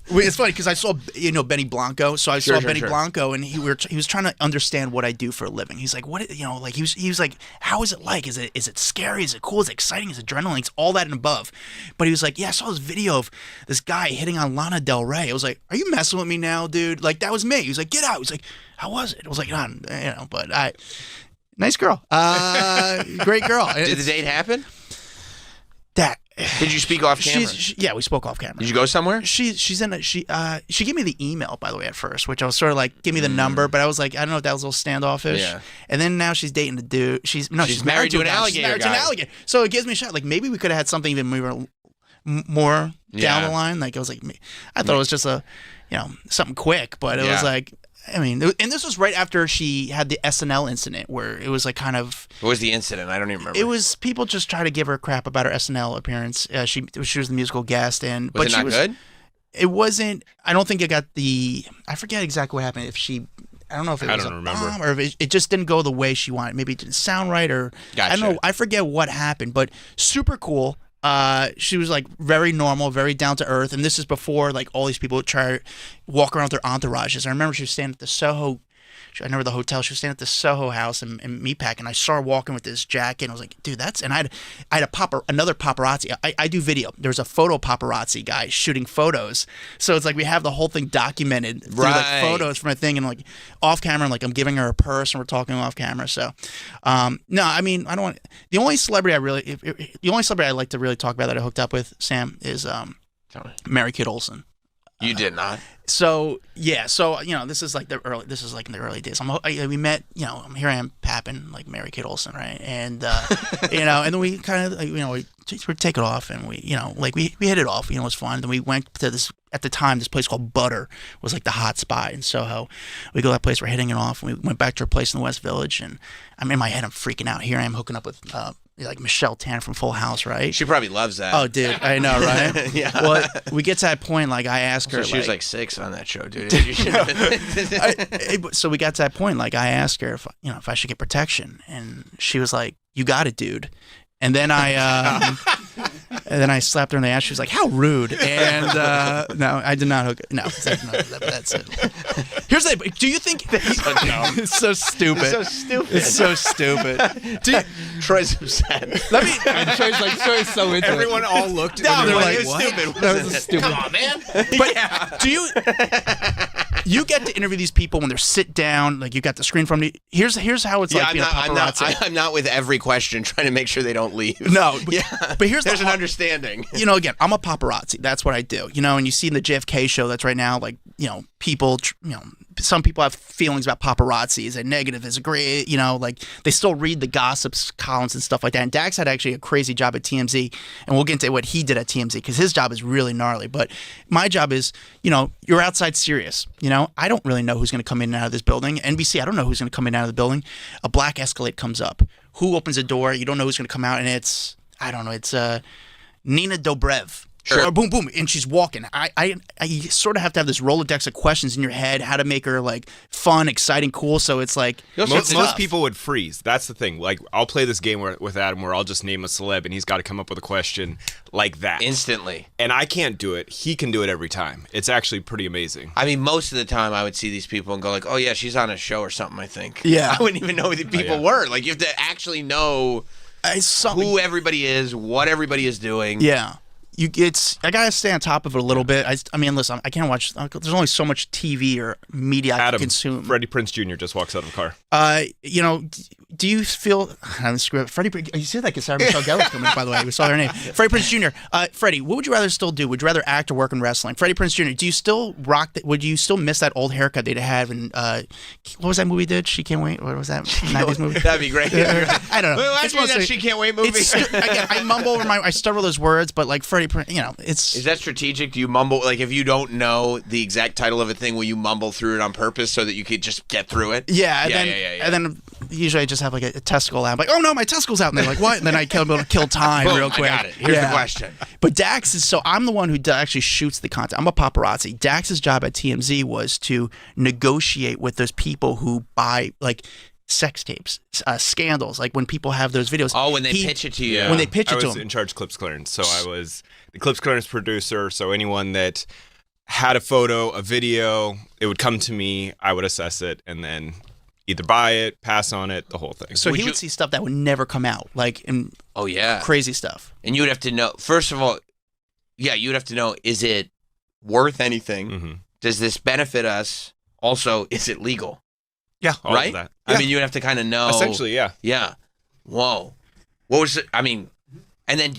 it's funny because I saw, you know, Benny Blanco. So I saw Benny Blanco, and he was trying to understand what I do for a living. He's like, what, you know, like he was like, how is it like? Is it scary? Is it cool? Is it exciting? Is it adrenaline? It's all that and above. But he was like, yeah, I saw this video of this guy hitting on Lana Del Rey. I was like, are you messing with me now, dude? Like, that was me. He was like, get out. He was like, how was it? I was like, you know, but nice girl. Great girl. Did the date happen? Did you speak off camera? Yeah, we spoke off camera. Did you go somewhere? She gave me the email, by the way, at first, which I was sort of like, give me the number, but I was like, I don't know if that was a little standoffish. Yeah. And then now she's dating a dude. She's married to an alligator. She's married to an alligator. So it gives me a shot. Like, maybe we could have had something even more down the line. Like, I was like, I thought it was just something quick, but it was like, I mean, and this was right after she had the SNL incident where it was like kind of... What was the incident? I don't even remember. It was people just trying to give her crap about her SNL appearance. She was the musical guest. And was it not good? It wasn't... I don't think it got the... I forget exactly what happened. If she... I don't know if it was a bomb or if it just didn't go the way she wanted. Maybe it didn't sound right or... Gotcha. I don't know. I forget what happened, but super cool. She was like very normal, very down to earth, and this is before like all these people would try to walk around with their entourages. I remember she was staying at the Soho. I remember the hotel. She was staying at the Soho house in Meatpack, and I saw her walking with this jacket. And I was like, dude, that's. And I had another paparazzi. I do video. There's a photo paparazzi guy shooting photos. So it's like we have the whole thing documented through like photos from a thing, and like off camera, and like I'm giving her a purse, and we're talking off camera. So, no, I mean, I don't want. The only celebrity I like to really talk about that I hooked up with, Sam, is Mary Kate Olsen. You did not. So yeah, so you know, this is like in the early days. We met, you know, here I am papping like Mary Kate Olsen, right? And you know, and then we kind of, you know, we take it off, and we, you know, like we hit it off. You know, it was fun. Then we went to this, at the time, this place called Butter was like the hot spot in Soho. We go to that place, we're hitting it off, and we went back to her place in the West Village, and I'm in my head, I'm freaking out. Here I am hooking up with like Michelle Tanner from Full House, right? She probably loves that. Oh, dude, I know, right? Yeah. Well, we get to that point, like I asked her. So she was like 6 on that show, dude. So we got to that point, like I asked her if I should get protection, and she was like, "You got it, dude." And then I slapped her in the ass. She was like, "How rude!" And no, I did not hook. No, that's it. Here's the. Do you think it's so stupid? It's so stupid. It's so stupid. Troy's upset. Let me. And Troy's so into Everyone all looked. No, they're like, "What? Stupid. That was stupid. Come on, man." But do you? You get to interview these people when they're sit down, like you got the screen from me. Here's how it's like being a paparazzi. I'm not with every question trying to make sure they don't leave. No, but here's there's an understanding. You know, again, I'm a paparazzi. That's what I do. You know, and you see in the JFK show that's right now, like, you know, people, you know, some people have feelings about paparazzi. Is it negative? Is it great? You know, like they still read the gossips columns and stuff like that. And Dax had actually a crazy job at TMZ, and we'll get into what he did at TMZ because his job is really gnarly. But my job is, you know, you're outside Sirius. You know, I don't really know who's going to come in and out of this building. NBC, I don't know who's going to come in and out of the building. A black Escalade comes up. Who opens the door? You don't know who's going to come out, and it's, I don't know, it's Nina Dobrev. Or boom, boom, and she's walking. I sort of have to have this Rolodex of questions in your head, how to make her like fun, exciting, cool. So it's like most people would freeze. That's the thing. Like I'll play this game with Adam where I'll just name a celeb and he's got to come up with a question like that instantly. And I can't do it. He can do it every time. It's actually pretty amazing. I mean, most of the time I would see these people and go like, "Oh yeah, she's on a show or something." I think. Yeah. I wouldn't even know who the people were. Like you have to actually know who everybody is, what everybody is doing. Yeah. I gotta stay on top of it a little bit. I mean, listen, I can't watch. There's only so much TV or media I can consume. Freddie Prinze Jr. just walks out of a car. Do you feel? Freddie, you see that? Sarah Michelle Gellar's coming. By the way, we saw her name. Freddie Prinze Jr. Freddie, what would you rather still do? Would you rather act or work in wrestling? Freddie Prinze Jr. Do you still rock? Would you still miss that old haircut they'd have? And what was that movie? She Can't Wait. What was that? 90s movie. That'd be great. I don't know. Well, actually, that She Can't Wait movie. Again, I mumble over I stumble those words, but like Freddie Prinze, it's. Is that strategic? Do you mumble like if you don't know the exact title of a thing, will you mumble through it on purpose so that you could just get through it? Yeah. And then usually I just have like a testicle out. I'm like, oh no, my testicle's out. And they're like, what? And then I kill time Boom, real quick. I got it. Here's the question. But Dax is I'm the one who actually shoots the content. I'm a paparazzi. Dax's job at TMZ was to negotiate with those people who buy like sex tapes, scandals, like when people have those videos. Oh, when they pitch it to you. When they pitch it to I was him. in charge of clips clearance, so I was the clips clearance producer. So anyone that had a photo, a video, it would come to me. I would assess it, and then either buy it, pass on it, the whole thing. So he would see stuff that would never come out, like crazy stuff. And you would have to know. First of all, you would have to know: is it worth anything? Mm-hmm. Does this benefit us? Also, is it legal? Yeah, all right. Of that. I Yeah. mean, you'd have to kind of know. Essentially, yeah. Yeah. Whoa. What was it? I mean, and then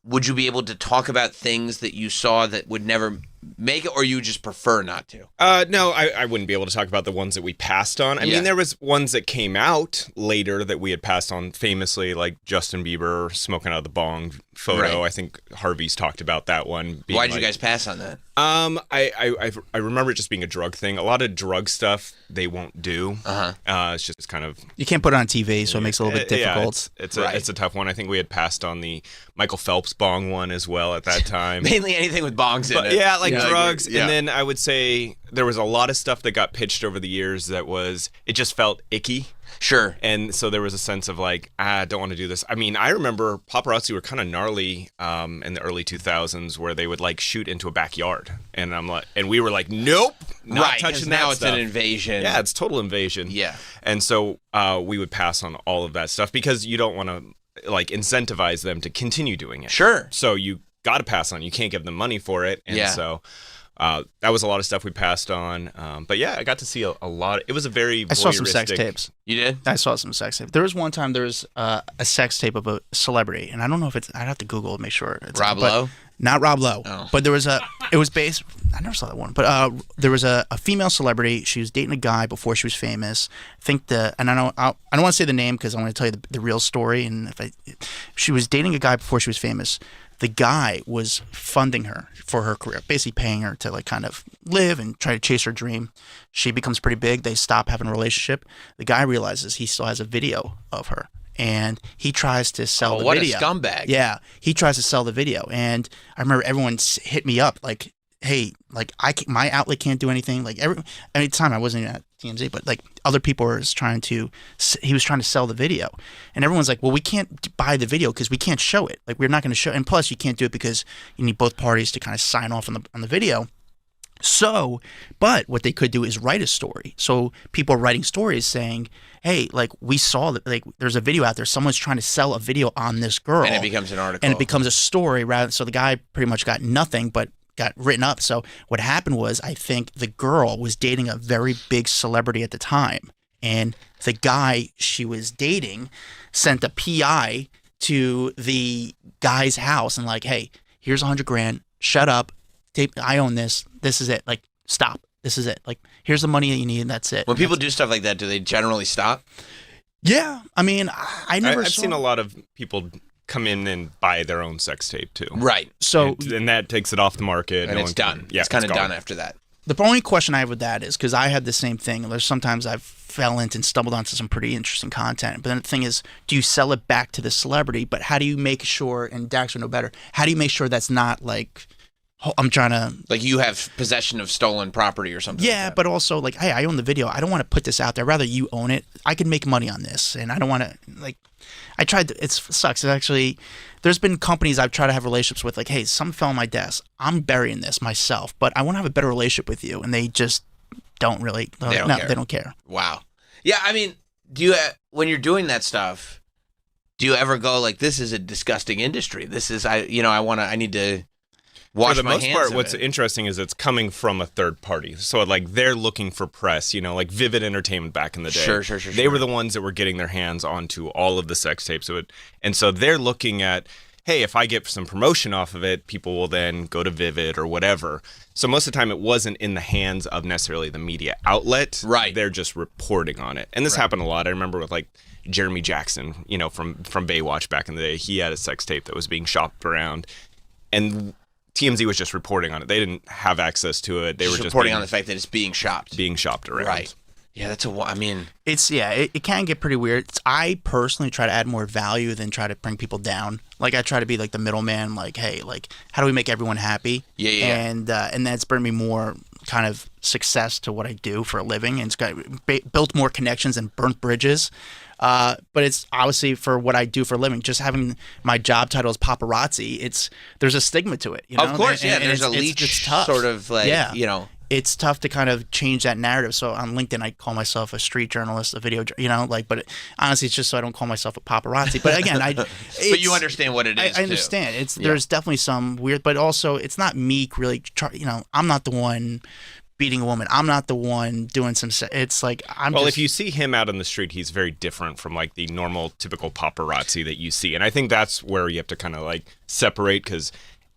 would you be able to talk about things that you saw that would never make it, or you just prefer not to? No, I wouldn't be able to talk about the ones that we passed on. I mean, there was ones that came out later that we had passed on famously, like Justin Bieber smoking out of the bong photo. Right. I think Harvey's talked about that one. Why did you guys pass on that? I remember it just being a drug thing. A lot of drug stuff they won't do. It's just kind of you can't put it on TV, so it makes it a little bit difficult. Yeah, it's a tough one. I think we had passed on the Michael Phelps bong one as well at that time. Mainly anything with bongs in it. Yeah, like drugs. And then I would say there was a lot of stuff that got pitched over the years that it just felt icky. Sure. And so there was a sense of like, I don't want to do this. I mean, I remember paparazzi were kind of gnarly in the early 2000s where they would like shoot into a backyard. And we were like, nope, not touching that now stuff. It's an invasion. Yeah, it's total invasion. Yeah. And so we would pass on all of that stuff because you don't want to like incentivize them to continue doing it. Sure. So you got to pass on. You can't give them money for it. And so that was a lot of stuff we passed on. But yeah, I got to see a lot. It was a very I saw some sex tapes. You did? I saw some sex tapes. There was one time there was a sex tape of a celebrity, and I don't know if I'd have to Google and make sure. Rob Lowe? Not Rob Lowe. Oh. But it was based, I never saw that one, but there was a female celebrity. She was dating a guy before she was famous. I think and I don't want to say the name because I want to tell you the real story. And she was dating a guy before she was famous. The guy was funding her for her career, basically paying her to like kind of live and try to chase her dream. She becomes pretty big. They stop having a relationship. The guy realizes he still has a video of her, and he tries to sell the video. What a scumbag. Yeah, he tries to sell the video. And I remember everyone hit me up like, hey, like my outlet can't do anything. Like at the time I wasn't at TMZ, but like other people he was trying to sell the video, and everyone's like, well, we can't buy the video because we can't show it. Like we're not going to show, and plus you can't do it because you need both parties to kind of sign off on the video. So, but what they could do is write a story. So people are writing stories saying, hey, like we saw that like there's a video out there. Someone's trying to sell a video on this girl, and it becomes an article, and it becomes a story. So the guy pretty much got nothing, but got written up. So what happened was, I think the girl was dating a very big celebrity at the time, and the guy she was dating sent a PI to the guy's house and like, hey, here's $100,000. Shut up. I own this. This is it. Like, stop. This is it. Like, here's the money that you need, and that's it. When people do stuff like that, do they generally stop? Yeah. I mean, I've seen a lot of people come in and buy their own sex tape too. Right. So and that takes it off the market. And it's done. Yeah, it's kind of done after that. The only question I have with that is, because I had the same thing. There's sometimes I've fell into and stumbled onto some pretty interesting content. But then the thing is, do you sell it back to the celebrity? But how do you make sure, and Dax would know better, how do you make sure that's not like, I'm trying to... Like you have possession of stolen property or something. Yeah, but also like, hey, I own the video. I don't want to put this out there. Rather you own it. I can make money on this. And I don't want to, like... I tried to, it sucks. It actually, there's been companies I've tried to have relationships with, like, hey, something fell on my desk. I'm burying this myself, but I want to have a better relationship with you. And they just don't really, they don't care. Wow. Yeah, I mean, do you, when you're doing that stuff, do you ever go like, this is a disgusting industry. This is, I need to wash for the my most hands part, of what's it. interesting is it's coming from a third party. So like they're looking for press, like Vivid Entertainment back in the day. Sure. They were the ones that were getting their hands onto all of the sex tapes of it. And so they're looking at, hey, if I get some promotion off of it, people will then go to Vivid or whatever. So most of the time it wasn't in the hands of necessarily the media outlet. Right. They're just reporting on it. And this happened a lot. I remember with like Jeremy Jackson, from Baywatch back in the day. He had a sex tape that was being shopped around. And TMZ was just reporting on it. They didn't have access to it. They were just reporting on the fact that it's being shopped. Being shopped around. Right. Yeah, it can get pretty weird. I personally try to add more value than try to bring people down. Like I try to be like the middleman, like, hey, like how do we make everyone happy? Yeah. And that's bring me more kind of success to what I do for a living, and it's got built more connections and burnt bridges. But it's obviously for what I do for a living, just having my job title as paparazzi, there's a stigma to it. Of course, and there's a leech it's tough. sort of like, It's tough to kind of change that narrative. So on LinkedIn, I call myself a street journalist, a video, but honestly, it's just so I don't call myself a paparazzi. But again, but you understand what it is. I understand. There's definitely some weird, but also it's not me really. I'm not the one beating a woman. I'm not the one doing some. It's like if you see him out on the street, he's very different from like the normal, typical paparazzi that you see, and I think that's where you have to kind of like separate because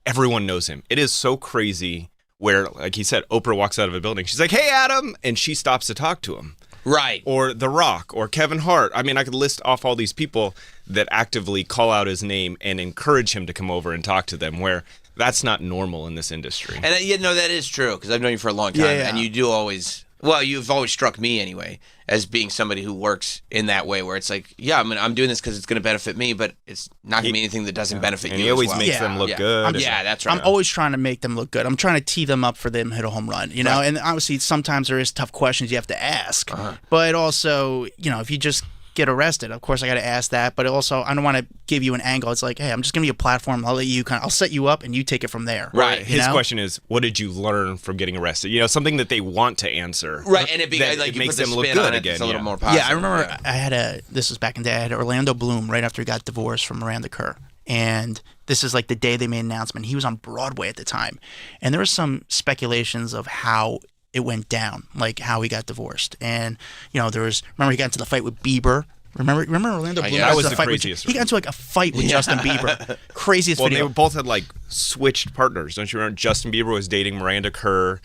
everyone knows him. It is so crazy. Where, like he said, Oprah walks out of a building. She's like, hey, Adam. And she stops to talk to him. Right. Or The Rock or Kevin Hart. I mean, I could list off all these people that actively call out his name and encourage him to come over and talk to them, where that's not normal in this industry. And, that is true, because I've known you for a long time. Yeah. And you do always, you've always struck me anyway, as being somebody who works in that way, where it's like, I'm doing this because it's going to benefit me, but it's not going to be anything that doesn't benefit you. And he always makes them look good. That's right. I'm always trying to make them look good. I'm trying to tee them up for them to hit a home run, And obviously sometimes there is tough questions you have to ask. But also, if you just get arrested, of course I got to ask that, but also I don't want to give you an angle. It's like, hey, I'm just giving you a platform. I'll let you I'll set you up and you take it from there. Right. His question is, what did you learn from getting arrested? Something that they want to answer. Right. And it makes them look good again. It's a little more positive. Yeah, I remember this was back in the day. I had Orlando Bloom right after he got divorced from Miranda Kerr. And this is like the day they made an announcement. He was on Broadway at the time. And there was some speculations of how it went down, like how he got divorced. And, remember he got into the fight with Bieber. Remember Orlando Bloom? That was the craziest. He got into like a fight with Justin Bieber. Craziest video. They both had like switched partners. Don't you remember? Justin Bieber was dating Miranda Kerr.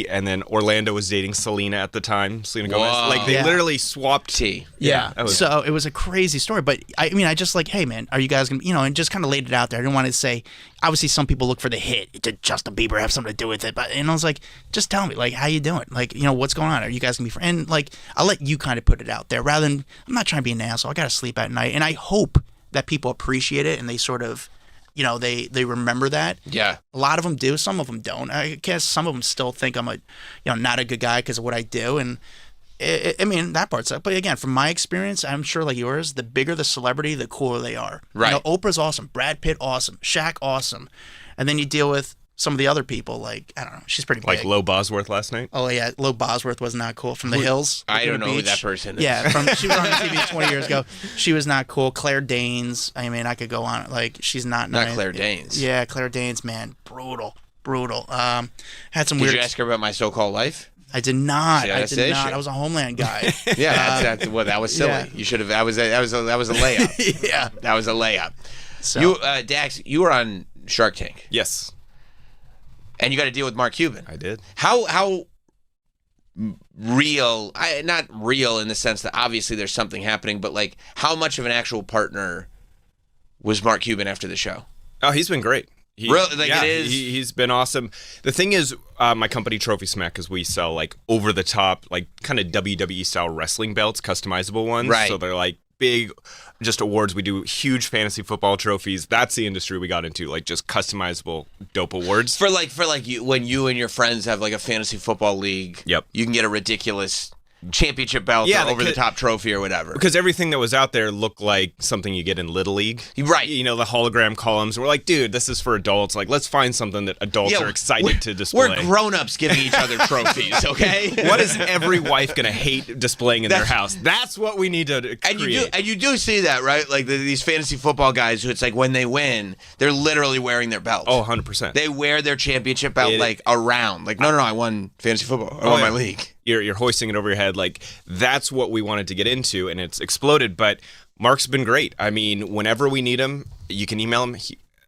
And then Orlando was dating Selena at the time. Selena Gomez. Like they literally swapped tea. Yeah. So it was a crazy story. But I mean, I just like, hey man, are you guys gonna, and just kind of laid it out there. I didn't want to say. Obviously, some people look for the hit. Did Justin Bieber have something to do with it? But I was like, just tell me, like, how you doing? Like, what's going on? Are you guys gonna be friends? And like, I'll let you kind of put it out there rather than I'm not trying to be an asshole. I gotta sleep at night, and I hope that people appreciate it and they sort of. They remember that. Yeah. A lot of them do. Some of them don't. I guess some of them still think I'm not a good guy because of what I do. And I mean, that part's up. But again, from my experience, I'm sure like yours, the bigger the celebrity, the cooler they are. Right. Oprah's awesome. Brad Pitt, awesome. Shaq, awesome. And then you deal with some of the other people, like, I don't know, she's pretty big. Like Lo Bosworth last night? Oh, yeah, Lo Bosworth was not cool. From the Hills. I don't know who that person is. Yeah, she was on TV 20 years ago. She was not cool. Claire Danes, I mean, I could go on. Like, she's not nice. Not Claire Danes. Yeah, Claire Danes, man, brutal. Had some Did weird... you ask her about my so-called life? I did not. See, I did not. I was a Homeland guy. Yeah, that was silly. Yeah. You should have. That was a layup. Yeah, that was a layup. So, you, Dax, you were on Shark Tank. Yes. And you got to deal with Mark Cuban. I did. How real? Not real in the sense that obviously there's something happening, but like how much of an actual partner was Mark Cuban after the show? Oh, he's been great. Really? Like yeah, it is? He's been awesome. The thing is, my company, Trophy Smack, because we sell like over-the-top, like kind of WWE-style wrestling belts, customizable ones. Right. So they're like big, just awards. We do huge fantasy football trophies. That's the industry we got into, like just customizable dope awards. For you, when you and your friends have like a fantasy football league, Yep. you can get a ridiculous championship belt or over-the-top trophy or whatever. Because everything that was out there looked like something you get in Little League. Right. You know, the hologram columns. We're like, dude, this is for adults. Like, let's find something that adults are excited to display. We're grown-ups giving each other trophies, okay? What is every wife going to hate displaying in their house? That's what we need to create. And you do see that, right? Like these fantasy football guys who it's like when they win, they're literally wearing their belt. Oh, 100%. They wear their championship belt around. Like, no, I won fantasy football. I won my league. You're hoisting it over your head. Like, that's what we wanted to get into, and it's exploded. But Mark's been great. I mean, whenever we need him, you can email him.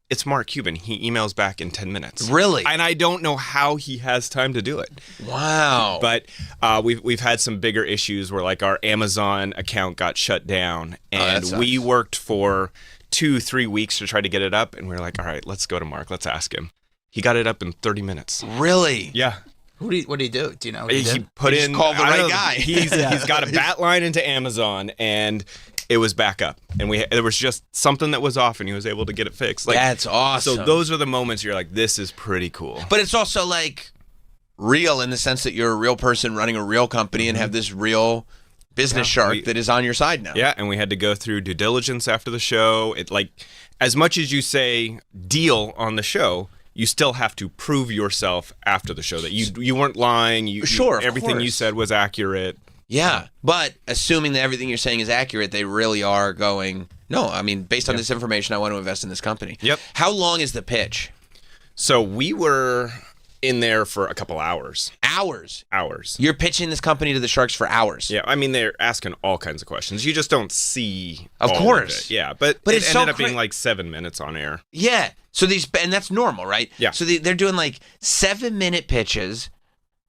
It's Mark Cuban. He emails back in 10 minutes. Really? And I don't know how he has time to do it. Wow. But we've had some bigger issues where, like, our Amazon account got shut down, and we worked for 2-3 weeks to try to get it up, and we were like, all right, let's go to Mark. Let's ask him. He got it up in 30 minutes. Really? Yeah. What did he do? Do you know? He put in. Called the right guy. He's got a bat line into Amazon, and it was back up. And there was just something that was off, and he was able to get it fixed. Like, that's awesome. So those are the moments you're like, this is pretty cool. But it's also like real in the sense that you're a real person running a real company and have this real business shark that is on your side now. Yeah, and we had to go through due diligence after the show. It like, as much as you say deal on the show, you still have to prove yourself after the show that you weren't lying. Everything you said was accurate. Yeah, but assuming that everything you're saying is accurate, they really are going, no, I mean, based on this information, I want to invest in this company. Yep. How long is the pitch? So we were in there for a couple hours. Hours? Hours. You're pitching this company to the Sharks for hours? Yeah, I mean, they're asking all kinds of questions. You just don't see Of all course. Of it. Yeah, but it ended up being like 7 minutes on air. Yeah. So and that's normal, right? Yeah. So they're doing like 7-minute pitches.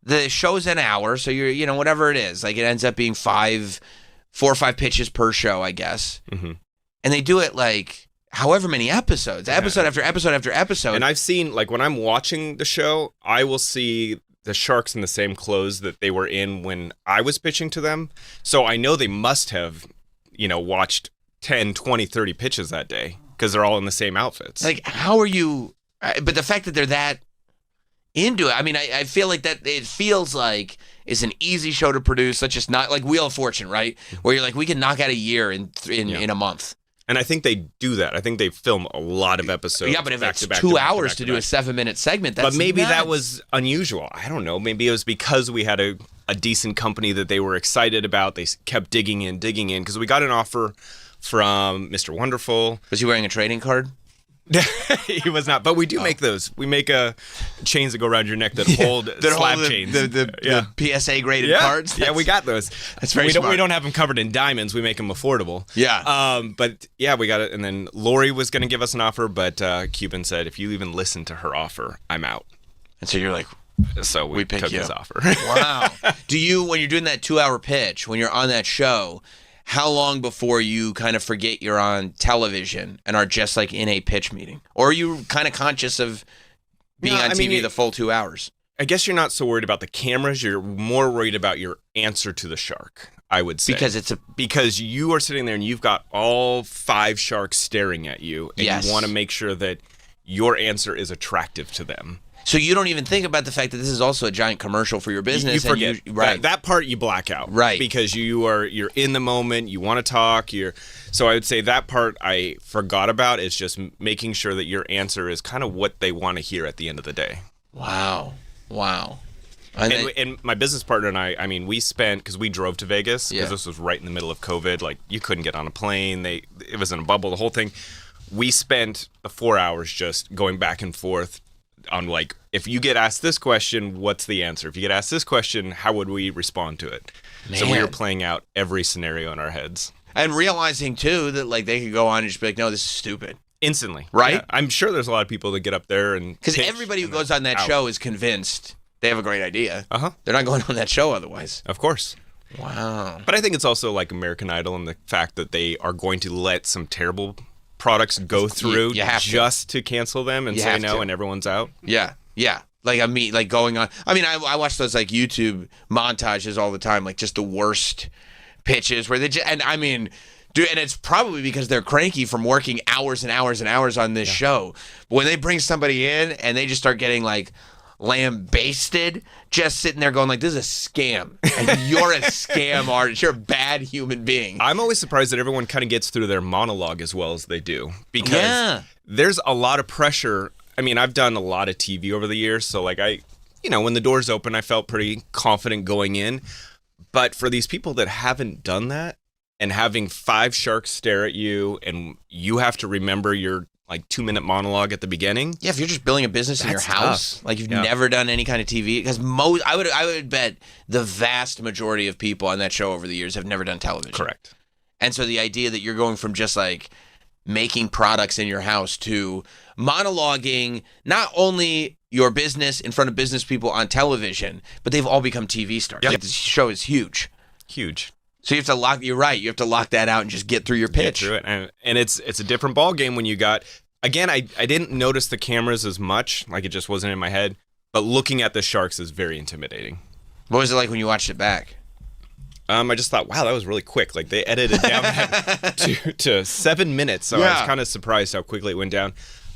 The show's an hour, so you're, whatever it is. Like it ends up being 4 or 5 pitches per show, I guess. Mm-hmm. And they do it like however many episodes, episode after episode after episode. And I've seen, like, when I'm watching the show, I will see the Sharks in the same clothes that they were in when I was pitching to them. So I know they must have, watched 10, 20, 30 pitches that day because they're all in the same outfits. Like, how are you? But the fact that they're that into it, I mean, I feel like that it feels like it's an easy show to produce, such as not like Wheel of Fortune, right? Where you're like, we can knock out a year in a month. And I think they do that. I think they film a lot of episodes. Yeah, but if it's 2 hours to do a 7-minute segment, that's But maybe nuts. that was unusual. I don't know. Maybe it was because we had a decent company that they were excited about. They kept digging in, because we got an offer from Mr. Wonderful. Was he wearing a trading card? He was not, but we do make those. We make chains that go around your neck that hold slab chains. The PSA graded cards. Yeah, we got those. That's very smart. We don't have them covered in diamonds. We make them affordable. Yeah. But yeah, we got it. And then Lori was going to give us an offer, but Cuban said, if you even listen to her offer, I'm out. And so you're like, so we pick took you. his offer. Wow. Do you, when you're doing that 2-hour pitch, when you're on that show, how long before you kind of forget you're on television and are just like in a pitch meeting? Or are you kind of conscious of being on TV the full 2 hours? I guess you're not so worried about the cameras. You're more worried about your answer to the shark, I would say. Because you are sitting there and you've got all 5 sharks staring at you. And you want to make sure that your answer is attractive to them. So you don't even think about the fact that this is also a giant commercial for your business. You forget. Right. That part you black out. Right. Because you're in the moment, you want to talk, so I would say that part I forgot about. Is just making sure that your answer is kind of what they want to hear at the end of the day. Wow. And my business partner and I mean, we spent, because we drove to Vegas, because this was right in the middle of COVID, like you couldn't get on a plane, it was in a bubble, the whole thing. We spent the 4 hours just going back and forth on, like, if you get asked this question, what's the answer? If you get asked this question, how would we respond to it? Man. So we were playing out every scenario in our heads. And realizing, too, that like they could go on and just be like, no, this is stupid. Instantly. Right? Yeah. I'm sure there's a lot of people that get up there and... Because everybody who goes on that show is convinced they have a great idea. Uh-huh. They're not going on that show otherwise. Of course. Wow. But I think it's also like American Idol and the fact that they are going to let some terrible products go through you have just to cancel them and say no, and everyone's out. Yeah. Like going on. I mean, I watch those like YouTube montages all the time, like just the worst pitches where they just, and I mean, dude, and it's probably because they're cranky from working hours and hours and hours on this show. But when they bring somebody in and they just start getting like lambasted, just sitting there going like, this is a scam. And you're a scam artist. You're a bad human being. I'm always surprised that everyone kind of gets through their monologue as well as they do. Because there's a lot of pressure. I mean, I've done a lot of TV over the years. So like when the doors open, I felt pretty confident going in. But for these people that haven't done that and having 5 sharks stare at you and you have to remember your like 2-minute monologue at the beginning. Yeah, if you're just building a business in your house, tough. like you've never done any kind of TV, because I would bet the vast majority of people on that show over the years have never done television. Correct. And so the idea that you're going from just like making products in your house to monologuing not only your business in front of business people on television, but they've all become TV stars. Yep. Like this show is huge. Huge. So you have to lock. You're right. You have to lock that out and just get through your pitch. Get through it, and it's a different ball game when you got. Again, I didn't notice the cameras as much. Like it just wasn't in my head. But looking at the sharks is very intimidating. What was it like when you watched it back? I just thought, wow, that was really quick. Like they edited down to 7 minutes. So I was kind of surprised how quickly it went down.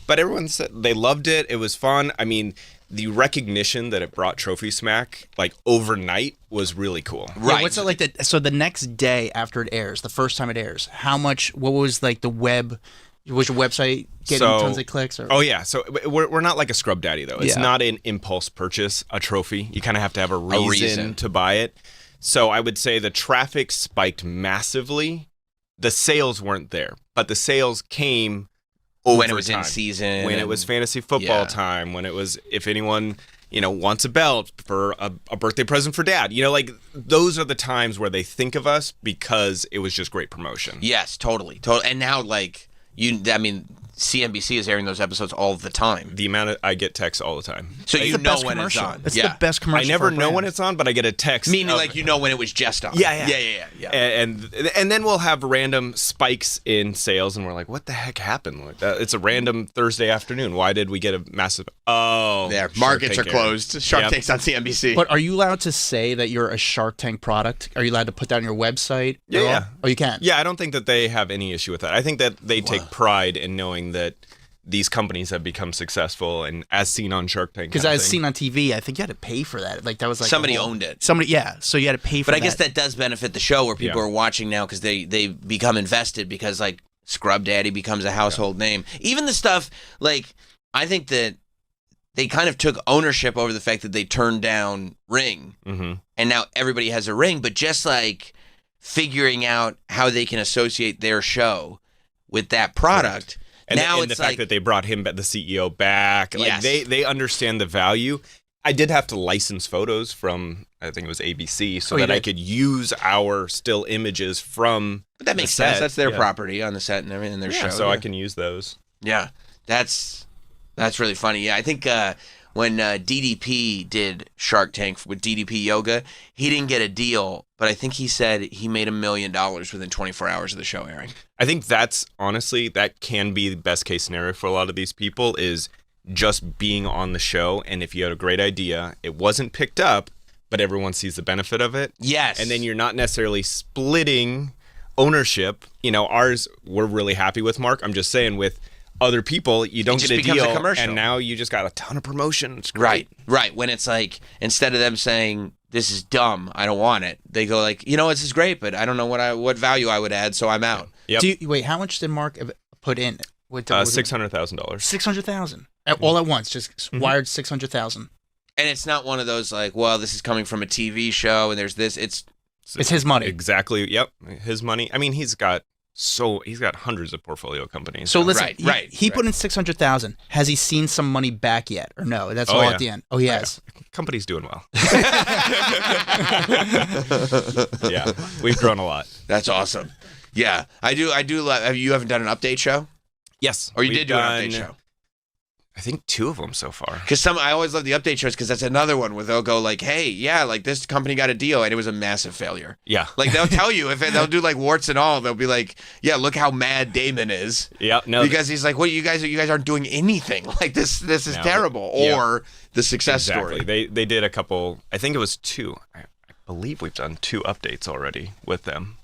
But everyone said they loved it. It was fun. I mean, the recognition that it brought Trophy Smack like overnight was really cool. Right. Yeah, what's it like? So the next day after it airs, the first time it airs, what was like the web? Was your website getting tons of clicks? Or? Oh yeah. So we're not like a Scrub Daddy though. It's not an impulse purchase. A trophy. You kind of have to have a reason to buy it. So I would say the traffic spiked massively. The sales weren't there, but the sales came. When it was in season. When it was fantasy football time. When it was, if anyone, wants a belt for a birthday present for dad. Like those are the times where they think of us because it was just great promotion. Yes, totally. And now, like, CNBC is airing those episodes all the time. The amount I get texts all the time. So you know when it's on. It's the best commercial. I never know when it's on, but I get a text. Meaning like when it was just on. Yeah. And then we'll have random spikes in sales, and we're like, what the heck happened? Like that? It's a random Thursday afternoon. Why did we get a massive? Oh, yeah. Markets are closed. Shark Tank's on CNBC. But are you allowed to say that you're a Shark Tank product? Are you allowed to put that on your website? Yeah. Oh, you can. Yeah, I don't think that they have any issue with that. I think that they take pride in knowing that these companies have become successful and as seen on Shark Tank. Because as seen on TV, I think you had to pay for that. Like that was like somebody owned it. So you had to pay for that. But I guess that does benefit the show where people are watching now because they become invested because like Scrub Daddy becomes a household name. Even the stuff like I think that they kind of took ownership over the fact that they turned down Ring, and now everybody has a Ring. But just like figuring out how they can associate their show with that product. And now the fact that they brought him, the CEO, back, like they understand the value. I did have to license photos from, I think it was ABC, so that I could use our still images from. But that makes sense. That's their property on the set and everything, their show. So I can use those. Yeah, that's really funny. Yeah, I think when DDP did Shark Tank with DDP Yoga, he didn't get a deal, but I think he said he made $1 million within 24 hours of the show airing. I think that's honestly, that can be the best case scenario for a lot of these people is just being on the show. And if you had a great idea, it wasn't picked up, but everyone sees the benefit of it. Yes. And then you're not necessarily splitting ownership. Ours, we're really happy with Mark. I'm just saying with other people, you don't get a deal, and now you just got a ton of promotion. It's great. Right. When it's like, instead of them saying, this is dumb, I don't want it, they go like, this is great, but I don't know what value I would add, so I'm out. Yep. Wait, how much did Mark put in? $600,000. $600,000. All at once, just wired $600,000. And it's not one of those like, well, this is coming from a TV show, and there's this. It's his money. Exactly. Yep. His money. I mean, he's got hundreds of portfolio companies. So listen, he put in $600,000. Has he seen some money back yet, or no? That's all at the end. Oh, he has. Company's doing well. Yeah, we've grown a lot. That's awesome. Yeah, I do. You haven't done an update show? Yes. Or you did do an update show? I think 2 of them so far. Because I always love the update shows because that's another one where they'll go like, hey, yeah, like this company got a deal and it was a massive failure. Yeah. Like they'll tell you, they'll do like warts and all, they'll be like, yeah, look how mad Damon is. Yeah, no. Because he's like, what, you guys aren't doing anything. Like this is terrible. Or the success story. They did a couple, I think it was 2. I believe we've done 2 updates already with them.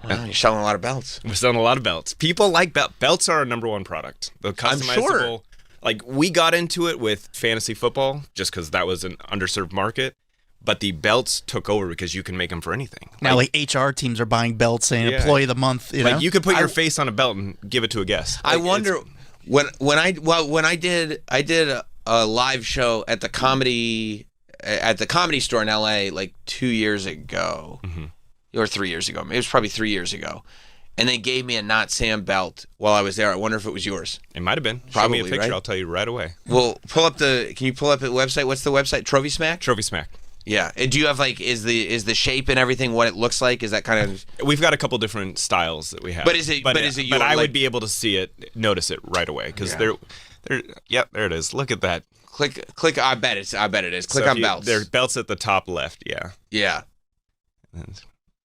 Wow, you're selling a lot of belts. We're selling a lot of belts. People like belts. Belts are our number 1 product. The customizable. I'm sure. Like, we got into it with fantasy football just because that was an underserved market. But the belts took over because you can make them for anything. Now, like HR teams are buying belts saying employee of the month. You know? You could put your face on a belt and give it to a guest. I wonder when I did a live show at the comedy store in LA like 2 years ago. Mm-hmm. Or 3 years ago. It was probably 3 years ago. And they gave me a Not Sam belt while I was there. I wonder if it was yours. It might have been. Probably, Show me a picture. right? I'll tell you right away. Well, can you pull up the website? What's the website? Trophy Smack? Trophy Smack. Yeah. And do you have like, is the shape and everything what it looks like? Is that kind of... We've got a couple different styles that we have. But is it But I like... would be able to see it, notice it right away. Because there it is. Look at that. Click, I bet it is. Click on belts. There are belts at the top left, yeah. Yeah.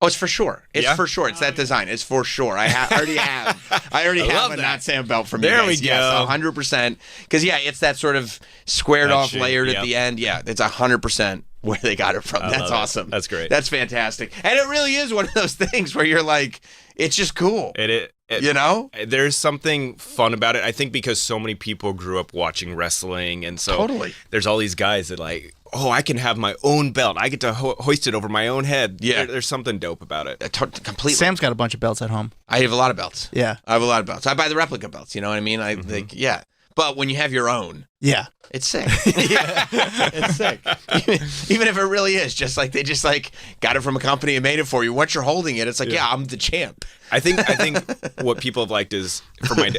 Oh, it's for sure. It's for sure. It's that design. It's for sure. I already have a Not Sam belt from you guys. There we go. Yes, 100%. Because, it's that sort of squared off, layered at the end. Yeah, it's 100% where they got it from. That's awesome. That's great. That's fantastic. And it really is one of those things where you're like, it's just cool. You know? There's something fun about it. I think because so many people grew up watching wrestling, and so there's all these guys that like, oh, I can have my own belt. I get to hoist it over my own head. Yeah. There's something dope about it. Completely. Sam's got a bunch of belts at home. I have a lot of belts. Yeah. I have a lot of belts. I buy the replica belts, you know what I mean? But when you have your own, it's sick. It's sick. Even if it really is just like they just like got it from a company and made it for you. Once you're holding it, it's like, I'm the champ. I think what people have liked is for my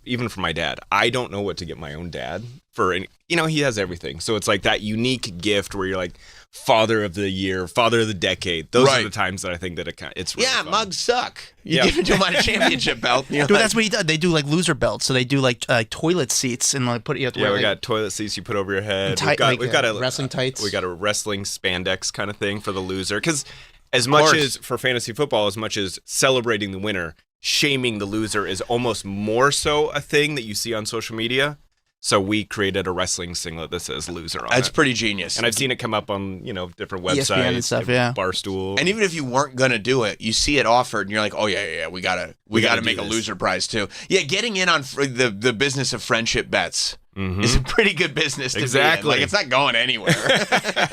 even for my dad. I don't know what to get my own dad for. He has everything, so it's like that unique gift where you're like father of the year, father of the decade. Those are the times that I think that it's really fun. Mugs suck. You give it to him on a championship belt. Dude, that's what he does. They do like loser belts, so they do like toilet seats and like put. You have to wear, we got toilet seats you put over your head. We've got a wrestling tights. We got a wrestling spandex kind of thing for the loser because. As much as for fantasy football, as much as celebrating the winner, shaming the loser is almost more so a thing that you see on social media. So we created a wrestling singlet that says "loser" on it. That's pretty genius. And I've seen it come up on different websites, ESPN and stuff, Barstool. And even if you weren't gonna do it, you see it offered, and you're like, oh yeah, we gotta make a loser prize too. Yeah, getting in on the business of friendship bets. Mm-hmm. Is a pretty good business to be in. Like, it's not going anywhere.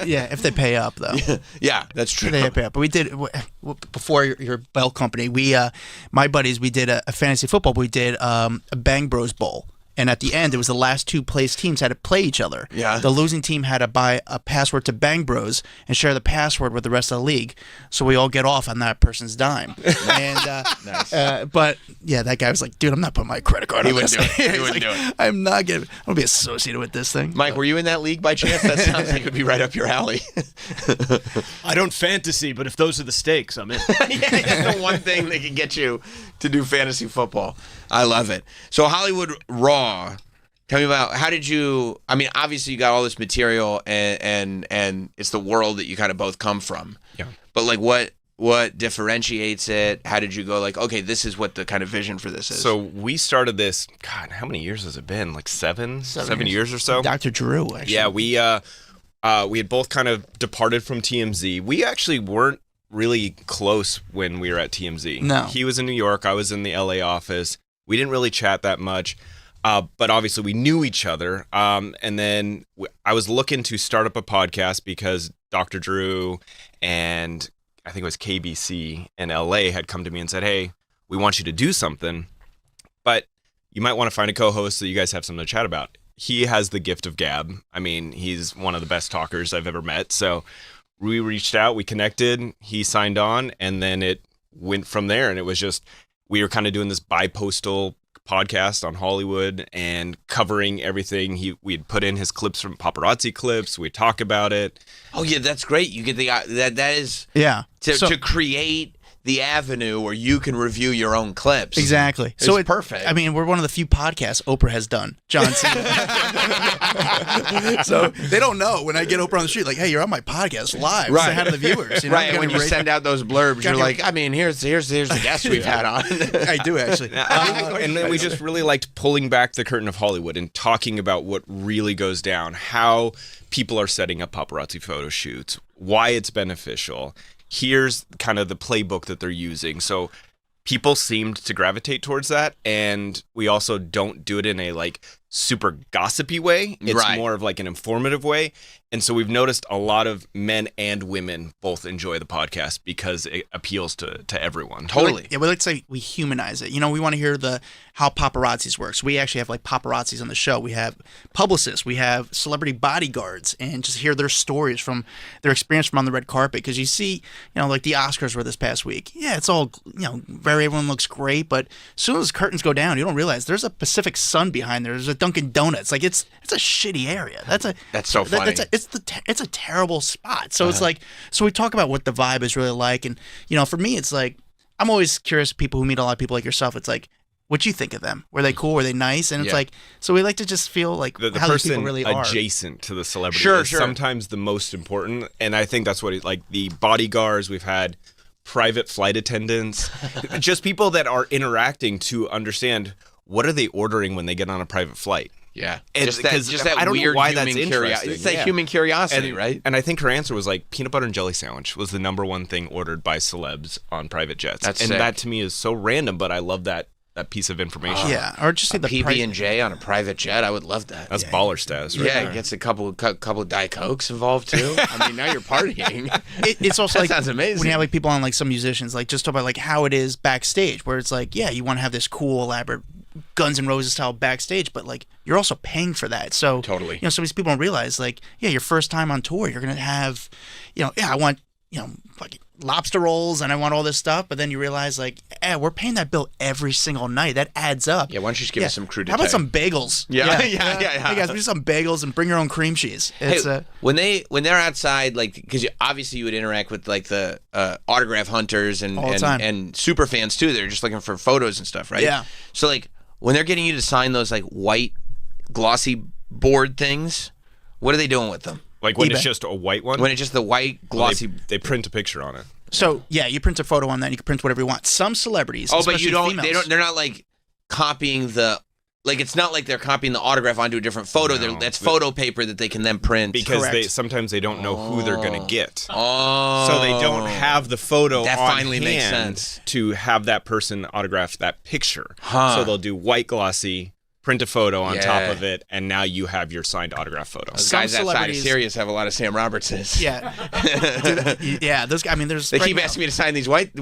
Yeah, if they pay up, though. Yeah, that's true. They pay up. But we did, before your belt company, my buddies, we did a fantasy football. We did a Bang Bros Bowl. And at the end, it was the last 2 placed teams had to play each other. Yeah. The losing team had to buy a password to Bang Bros and share the password with the rest of the league. So we all get off on that person's dime. And nice. But yeah, that guy was like, dude, I'm not putting my credit card on this. He wouldn't do it. I'm not going to be associated with this thing. Mike, were you in that league by chance? That sounds like it would be right up your alley. I don't fantasy, but if those are the stakes, I'm in. That's the one thing that can get you to do fantasy football. I love it. So Hollywood Raw, tell me about how did you? I mean, obviously you got all this material, and it's the world that you kind of both come from. Yeah. But like, what differentiates it? How did you go? Like, okay, this is what the kind of vision for this is. So we started this. God, how many years has it been? Like seven years or so. Dr. Drew, actually. Yeah, we had both kind of departed from TMZ. We actually weren't really close when we were at TMZ. No. He was in New York. I was in the LA office. We didn't really chat that much, but obviously we knew each other. And then I was looking to start up a podcast because Dr. Drew and I think it was KBC in LA had come to me and said, hey, we want you to do something, but you might want to find a co-host so you guys have something to chat about. He has the gift of gab. I mean, he's one of the best talkers I've ever met. So we reached out, we connected, he signed on, and then it went from there. And it was just, we were kind of doing this bi-postal podcast on Hollywood and covering everything. We had put in his clips from paparazzi clips. We talk about it. Oh yeah, that's great. You get the that is to create the avenue where you can review your own clips. Exactly. So it's perfect. I mean, we're one of the few podcasts Oprah has done. John Cena. So they don't know when I get Oprah on the street, like, hey, you're on my podcast live. Right. Say hi to the viewers. You know? Right. And when you send out those blurbs, you're like, I mean, here's the guest we've had on. I do actually. And then we just really liked pulling back the curtain of Hollywood and talking about what really goes down, how people are setting up paparazzi photo shoots, why it's beneficial. Here's kind of the playbook that they're using. So people seemed to gravitate towards that, and we also don't do it in a like super gossipy way. It's more of like an informative way. And so we've noticed a lot of men and women both enjoy the podcast because it appeals to everyone. Totally. We like to say we humanize it. You know, we want to hear how paparazzis work. So we actually have like paparazzis on the show. We have publicists. We have celebrity bodyguards, and just hear their stories from their experience from on the red carpet. Because you see, you know, like the Oscars were this past week. Yeah, it's all, you know, everyone looks great, but as soon as curtains go down, you don't realize there's a Pacific Sun behind there. There's a Dunkin' Donuts. Like it's a shitty area. That's so funny. It's a terrible spot. So it's like, so we talk about what the vibe is really like. And, you know, for me, it's like, I'm always curious, people who meet a lot of people like yourself, it's like, what you think of them? Were they cool? Were they nice? And it's like, so we like to just feel like the how these people person really are. adjacent to the celebrity is sometimes the most important. And I think that's what like the bodyguards, we've had private flight attendants, just people that are interacting to understand what are they ordering when they get on a private flight. Yeah, just that I don't weird know why human that's interesting. It's that human curiosity, right? And I think her answer was like peanut butter and jelly sandwich was the number one thing ordered by celebs on private jets. That's and sick. that to me is so random, but I love that piece of information. Yeah, or just a PB&J on a private jet. I would love that. That's baller status, right? Yeah, there. it gets a couple of Diet Cokes involved too. I mean, now you're partying. It's also that like sounds amazing. when you have like people on like some musicians, like just talk about like how it is backstage, where it's like, yeah, you want to have this cool, elaborate Guns N' Roses style backstage, but like you're also paying for that. So totally, you know, some of these people don't realize like, yeah, your first time on tour, you're gonna have, you know, I want, you know, fucking lobster rolls and I want all this stuff, but then you realize like, we're paying that bill every single night. That adds up. Yeah, why don't you just give us some crudité? How about some bagels? Yeah. Hey guys, we need some bagels and bring your own cream cheese. It's, when they're outside, like, because obviously you would interact with like the autograph hunters and super fans too. They're just looking for photos and stuff, right? Yeah. So like when they're getting you to sign those like white glossy board things, what are they doing with them? Like when eBay. it's just a white one? When it's just the white glossy... They print a picture on it. So, yeah, you print a photo on that, you can print whatever you want. Some celebrities, but you don't... females, they're not like copying the... Like, it's not like they're copying the autograph onto a different photo. No, that's photo paper that they can then print. Because sometimes they don't know who they're going to get. Oh. So they don't have the photo that on finally hand makes sense. to have that person autograph that picture. Huh. So they'll do white glossy, print a photo on top of it, and now you have your signed autograph photo. Those guys outside of Sirius have a lot of Sam Robertses. Yeah. Yeah, those guys, I mean, there's... They keep asking me to sign these white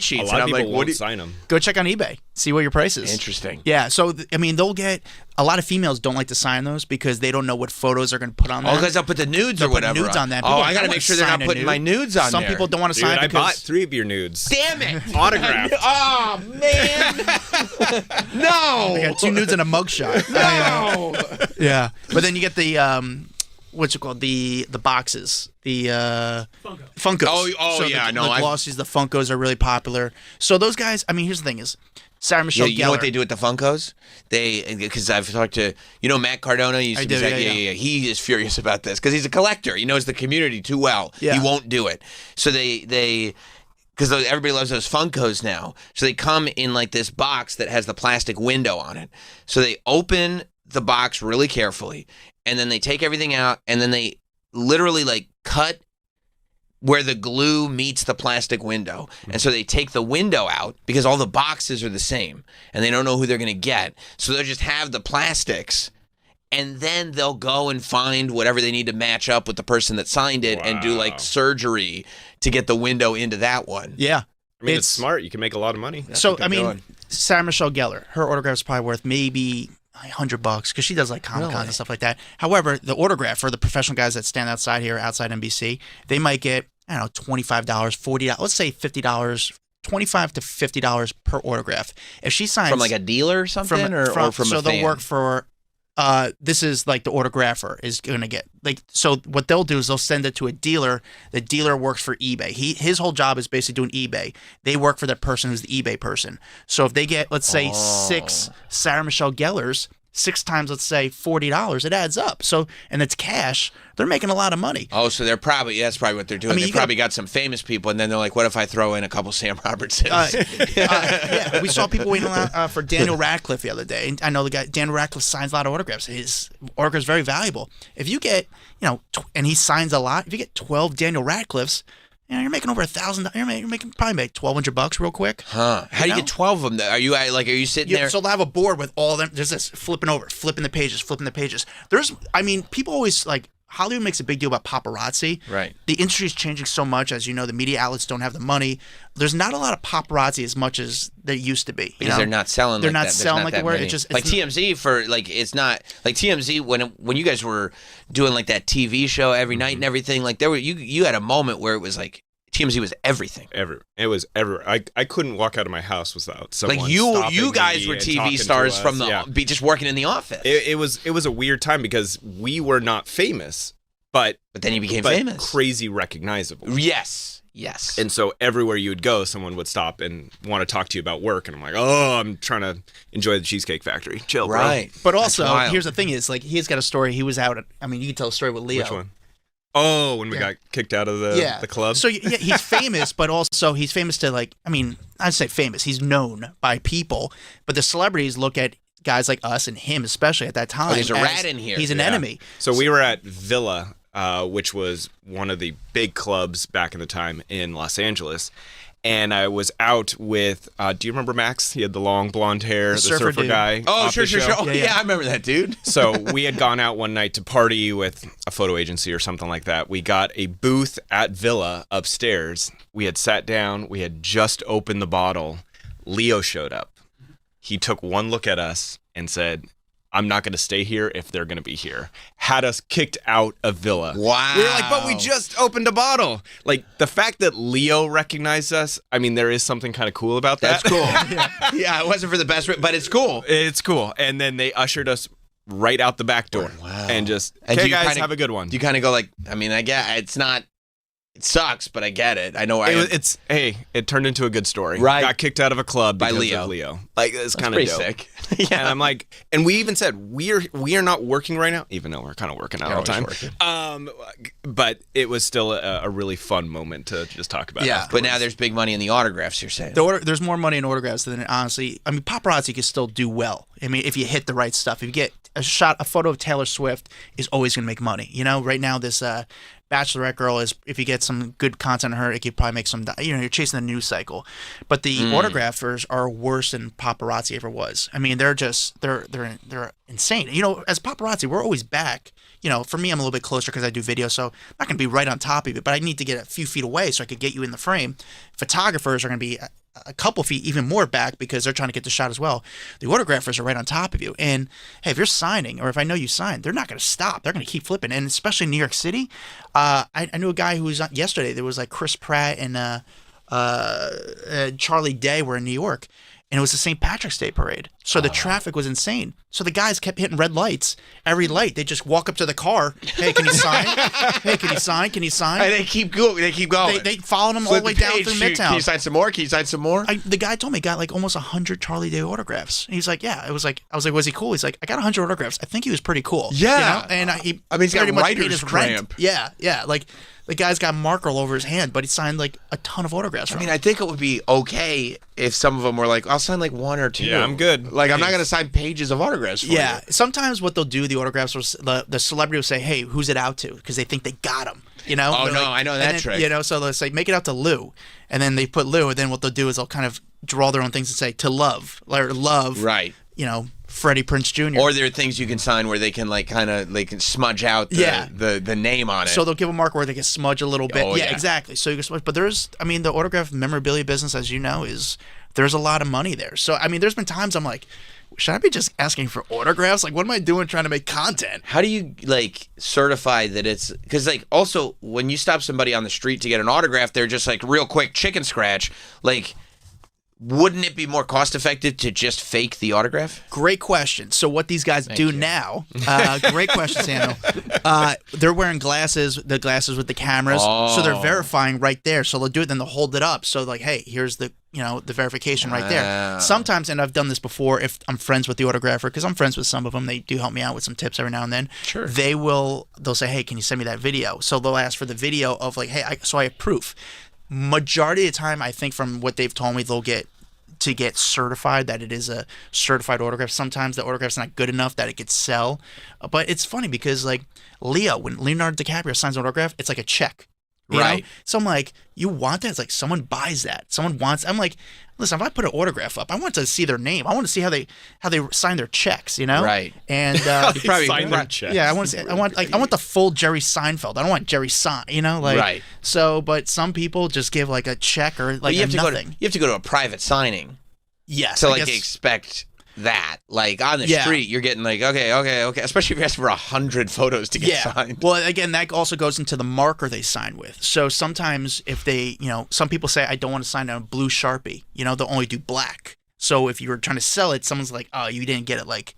sheets. A lot of people like, won't sign them. Go check on eBay. See what your price is. Interesting. Yeah, so, I mean, they'll get... A lot of females don't like to sign those because they don't know what photos they're going to put on there. Oh, because they'll put the nudes they'll or whatever. Put nudes on that. Oh, I got to make sure they're not putting my nudes on Some there. people don't want to sign I because... bought 3 of your nudes. Damn it! Autographed. Oh, man! No! I got 2 nudes and a mugshot. No! Yeah. But then you get the... what's it called? The boxes. The Funkos. Oh, so yeah. The No, glossies, the Funkos are really popular. So those guys, I mean, here's the thing is, Sarah Michelle You know what they do with the Funkos? Because I've talked to, Matt Cardona. Used to be yeah. He is furious about this because he's a collector. He knows the community too well. Yeah. He won't do it. So they because everybody loves those Funkos now. So they come in like this box that has the plastic window on it. So they open the box really carefully, and then they take everything out, and then they literally like cut where the glue meets the plastic window. And so they take the window out because all the boxes are the same and they don't know who they're going to get. So they'll just have the plastics, and then they'll go and find whatever they need to match up with the person that signed it and do like surgery to get the window into that one. Yeah. I mean, it's smart. You can make a lot of money. So, I mean, Sarah Michelle Gellar, her autograph's probably worth maybe $100 because she does like Comic-Cons and stuff like that. However, the autograph for the professional guys that stand outside here, outside NBC, they might get, I don't know, $25, $40, let's say $50, $25 to $50 per autograph. If she signs from like a dealer or something, or from a so they'll fan? work for this is like the autographer is going to get so what they'll do is they'll send it to a dealer. The dealer works for eBay. His whole job is basically doing eBay. They work for that person who's the eBay person. So if they get, let's say, 6 Sarah Michelle Gellers, 6 times, let's say, $40, it adds up. So, and it's cash. They're making a lot of money. Oh, so that's probably what they're doing. They probably got some famous people, and then they're like, what if I throw in a couple Sam Robertsons? Yeah, we saw people waiting for Daniel Radcliffe the other day. And I know the guy, Daniel Radcliffe signs a lot of autographs. His autograph is very valuable. If you get, and he signs a lot, if you get 12 Daniel Radcliffes, you're making over $1,000. You're making probably make $1,200 real quick. Huh? How do you get 12 of them? Are you sitting there? So they'll have a board with all of them. There's this flipping the pages. People always Hollywood makes a big deal about paparazzi. Right. The industry is changing so much, as you know. The media outlets don't have the money. There's not a lot of paparazzi as much as there used to be. Because they're not selling. They're like not that. selling like they were. It's just like TMZ for it's not like TMZ when you guys were doing like that TV show every night and everything. Like you had a moment where it was like. TMZ was everything. It was everywhere. I couldn't walk out of my house without someone. Like you guys were TV stars from just working in the office. It was a weird time because we were not famous, but then you became famous, crazy recognizable. Yes. And so everywhere you would go, someone would stop and want to talk to you about work, and I'm like, I'm trying to enjoy the Cheesecake Factory. Chill, bro. Right. But also, here's the thing: is he's got a story. He was out. You can tell a story with Leo. Which one? Oh, when we got kicked out of the club? So, he's famous, but also he's famous to I'd say famous. He's known by people, but the celebrities look at guys like us and him, especially at that time. Oh, there's a rat in here. He's an enemy. So we were at Villa, which was one of the big clubs back in the time in Los Angeles. And I was out with, do you remember Max? He had the long blonde hair, the surfer guy. Oh, sure. Oh, yeah, I remember that dude. So we had gone out one night to party with a photo agency or something like that. We got a booth at Villa upstairs. We had sat down. We had just opened the bottle. Leo showed up. He took one look at us and said, I'm not going to stay here if they're going to be here. Had us kicked out of Villa. Wow. We were like, but we just opened a bottle. Like, the fact that Leo recognized us, I mean, there is something kind of cool about that. That's cool. Yeah, it wasn't for the best, but it's cool. It's cool. And then they ushered us right out the back door. Wow. And just, hey, guys, have a good one. You kind of go like, I mean, I get it's not... It sucks, but I get it. I know. It turned into a good story. Right. Got kicked out of a club by because of Leo. Like, it's kind of pretty dope. sick. Yeah. And I'm like, and we even said we are not working right now, even though we're kind of working out all the time. But it was still a really fun moment to just talk about. Yeah. But now there's big money in the autographs. You're saying there's more money in autographs than honestly. I mean, paparazzi can still do well. I mean, if you hit the right stuff, if you get a photo of Taylor Swift is always going to make money. Right now this. Bachelorette girl is, if you get some good content on her, it could probably make some, you're chasing the news cycle. But the autographers are worse than paparazzi ever was. I mean, they're insane. As paparazzi, we're always back. For me, I'm a little bit closer because I do video, so I'm not going to be right on top of it, but I need to get a few feet away so I could get you in the frame. Photographers are going to be a couple feet even more back because they're trying to get the shot as well. The autographers are right on top of you. And hey, if you're signing, or if I know you signed, they're not going to stop. They're going to keep flipping. And especially in New York City, I knew a guy who was yesterday. There was like Chris Pratt and Charlie Day were in New York. And it was the St. Patrick's Day parade. So the traffic was insane. So the guys kept hitting red lights. Every light, they just walk up to the car. Hey, can you sign? Hey, can you sign? Can you sign? And they keep going. They followed him all the way down through Midtown. Can you sign some more? Can you sign some more? The guy told me he got like almost 100 Charlie Day autographs. And he's like, yeah. I was like, was he cool? He's like, I got 100 autographs. I think he was pretty cool. Yeah. And he's got writer's cramp. Yeah. Like the guy's got marker all over his hand, but he signed like a ton of autographs. I mean, I think it would be okay if some of them were like, I'll sign like 1 or 2. Yeah, I'm good. Like, I'm not going to sign pages of autographs for you. Sometimes what they'll do, the autographs, the celebrity will say, hey, who's it out to? Because they think they got him. Oh, no, I know that trick. So they'll say, make it out to Lou. And then they put Lou, and then what they'll do is they'll kind of draw their own things and say, to Love. Or Love. Right. Freddie Prinze Jr. Or there are things you can sign where they can they can smudge out the name on it. So they'll give a marker where they can smudge a little bit. Oh, yeah, exactly. So you can smudge. But the autograph memorabilia business, as you know, there's a lot of money there. So, I mean, there's been times I'm like, should I be just asking for autographs? Like, what am I doing trying to make content? How do you, certify that it's... Because, also, when you stop somebody on the street to get an autograph, they're just, real quick chicken scratch. Wouldn't it be more cost effective to just fake the autograph? Great question. So what these guys do now, great question, Samuel. They're wearing glasses, the glasses with the cameras, so they're verifying right there. So they'll do it, then they'll hold it up. So like, hey, here's the the verification right there. Sometimes, and I've done this before, if I'm friends with the autographer, because I'm friends with some of them, they do help me out with some tips every now and then. Sure. They'll say, hey, can you send me that video? So they'll ask for the video of like, hey, so I have proof. Majority of the time, I think from what they've told me, they'll get certified that it is a certified autograph. Sometimes the autograph's not good enough that it could sell. But it's funny because like when Leonardo DiCaprio signs an autograph, it's like a check. You know? So I'm like, you want that? It's like someone buys that. I'm like, listen, if I put an autograph up, I want to see their name. I want to see how they sign their checks, Right. And you probably sign their checks. Yeah, I want the full Jerry Seinfeld. I don't want Jerry Right. So, but some people just give like a check or like nothing. You have to go to a private signing. Yes. To expect that. Like on the street, you're getting like, okay. Especially if you ask for 100 photos to get signed. Well, again, that also goes into the marker they sign with. So sometimes if they, some people say, I don't want to sign on a blue Sharpie. They'll only do black. So if you were trying to sell it, someone's like, oh, you didn't get it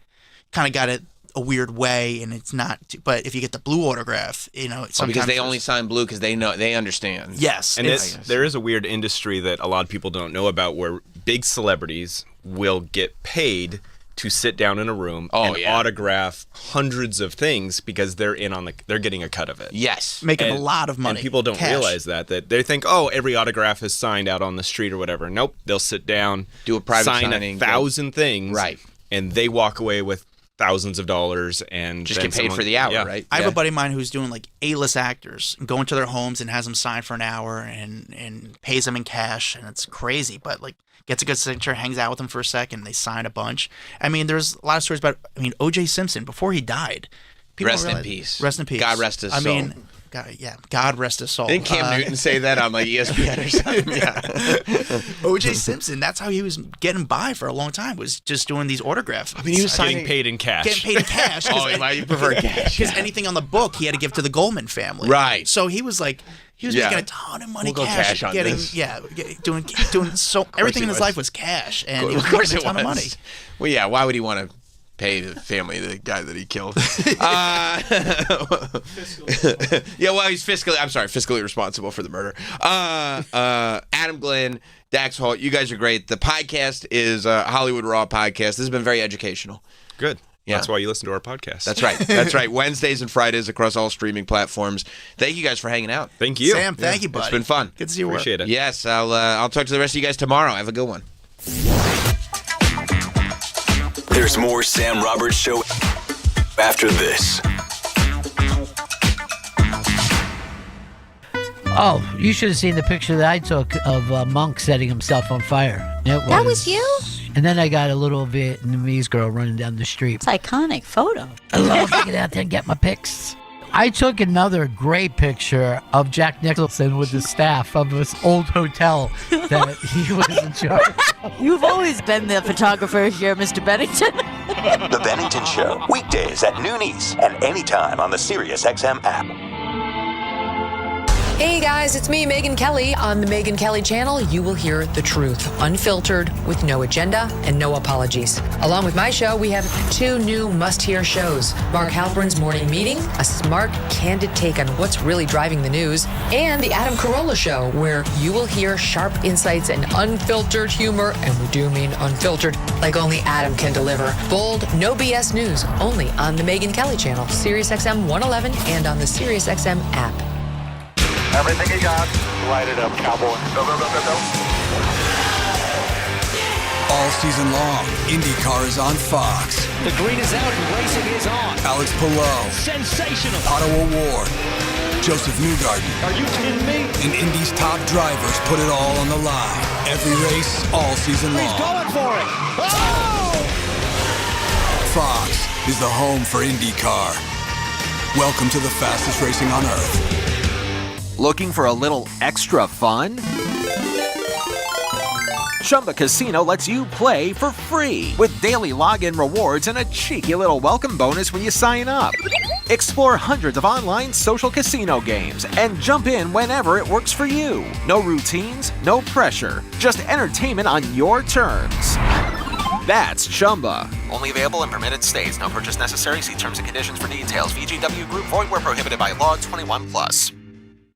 kind of got it a weird way, and it's not. But if you get the blue autograph, sometimes because they only sign blue because they understand. Yes, and there is a weird industry that a lot of people don't know about where big celebrities will get paid to sit down in a room and autograph hundreds of things because they're they're getting a cut of it. Yes, making a lot of money. And people don't realize that they think, oh, every autograph is signed out on the street or whatever. Nope, they'll sit down, do a private sign signing, 1,000 things, right, and they walk away with thousands of dollars and just get paid for the hour, right? I have a buddy of mine who's doing like A-list actors, going to their homes and has them sign for an hour and pays them in cash, and it's crazy. But like gets a good signature, hangs out with them for a second, they sign a bunch. I mean, there's a lot of stories about. O.J. Simpson before he died. Rest in peace. Rest in peace. God rest his soul. God rest his soul. Didn't Cam Newton say that on like ESPN or something? Yeah. O.J. Simpson, that's how he was getting by for a long time, was just doing these autographs. I mean, he was getting paid in cash. Getting paid in cash. Why you prefer cash? Because anything on the book he had to give to the Goldman family. Right. So he was like, making a ton of money cash on getting this. doing so everything in his life was cash, and he was making a ton of money. Well, yeah, why would he want to pay the family of the guy that he killed? Yeah, well, he's fiscally responsible for the murder. Adam Glenn, Dax Holt, you guys are great. The podcast is Hollywood Raw Podcast. This has been very educational. Good. Yeah. That's why you listen to our podcast. That's right. That's right. Wednesdays and Fridays across all streaming platforms. Thank you guys for hanging out. Thank you. Sam, thank you, buddy. It's been fun. Good to see you. Appreciate it. Yes, I'll talk to the rest of you guys tomorrow. Have a good one. There's more Sam Roberts Show after this. Oh, you should have seen the picture that I took of Monk setting himself on fire. That was you? And then I got a little Vietnamese girl running down the street. It's an iconic photo. I love to get out there and get my pics. I took another great picture of Jack Nicholson with the staff of this old hotel that he was in charge of. You've always been the photographer here, Mr. Bennington. The Bennington Show, weekdays at noon East and anytime on the SiriusXM app. Hey guys, it's me, Megyn Kelly. On the Megyn Kelly channel, you will hear the truth, unfiltered, with no agenda and no apologies. Along with my show, we have 2 new must-hear shows. Mark Halperin's Morning Meeting, a smart, candid take on what's really driving the news, and the Adam Carolla Show, where you will hear sharp insights and unfiltered humor, and we do mean unfiltered, like only Adam can deliver. Bold, no BS news, only on the Megyn Kelly channel, SiriusXM 111, and on the SiriusXM app. Everything you got. Light it up, cowboy. Go, go, go, go, go. All season long, IndyCar is on Fox. The green is out and racing is on. Alex Palou. Sensational. Otto Award. Joseph Newgarden. Are you kidding me? And Indy's top drivers put it all on the line. Every race, all season long. He's going for it. Oh! Fox is the home for IndyCar. Welcome to the fastest racing on Earth. Looking for a little extra fun? Chumba Casino lets you play for free with daily login rewards and a cheeky little welcome bonus when you sign up. Explore hundreds of online social casino games and jump in whenever it works for you. No routines, no pressure, just entertainment on your terms. That's Chumba. Only available in permitted states. No purchase necessary. See terms and conditions for details. VGW Group. Void where prohibited by law. 21+.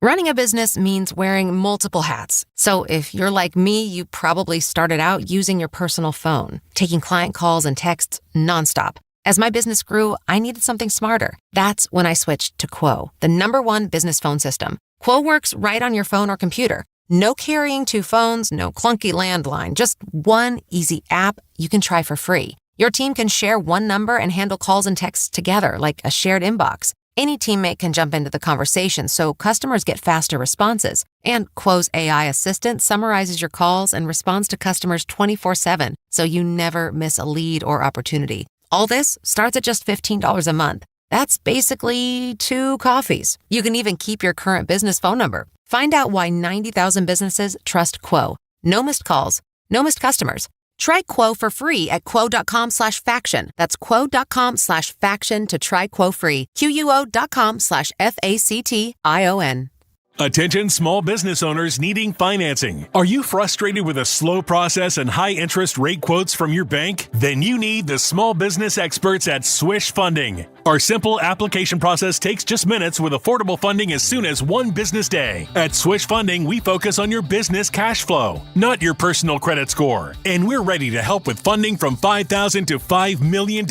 Running a business means wearing multiple hats. So if you're like me, you probably started out using your personal phone, taking client calls and texts nonstop. As my business grew, I needed something smarter. That's when I switched to Quo, the #1 business phone system. Quo works right on your phone or computer. No carrying 2 phones, no clunky landline, just one easy app you can try for free. Your team can share one number and handle calls and texts together like a shared inbox. Any teammate can jump into the conversation so customers get faster responses. And Quo's AI assistant summarizes your calls and responds to customers 24/7, so you never miss a lead or opportunity. All this starts at just $15 a month. That's basically 2 coffees. You can even keep your current business phone number. Find out why 90,000 businesses trust Quo. No missed calls, no missed customers. Try Quo for free at quo.com/faction. That's quo.com/faction to try Quo free. QUO.com/FACTION. Attention small business owners needing financing. Are you frustrated with a slow process and high interest rate quotes from your bank? Then you need the small business experts at Swish Funding. Our simple application process takes just minutes with affordable funding as soon as 1 business day. At Swish Funding, we focus on your business cash flow, not your personal credit score. And we're ready to help with funding from $5,000 to $5 million.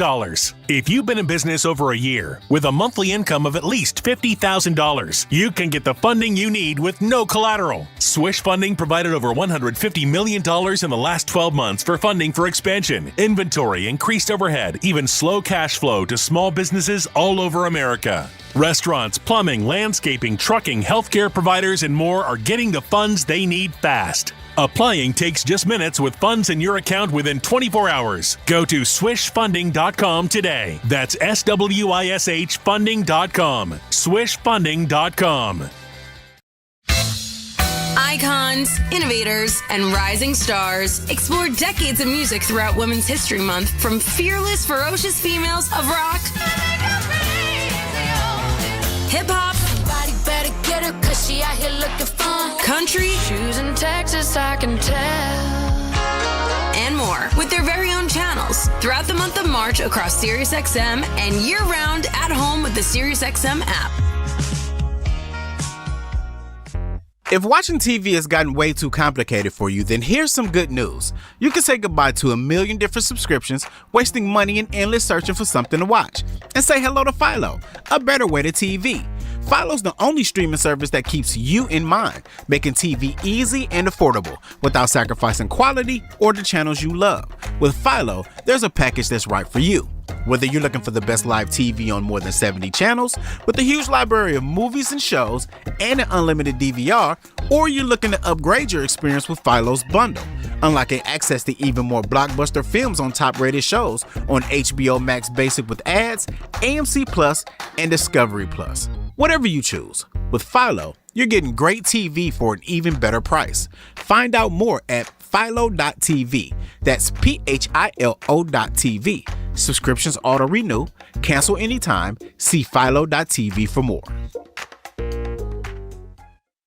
If you've been in business over a year with a monthly income of at least $50,000, you can get the funding you need with no collateral. Swish Funding provided over $150 million in the last 12 months for funding for expansion, inventory, increased overhead, even slow cash flow to small businesses all over America. Restaurants, plumbing, landscaping, trucking, healthcare providers, and more are getting the funds they need fast. Applying takes just minutes with funds in your account within 24 hours. Go to swishfunding.com today. That's SWISH funding.com. Swishfunding.com. Icons, innovators, and rising stars explore decades of music throughout Women's History Month, from fearless, ferocious females of rock, hip-hop, country, choosing Texas, I can tell, and more, with their very own channels throughout the month of March across SiriusXM and year-round at home with the SiriusXM app. If watching TV has gotten way too complicated for you, then here's some good news. You can say goodbye to a million different subscriptions, wasting money and endless searching for something to watch. And say hello to Philo, a better way to TV. Philo's the only streaming service that keeps you in mind, making TV easy and affordable without sacrificing quality or the channels you love. With Philo, there's a package that's right for you. Whether you're looking for the best live TV on more than 70 channels, with a huge library of movies and shows, and an unlimited DVR, or you're looking to upgrade your experience with Philo's bundle, unlocking access to even more blockbuster films on top-rated shows on HBO Max Basic with ads, AMC Plus, and Discovery Plus. Whatever you choose, with Philo, you're getting great TV for an even better price. Find out more at philo.tv. That's PHILO.tv. Subscriptions auto-renew. Cancel anytime. See philo.tv for more.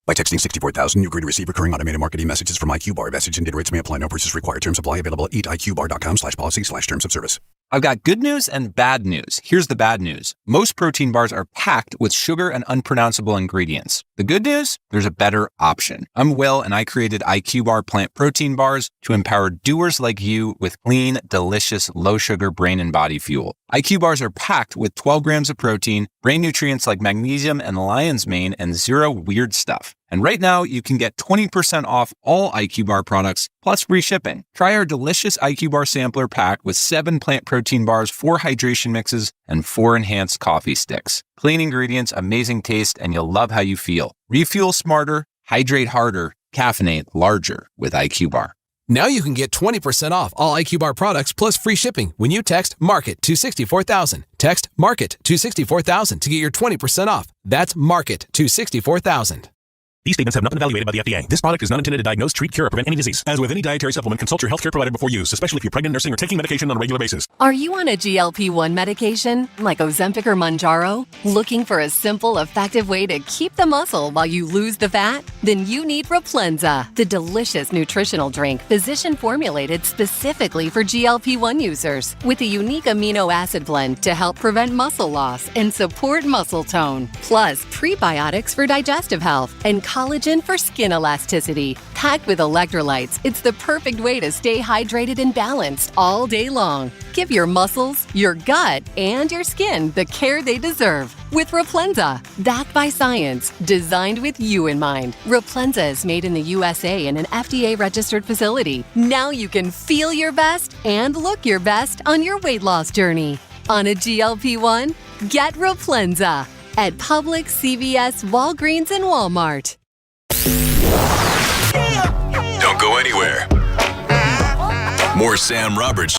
By texting 64,000, you agree to receive recurring automated marketing messages from IQ Bar. Message and data rates may apply. No purchase required. Terms apply. Available at eatiqbar.com/policy/terms of service. I've got good news and bad news. Here's the bad news. Most protein bars are packed with sugar and unpronounceable ingredients. The good news? There's a better option. I'm Will, and I created IQ Bar plant protein bars to empower doers like you with clean, delicious, low-sugar brain and body fuel. IQ bars are packed with 12 grams of protein, brain nutrients like magnesium and lion's mane, and 0 weird stuff. And right now, you can get 20% off all IQ Bar products, plus free shipping. Try our delicious IQ Bar sampler pack with 7 plant protein bars, 4 hydration mixes, and 4 enhanced coffee sticks. Clean ingredients, amazing taste, and you'll love how you feel. Refuel smarter, hydrate harder, caffeinate larger with IQ Bar. Now you can get 20% off all IQ Bar products plus free shipping when you text MARKET to 64,000. Text MARKET to 64,000 to get your 20% off. That's MARKET to 64,000. These statements have not been evaluated by the FDA. This product is not intended to diagnose, treat, cure, or prevent any disease. As with any dietary supplement, consult your healthcare provider before use, especially if you're pregnant, nursing, or taking medication on a regular basis. Are you on a GLP-1 medication, like Ozempic or Mounjaro? Looking for a simple, effective way to keep the muscle while you lose the fat? Then you need Replenza, the delicious nutritional drink physician formulated specifically for GLP-1 users, with a unique amino acid blend to help prevent muscle loss and support muscle tone. Plus, prebiotics for digestive health and collagen for skin elasticity. Packed with electrolytes, it's the perfect way to stay hydrated and balanced all day long. Give your muscles, your gut, and your skin the care they deserve with Replenza. Backed by science, designed with you in mind. Replenza is made in the USA in an FDA-registered facility. Now you can feel your best and look your best on your weight loss journey. On a GLP-1, get Replenza at Publix, CVS, Walgreens, and Walmart. Don't go anywhere. More Sam Roberts